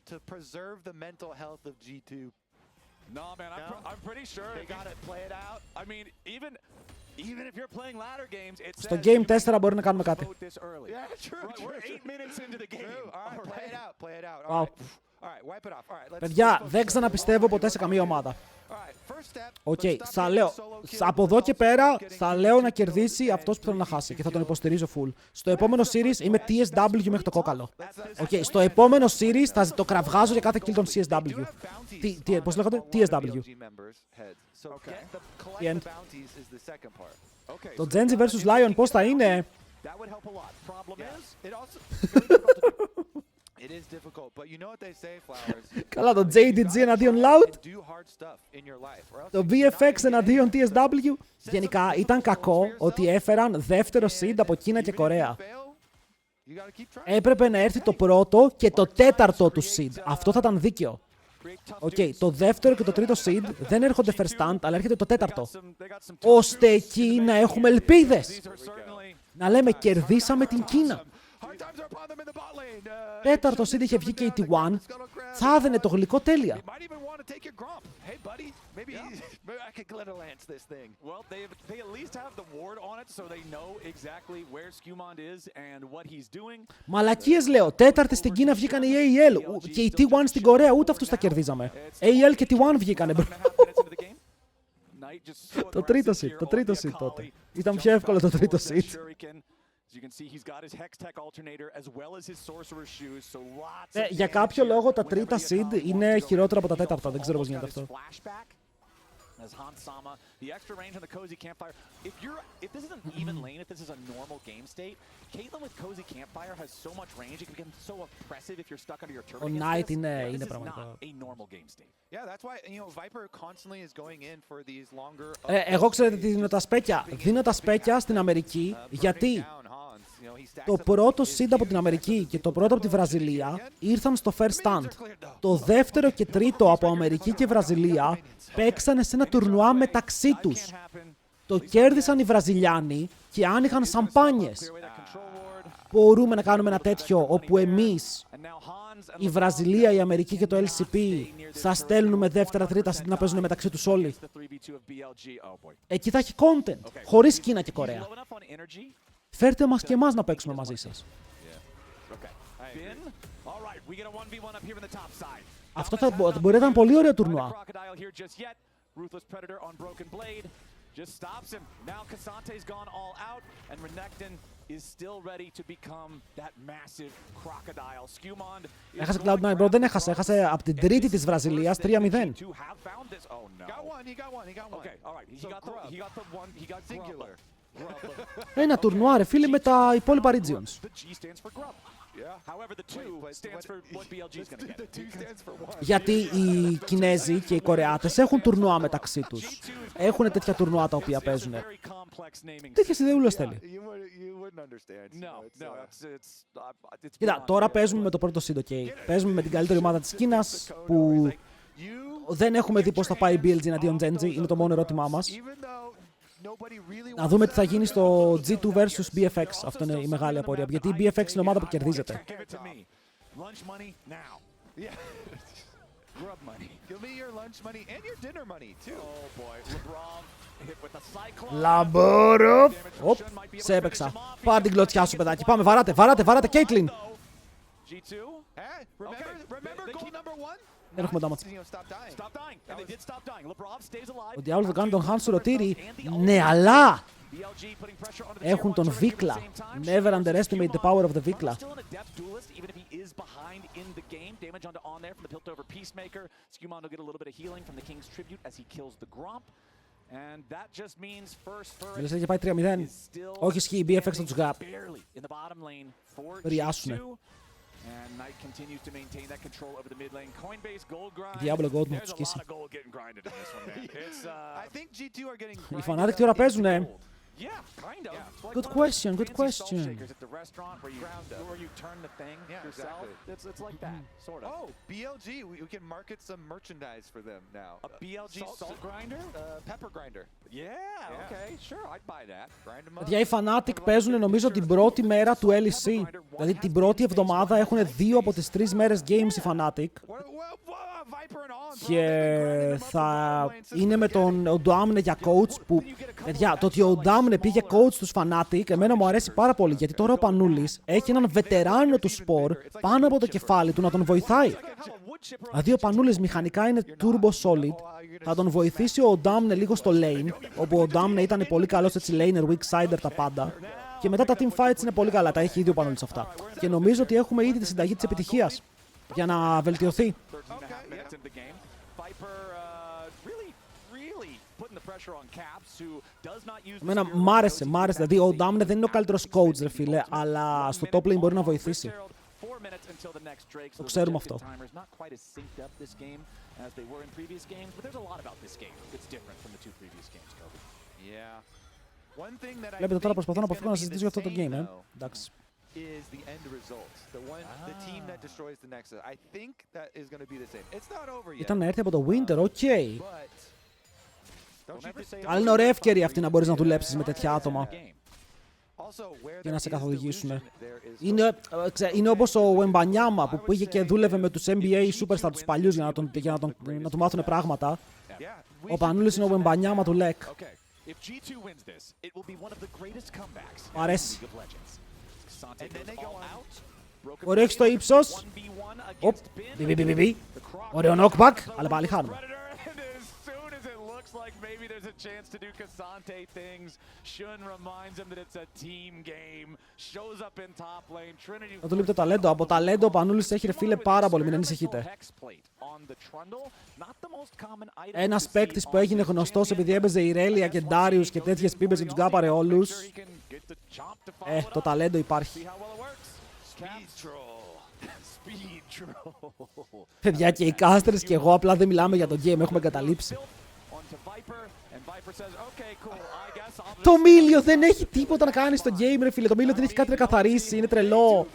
to preserve the mental health of G2? No, man, I'm pretty sure They gotta play it out. I mean, even if you're playing ladder games, it Στο says Game you can 4 μπορεί να κάνουμε κάτι. vote this early. Yeah, true. Right, we're 8 minutes into the game. True. All right, play it out. Play it out. Wow. All right. All right, wipe it off. All right, let's. Παιδιά, δεν ξαναπιστεύω ποτέ σε καμία ομάδα. All right, first step. Οκ, let's stop θα getting λέω, solo kills, από but εδώ και also πέρα getting θα λέω να into κερδίσει and αυτός που θέλω να 3v2 χάσει και θα τον kills. υποστηρίζω full. Στο επόμενο series είμαι TSW μέχρι το κόκαλο. That's Οκ, στο επόμενο series θα το κραυγάζω για κάθε kill των CSW. They do have bounties on Πώς λέγονται? a lot of TSW. BLG members' heads. So Okay. collect The end. the bounties is the second part. Okay, Το so Genji vs Lion πώς θα είναι? that would help a lot. Problem is, It also very difficult to do. It is difficult, but you know what they say, Flowers. Καλά, το JDG εναντίον Loud, And do hard stuff in your life, or else το you're not VFX gonna get εναντίον anything. TSW. Γενικά ήταν κακό ότι έφεραν δεύτερο seed από Κίνα και Even if you Κορέα. fail, you gotta keep trying. Έπρεπε να έρθει το πρώτο και το τέταρτο του seed. Αυτό θα ήταν δίκαιο. create tough Οκ, dudes. το δεύτερο και το τρίτο seed δεν έρχονται first stand, αλλά έρχεται το They got τέταρτο. some tough Ώστε dudes εκεί to να make έχουμε it. ελπίδες. These are certainly Να λέμε κερδίσαμε την Κίνα. Hard times are upon them in the bot lane. Τέταρτο seed είχε βγει και η T1. Θα έδαινε το γλυκό τέλεια. They might even want to take your grump. Hey, buddy, maybe I could glitter lance this thing. Well, they at least have the ward on it, so they know exactly where Skewmond is and what he's doing. Μαλακίες λέω. Τέταρτη στην Κίνα βγήκαν οι AEL και η T1 στην Κορέα. Ούτε αυτούς τα κερδίζαμε. AEL και T1 βγήκανε. μπρο. 2.5 minutes into the game. Knight just so Το τρίτο aggressive seed, here, το τρίτο only a seed τότε. Kali. Ήταν Jumps πιο εύκολο back το and τρίτο forth with seed. that shuriken. As you can see, he's got his Hex Tech alternator as well as his Sorcerer shoes, so lots of Για damage κάποιο here λόγο τα whenever τρίτα the seed Akali είναι wants to go χειρότερα από τα in. He τέταρτα. also Δεν ξέρω πώς almost γίνεται got his αυτό. flashback as Hansama, the extra range on the Cozy Campfire. If this is an even lane, if this is a normal game state, Caitlyn with Cozy Campfire has so much range, it can become so oppressive if you're stuck under your turret Ο against Knight this. είναι This is πραγματικά. not a normal game state. Yeah, that's why, you know, Viper constantly is going in for these longer. Εγώ ξέρετε τι δίνω τα σπέκια. Δίνω τα σπέκια στην Αμερική γιατί το πρώτο seed από την Αμερική και το πρώτο από τη Βραζιλία ήρθαν στο first stand. Το δεύτερο και τρίτο από Αμερική και Βραζιλία παίξανε σε ένα τουρνουά μεταξύ τους. Το κέρδισαν οι Βραζιλιάνοι και άνοιγαν σαμπάνιες. Μπορούμε να κάνουμε ένα τέτοιο όπου εμείς, η Βραζιλία, η Αμερική και το LCP θα στέλνουμε δεύτερα, τρίτα seed να παίζουν μεταξύ τους όλοι. Εκεί θα έχει content, χωρίς Κίνα και Κορέα. Φέρτε μας και εμάς να παίξουμε μαζί σας. Αυτό θα μπορεί να ήταν πολύ ωραίο τουρνουά. Just stops him. Now Casante's gone all out, and Renekton is still ready to become that massive crocodile. Skewmond is Έχασε Cloud9, bro, δεν έχασε. Έχασε από την τρίτη της Βραζιλίας 3-0. Oh no. Got one, he got one. Okay, all right. He got the one. He got Singular. Ένα τουρνουά, ρε φίλε, με τα υπόλοιπα regions. The G stands for grub. Yeah. However, the 2 stands for what BLG is going to The get. 2 stands for one. Γιατί οι Κινέζοι και οι Κορεάτες έχουν τουρνουά μεταξύ τους. Έχουν τέτοια τουρνουά τα οποία παίζουν. Very complex naming. Τέτοιες ιδεούλες θέλει. You wouldn't understand. No, it's Κοίτα, beyond τώρα fair. παίζουμε με το πρώτο seed, okay. Παίζουμε με την καλύτερη ομάδα της Κίνας που δεν έχουμε δει πώς θα πάει η BLG εναντίον Genji. Είναι το μόνο ερώτημά μας. Να δούμε τι θα γίνει στο G2 vs BFX. Αυτό είναι η μεγάλη απορία. Γιατί η BFX είναι ομάδα που κερδίζεται. Give it to me. Lunch money now. Yeah. Grub money. Give me your lunch money and your dinner money too. Oh boy, LeBron hit with the cyclone. Λαμπόροφ. Οπ, σε έπαιξα. Πάρ' την κλωτσιά σου, παιδάκι. Πάμε, βαράτε, Caitlyn. G2. Hey, remember goal number 1? Δεν έχουμε damage. Stop dying. Stop dying. And they did stop dying. Lebrov stays alive. Ο διάολος θα κάνει τον Hans στο ρωτήρι. Ναι, αλλά έχουν τον Βίκλα. Never underestimate the power of the Βίκλα. Δηλαδή έχει πάει 3-0. Όχι ισχύει, η BFX θα τους γαπ. Ριάσουνε. Διάβλο gold μου θα τους σκίσει. Οι Fnatic τι ώρα παίζουνε. Good question, good question. Oh, BLG, we can market some merchandise for them now. A BLG salt grinder? Pepper grinder. Yeah, okay, sure, I'd buy that. Παιδιά, οι Fnatic παίζουν νομίζω την πρώτη μέρα του LEC. Δηλαδή την πρώτη εβδομάδα έχουν 2 από τις 3 μέρες games οι Fnatic. Και θα είναι με τον Οντάμνε για coach που... Παιδιά, το ότι ο Οντάμνε πήγε coach στους Fnatic εμένα μου αρέσει πάρα πολύ, γιατί τώρα ο Πανούλης έχει έναν βετεράνο του σπορ πάνω από το κεφάλι του να τον βοηθάει. Δηλαδή ο Πανούλης μηχανικά είναι turbo solid, θα τον βοηθήσει ο Οντάμνε λίγο στο lane, όπου ο Οντάμνε ήταν πολύ καλός έτσι laner, weak sider, τα πάντα. Και μετά τα team fights είναι πολύ καλά, τα έχει ήδη ο Πανούλης αυτά. Και νομίζω ότι έχουμε ήδη τη συνταγή της επιτυχίας για να βελτιωθεί. Εμένα μ' άρεσε, δηλαδή ο Ντάμνε δεν είναι ο καλύτερος coach ρε φίλε, αλλά στο top lane μπορεί να βοηθήσει. Το ξέρουμε αυτό. Βλέπετε τώρα προσπαθώ να αποφύγω να συζητήσω για αυτό το game, εντάξει. Is the end result. The team that destroys the Nexus. I think that is going to be the same. It's not over yet. Ήταν να έρθει από το Winter, οκ. Αλλά είναι ωραία ευκαιρία αυτή να μπορείς να δουλέψεις με τέτοια άτομα για να σε καθοδηγήσουν. Είναι όπως ο Wembanyama που πήγε και δούλευε με τους NBA Superstar τους παλιούς για να του μάθουν πράγματα. Ο Πανούλης είναι ο Wembanyama του LEC. Μ' αρέσει. Ωραίο έχει στο ύψος. Ωραίο knockback, αλλά πάλι χάνουμε. Θα του λείπει το ταλέντο. Από ταλέντο ο Πανούλης έχει ρε φίλε πάρα πολύ, μην ανησυχείτε. Ένας παίκτης που έγινε γνωστός επειδή έπαιζε Ιρέλια και Ντάριους και τέτοιες πίπες και τους γκάπαρε όλους. Το ταλέντο υπάρχει. Παιδιά, και οι casters και εγώ απλά δεν μιλάμε για το game, έχουμε εγκαταλείψει. Το Μίλιο δεν έχει τίποτα να κάνει στο game ρε φίλε, το Μίλιο δεν έχει κάτι να καθαρίσει, είναι τρελό.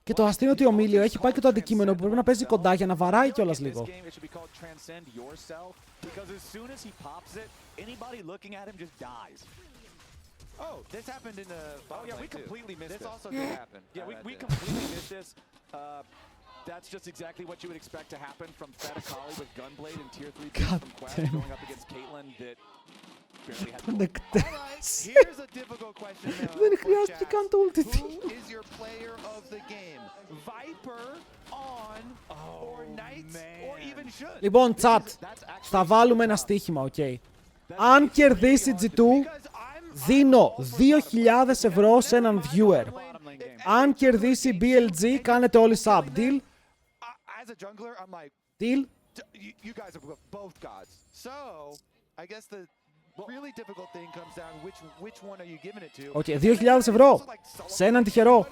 Και το αστείο είναι ότι ο Μίλιο έχει πάει και το αντικείμενο που πρέπει να παίζει κοντά για να βαράει κιόλας λίγο. Oh, this happened in the... Oh, yeah, we completely missed this. This also did happen. Yeah, we completely missed this. That's just exactly what you would expect to happen from Fedakali with Gunblade and Tier 3 from Quest going up against Caitlyn that barely had... Alright, here's a difficult question now. Δεν χρειάζεται καν το ulti. Who is your player of the game? Viper, On, or Knights, or even Should? Λοιπόν, chat, θα βάλουμε ένα στοίχημα, οκ. Αν κερδίσει G2, δίνω 2.000 ευρώ σε έναν viewer. Αν κερδίσει BLG, κάνετε όλοι sub. Deal? Deal? Οκ, 2.000 ευρώ σε έναν τυχερό.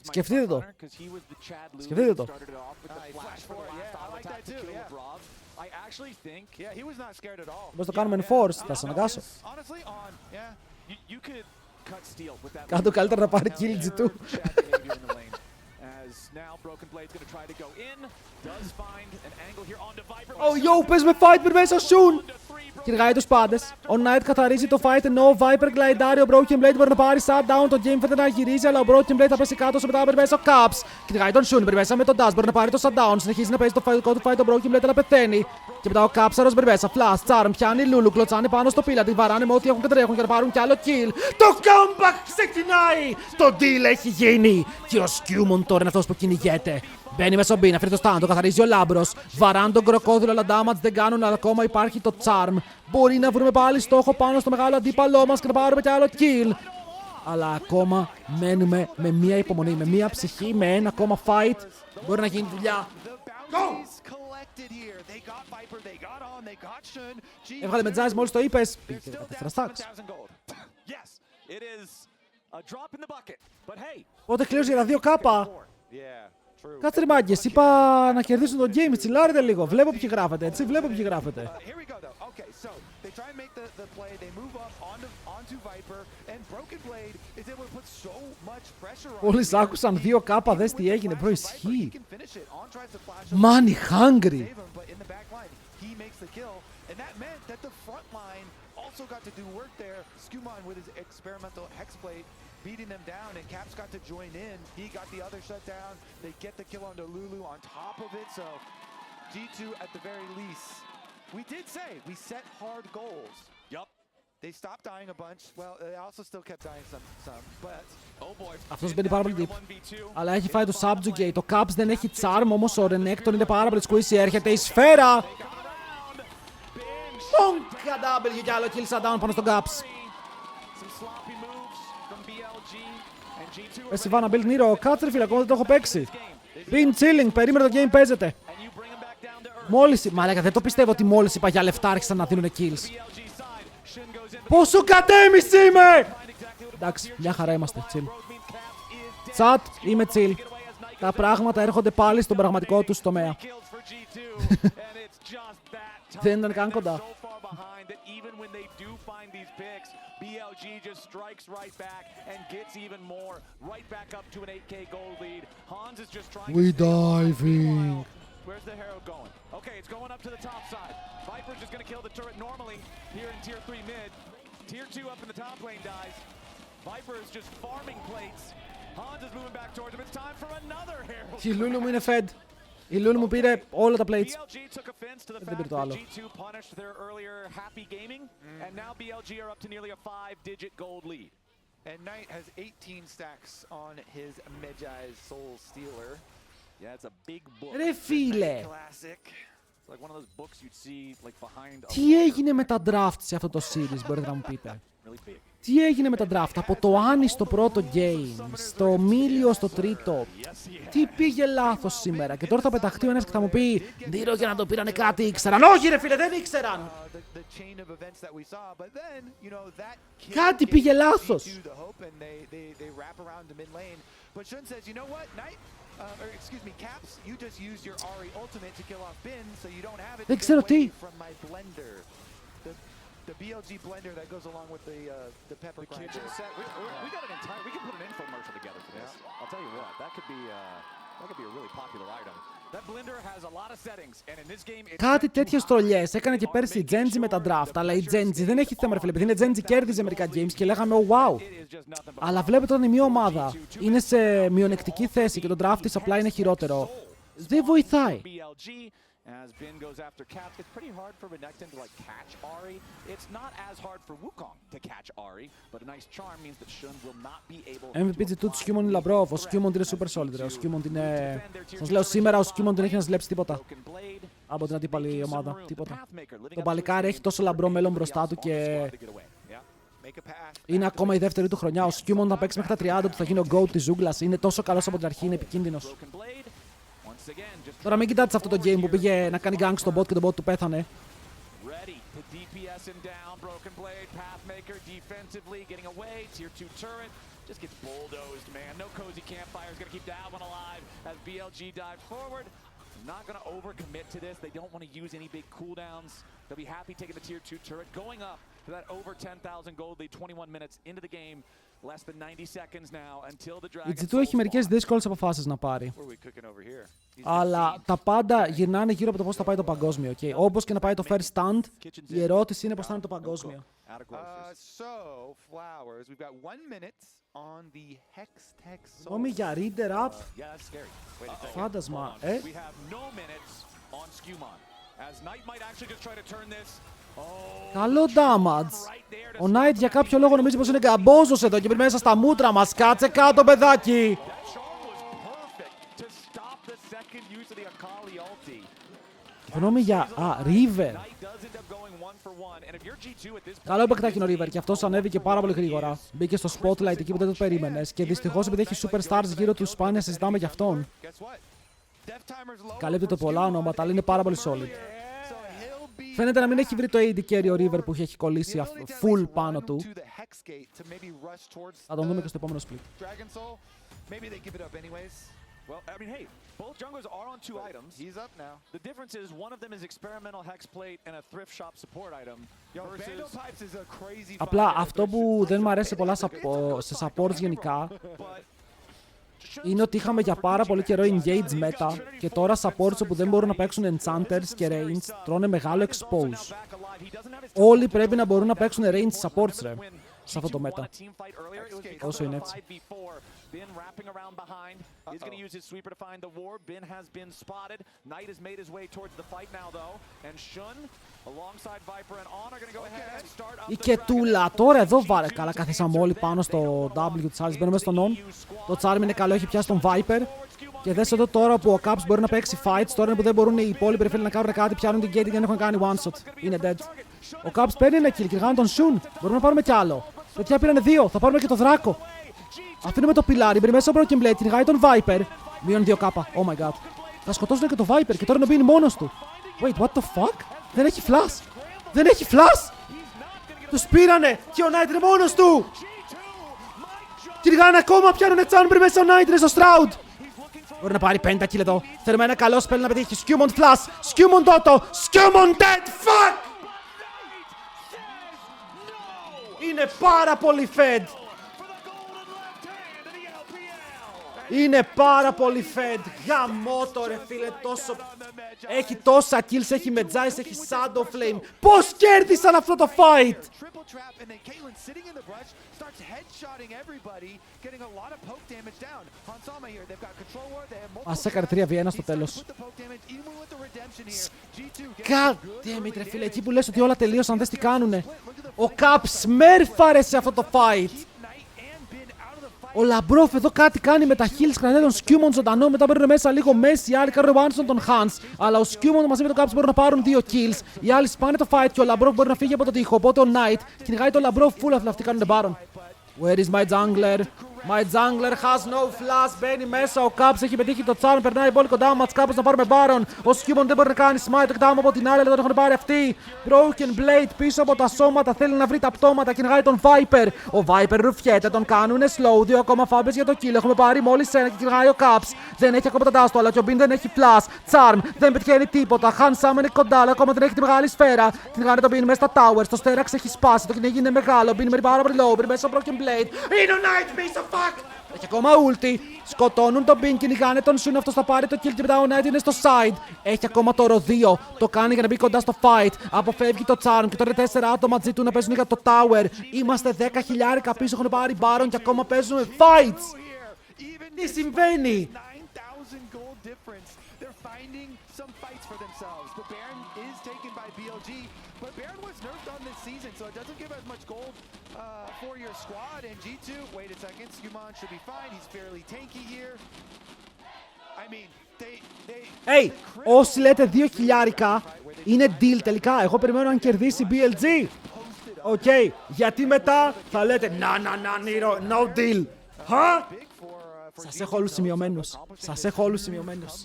Σκεφτείτε το. Σκεφτείτε το. Πώς το κάνουμε enforce, θα σας αναγκάσω. Κάτω καλύτερα να πάρει kill G2. as now Broken Blade's gonna try to go in. Does find an angle here onto Viper. Oh, yo, πες με fight με μέσα, Shun! Κυνηγάει τους πάντες. Ο Knight καθαρίζει το fight, ενώ ο Viper γλαϊντάρει. Ο Broken Blade μπορεί να πάρει shutdown. Το game φαίνεται να γυρίζει, αλλά ο Broken Blade θα πέσει κάτω. Σε μετά μέσα ο Caps. Κυνηγάει τον Shun, μέσα με τον Dash. Μπορεί να πάρει το shutdown. Συνεχίζει να παίζει το δικό του fight. Ο Broken Blade αλλά πεθαίνει. Και μετά ο Caps μέσα. Flash, Charm, πιάνει Lulu. Κλωτσάνε πάνω στο πύλα. Τη βαράνε με ό,τι έχουν και τρέχουν για να πάρουν κι άλλο kill. Το comeback ξεκινάει! Το deal έχει γίνει. Και ο Skewmon τώρα είναι αυτός που κυνηγέται. Μπαίνει μέσα ο Μπίνα, φέρει το stand, το καθαρίζει ο Λάμπρος. Βαράν τον κροκόδιλο, αλλά damage δεν κάνουν, αλλά ακόμα υπάρχει το charm. Μπορεί να βρούμε πάλι στόχο πάνω στο μεγάλο αντίπαλό μας και να πάρουμε κι άλλο kill. Αλλά ακόμα μένουμε με μία υπομονή, με μία ψυχή, με ένα ακόμα fight. Μπορεί να γίνει δουλειά. Έβγαλε με Jazz μόλις το είπες. Πήγε 4 stacks. Οπότε κλείωσε για τα 2 κάπα. Κάτσε ρε μάγκες, είπα να κερδίσουν το game, τσιλάρετε λίγο. Βλέπω ποιοι γράφετε, έτσι, βλέπω ποιοι γράφετε. Όλοι άκουσαν 2 κάπα, δες τι έγινε, μπρο, ισχύει. Money hungry. Got to do work there. Skewmon with his experimental hex plate beating them down, and Caps got to join in. He got the other shutdown. They get the kill onto Lulu on top of it. So G2 at the very least, we did say we set hard goals. Yup. They stopped dying a bunch. Well, they also still kept dying some, but oh boy. Αυτός μπαίνει πάρα πολύ deep. Αλλά έχει φάει το subjugate. Το Caps δεν έχει charm, όμως ο Renekton είναι πάρα πολύ squishy. Έρχεται η σφαίρα. Bonka W κι άλλο kill shutdown πάνω στον Caps. Εσύ βάνα build Nero. Κάτσε ρε φίλε, ακόμα δεν το έχω παίξει. Been chilling, περίμενε το game παίζεται. Μόλις, μαλάκα δεν το πιστεύω ότι μόλις είπα για λεφτά άρχισαν να δίνουν kills. Πόσο κατέμις είμαι! Εντάξει, μια χαρά είμαστε, chill. Chat, είμαι chill. Τα πράγματα έρχονται πάλι στον πραγματικό τους τομέα. Δεν ήταν καν κοντά. BLG just strikes right back and gets even more. Right back up to an 8K gold lead. Hans is just trying to diving. Where's the Herald going? Okay, it's going up to the top side. Viper's just going to kill the turret normally here in tier 3 mid. Tier 2 up in the top lane dies. Viper is just farming plates. Hans is moving back towards him. It's time for another Herald. Η Lulu μου είναι fed. Η Lulu μου πήρε όλα τα plates. Δεν πήρε το άλλο. And Knight has 18 stacks on his Medjai's Soul Stealer. Yeah, it's a big book. Ρε φίλε. Classic. Like one of those books you'd see like behind. Τι έγινε με τα draft σε αυτό το series, μπορείτε να μου πείτε. Τι έγινε με τα draft, από το Άνι στο πρώτο game, στο Μίλιο στο τρίτο. Τι πήγε λάθος σήμερα? Και τώρα θα πεταχτεί ο ένας και θα μου πει Νίρο για να το πήρανε κάτι ήξεραν. Όχι ρε φίλε, δεν ήξεραν. Κάτι πήγε λάθος. Δεν ξέρω τι. The BLG blender that goes along with the pepper grinder. We got an entire. We can put an infomercial together for this. Yeah. I'll tell you what. That could be a really popular item. That blender has a lot of settings, and in this game. Κάτι τέτοιες τρολιές έκανε και πέρσι η Genji με τα draft, αλλά η Genji δεν έχει θέμα ρε φίλε, επειδή είναι Genji κέρδιζε μερικά games και λέγαμε wow. Αλλά βλέπετε όταν η μία ομάδα είναι σε μειονεκτική θέση και το draft της απλά είναι χειρότερο. Δεν βοηθάει. As Bin goes after Caps, it's pretty hard for Renekton to like catch Ahri. It's not as hard for Wukong to catch Ahri, but a nice charm means that Shun will not be able to. MVP του Skewmon είναι λαμπρόβ, ο Skewmon είναι super solid ρε, ο Skewmon είναι... Σας λέω σήμερα ο Skewmon δεν έχει να ζηλέψει τίποτα από την αντίπαλη ομάδα, τίποτα. Το παλικάρι έχει τόσο λαμπρό μέλλον μπροστά του και... Είναι ακόμα η δεύτερη του χρονιά, ο Skewmon θα παίξει μέχρι τα 30 του, θα γίνει ο GOAT της ζούγκλας, είναι τόσο καλός από την αρχή, είναι επικίνδυνος. Τώρα μην κοιτάτε αυτό το game που πήγε να κάνει gang στο bot και το bot του πέθανε. Not going to overcommit to this. They don't want to use any big cooldowns. They'll be happy taking the tier 2 turret, going up to Η G2 έχει μερικές δύσκολες αποφάσεις να πάρει. Αλλά τα πάντα γυρνάνε γύρω από το πώς θα πάει το παγκόσμιο. Okay. Όπως και να πάει το first stand, η ερώτηση είναι πώς θα είναι το παγκόσμιο. Νόμι για reader up. Φάντασμα, Καλό damage. Ο Knight για κάποιο λόγο νομίζει πως είναι γκαμπόζος εδώ και πριν μέσα στα μούτρα μας. Κάτσε κάτω, παιδάκι. Γνώμη για River. Καλό επεκτάκινο River και αυτός ανέβηκε πάρα πολύ γρήγορα. Μπήκε στο spotlight εκεί που δεν το περίμενες και δυστυχώς επειδή έχει superstars γύρω του σπάνια συζητάμε για αυτόν. Καλύπτει πολλά ονόματα, αλλά είναι πάρα πολύ solid. Φαίνεται να μην έχει βρει το AD carry ο River που έχει κολλήσει full πάνω του. Θα τον δούμε και στο επόμενο split. Well, I mean, hey, both junglers are on 2 items. He's up now. The difference is one of them is experimental hex plate and a thrift shop support item. Απλά αυτό που δεν μου αρέσει πολλά σε supports γενικά είναι ότι είχαμε για πάρα πολύ καιρό engage meta και τώρα supports που δεν μπορούν να παίξουν enchanters και range τρώνε μεγάλο expose. Όλοι πρέπει να μπορούν να παίξουν range supports ρε, σε αυτό το meta. Όσο είναι έτσι. Bin wrapping around behind. He's going to use his sweeper to find the ward. Bin has been spotted. Knight has made his way towards the fight now, though. And Shun, alongside Viper and On, are going to go ahead and start up η Κετούλα, τώρα εδώ βάρε. Καλά, καθίσαμε όλοι πάνω στο W της άλλης. Μπαίνουμε στον On. Το Charm είναι καλό, έχει πιάσει τον Viper. Και δες εδώ τώρα που ο Caps μπορεί να παίξει fights. Τώρα που δεν μπορούν οι υπόλοιποι φίλοι να κάνουν κάτι, πιάνουν την gate και δεν έχουν κάνει one shot. Είναι dead. Ο Caps παίρνει ένα kill και κάνει τον Shun. Μπορούμε να πάρουμε κι άλλο. Παιδιά πήρανε 2. Θα πάρουμε και το Δράκο. Αφήνουμε το πιλάρι, μπαίνει μέσα στο Broken Blade, κυνηγάει τον Viper. Μείον 2 κάπα. Oh my god. Θα σκοτώσουν και το Viper και τώρα είναι μπαίνει μόνος του. Wait, what the fuck? Δεν έχει flash. Δεν έχει flash. Τους πήρανε και ο Knight είναι μόνος του. Κυνηγάνε ακόμα, πιάνουνε τσάνουν πριν μέσα ο Knight είναι στο Shroud. Μπορεί να πάρει 50 kill εδώ. Θέλουμε ένα καλό spell να πετύχει. Skewmon flash. Skewmon Toto. Skewmon dead. Fuck. Είναι πάρα πολύ fed. Είναι πάρα πολύ fed. Γαμώτο ρε φίλε, τόσο... Έχει τόσα kills, έχει Medjais, έχει Shadow Flame. Πώς κέρδισαν αυτό το fight! Ας έκανε 3v1 στο τέλος. God damn it ρε φίλε, εκεί που λες ότι όλα τελείωσαν, δες τι κάνουνε. Ο Cap σμέρφαρε σε αυτό το fight. Ο Λαμπρόφ εδώ κάτι κάνει με τα heals, κρατάει τον Skewmon ζωντανό, μετά μπαίνουν μέσα λίγο Messi, οι άλλοι κάνουν one-shot τον Hans. Αλλά ο Skewmon μαζί με τον Caps μπορούν να πάρουν 2 kills. Οι άλλοι σπάνε το fight και ο Λαμπρόφ μπορεί να φύγει από το τοίχο. Οπότε ο Knight κυνηγάει τον Λαμπρόφ full, αλλά αυτοί κάνουν Baron. Where is my jungler? My jungler has no flash. Μπαίνει μέσα. Ο Caps έχει πετύχει το Charm. Περνάει πολύ κοντά μας. Κάπως να πάρουμε Baron. Ο Skewmon δεν μπορεί να κάνει smite. Το κοιτάμε από την άλλη, αλλά δεν έχουν πάρει αυτοί. Broken Blade πίσω από τα σώματα. Θέλει να βρει τα πτώματα. Κυνηγάει τον Viper. Ο Viper ρουφιέται. Τον κάνουνε slow. 2 ακόμα φάμπες για το kill. Έχουμε πάρει μόλις ένα και κυνηγάει ο Caps. Δεν έχει ακόμα τα dust, αλλά και ο Bin δεν έχει flash. Charm δεν πετυχαίνει τίποτα. Hans Sam είναι κοντά, αλλά ακόμα δεν έχει τη μεγάλη σφαίρα. Κυνηγάνε τον Bin μέσα στα towers. Το Sterax έχει σπάσει. Το κυνήγι είναι μεγάλο. Bin με πάρα πολύ low. Μέσα στο Broken Blade. Είναι ο Knight πίσω. Fuck! Έχει ακόμα ulti. Σκοτώνουν τον Bin, κυνηγάνε τον Shun. Αυτός θα πάρει το kill και μετά ο Knight είναι στο side. Έχει ακόμα το ροδίο. Το κάνει για να μπει κοντά στο fight. Αποφεύγει το Charm και τώρα 4 άτομα ζητούν να παίζουν για το tower. Είμαστε 10 χιλιάρικα πίσω. Έχουν πάρει Baron και ακόμα παίζουμε fights. Τι συμβαίνει? But Baron was nerfed on this season, so it doesn't give as much gold for your squad. And G2, wait a second, Skewmon should be fine. He's fairly tanky here. I mean, Hey, όσοι λέτε 2 χιλιάρικα, είναι deal τελικά. Εγώ περιμένω να κερδίσει BLG. Οκ, γιατί μετά θα λέτε no deal. Huh? Σας έχω όλους σημειωμένους.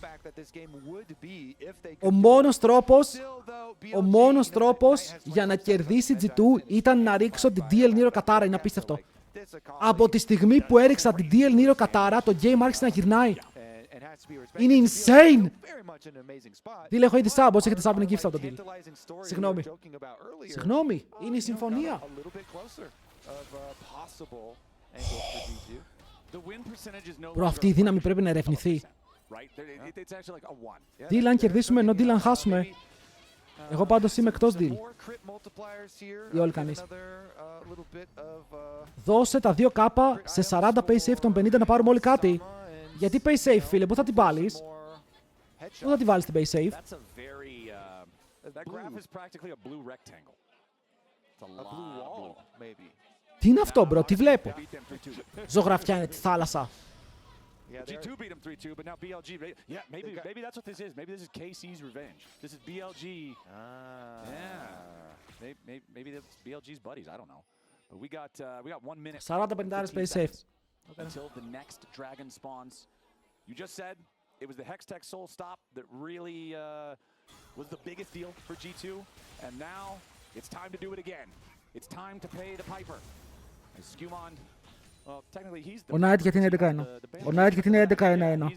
Ο μόνος τρόπος για να κερδίσει G2 ήταν να ρίξω την DL Nero Katara. Είναι απίστευτο. Από τη στιγμή που έριξα την DL Nero Katara, το game άρχισε να γυρνάει. Είναι insane! Deal, έχω ήδη sub, όσοι έχετε sub είναι gift από το deal. Συγγνώμη. Συγγνώμη, είναι η συμφωνία. Μπρο, αυτή η δύναμη πρέπει να ερευνηθεί. Deal αν κερδίσουμε, ενώ deal αν χάσουμε. Εγώ πάντως είμαι εκτός deal. Ή όλοι κανείς. Δώσε τα 2K σε 40 pay safe των 50 να πάρουμε όλοι κάτι. Γιατί pay safe, φίλε, πού θα την βάλεις? Πού θα την βάλεις την pay safe? Τι είναι αυτό, bro, τι βλέπω? Ζωγραφιά είναι τη θάλασσα. G2 beat him 3-2, but now BLG. Yeah, maybe that's what this is. Maybe this is KC's revenge. This is BLG. Yeah. Maybe that's BLG's buddies. I don't know. But we got 1 minute. 40-50 pay safe. Until the next dragon spawns. You just said it was the Hextech Soul stop that really was the biggest deal for G2. And now it's time to do it again. It's time to pay the piper. As Skumon. Ο Knight γιατί είναι 11-1. Ο Knight γιατί είναι 11-1-1.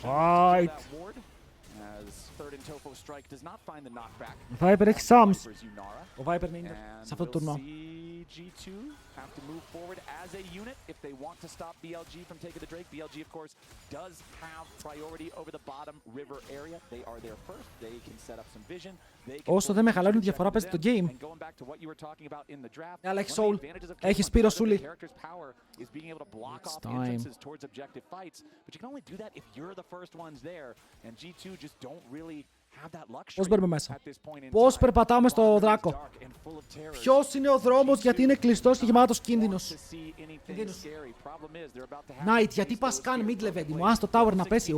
Fight. Ο Viper έχει Sams. Ο Viper είναι σε αυτό το τουρνό. G2 have to move forward as a unit if they want to stop BLG from taking the Drake. BLG, of course, does have priority over the bottom river area. They are there first. They can set up some vision. Όσο δεν μεγαλώνει η διαφορά παίζει το game. Αλλά έχει soul. Έχει σπύρο σούλι. It's time. Πώς μπαίνουμε μέσα? Πώς περπατάμε στο δράκο? Ποιος είναι ο δρόμος, γιατί είναι κλειστός και γεμάτος κίνδυνος? Knight, γιατί πας καν mid level μου? Ας το tower να πέσει.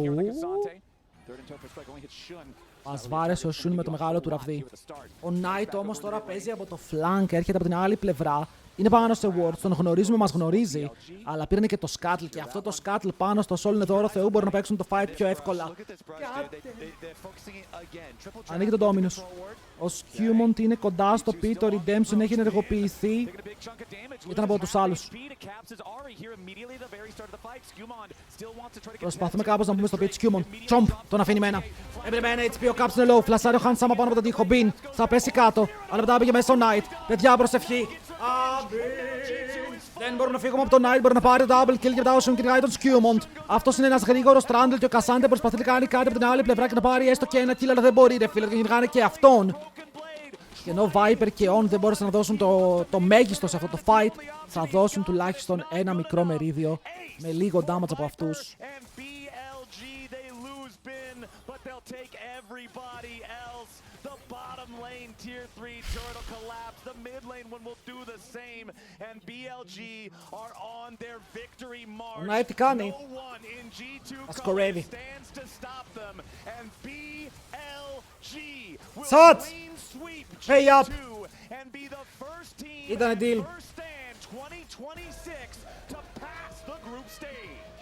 Μας βάρεσε ο Shun με το μεγάλο του ραβδί. Ο Knight όμως τώρα παίζει από το flank, έρχεται από την άλλη πλευρά. Είναι πάνω σε wards, τον γνωρίζουμε, μας γνωρίζει. Αλλά πήρανε και το Scuttle και αυτό το Scuttle πάνω στο Soul είναι δώρο Θεού, μπορεί να παίξουν το fight πιο εύκολα. Ανοίγει τον Dominus. Ο Skumon είναι κοντά στο pit, το Redemption έχει ενεργοποιηθεί. Ήταν από τους άλλους. Προσπαθούμε κάπως να πούμε στο pit. Skumon, Chomp, τον αφήνει μένα. Έμπαινε με ένα HP, ο Caps είναι low. Φλασάρει ο Handsama πάνω από τον τοίχο. Bean θα πέσει κάτω. Αλλά μετά πήγε μέσα στο Knight. Παιδιά, προσευχή. Δεν μπορούμε να φύγουμε από τον Knight, μπορεί να πάρει το double kill και μετά όσον κυνηγάει τον Skumon. Αυτός είναι ένας γρήγορος Trundle και ο Cassandra προσπαθεί να κάνει κάτι από την άλλη πλευρά και να πάρει έστω και ένα kill, αλλά δεν μπορεί ρε φίλε, κυνηγάνε και αυτόν. Και ενώ Viper και On δεν μπόρεσαν να δώσουν το μέγιστο σε αυτό το fight, θα δώσουν τουλάχιστον ένα μικρό μερίδιο με λίγο damage από αυτούς. The bottom lane tier 3 turret will collapse. The mid lane one will do the same. And BLG are on their victory march. No one in G2 stands to stop them. And BLG will clean sweep G2 and be the first team first stand 2026 to pass the group stage.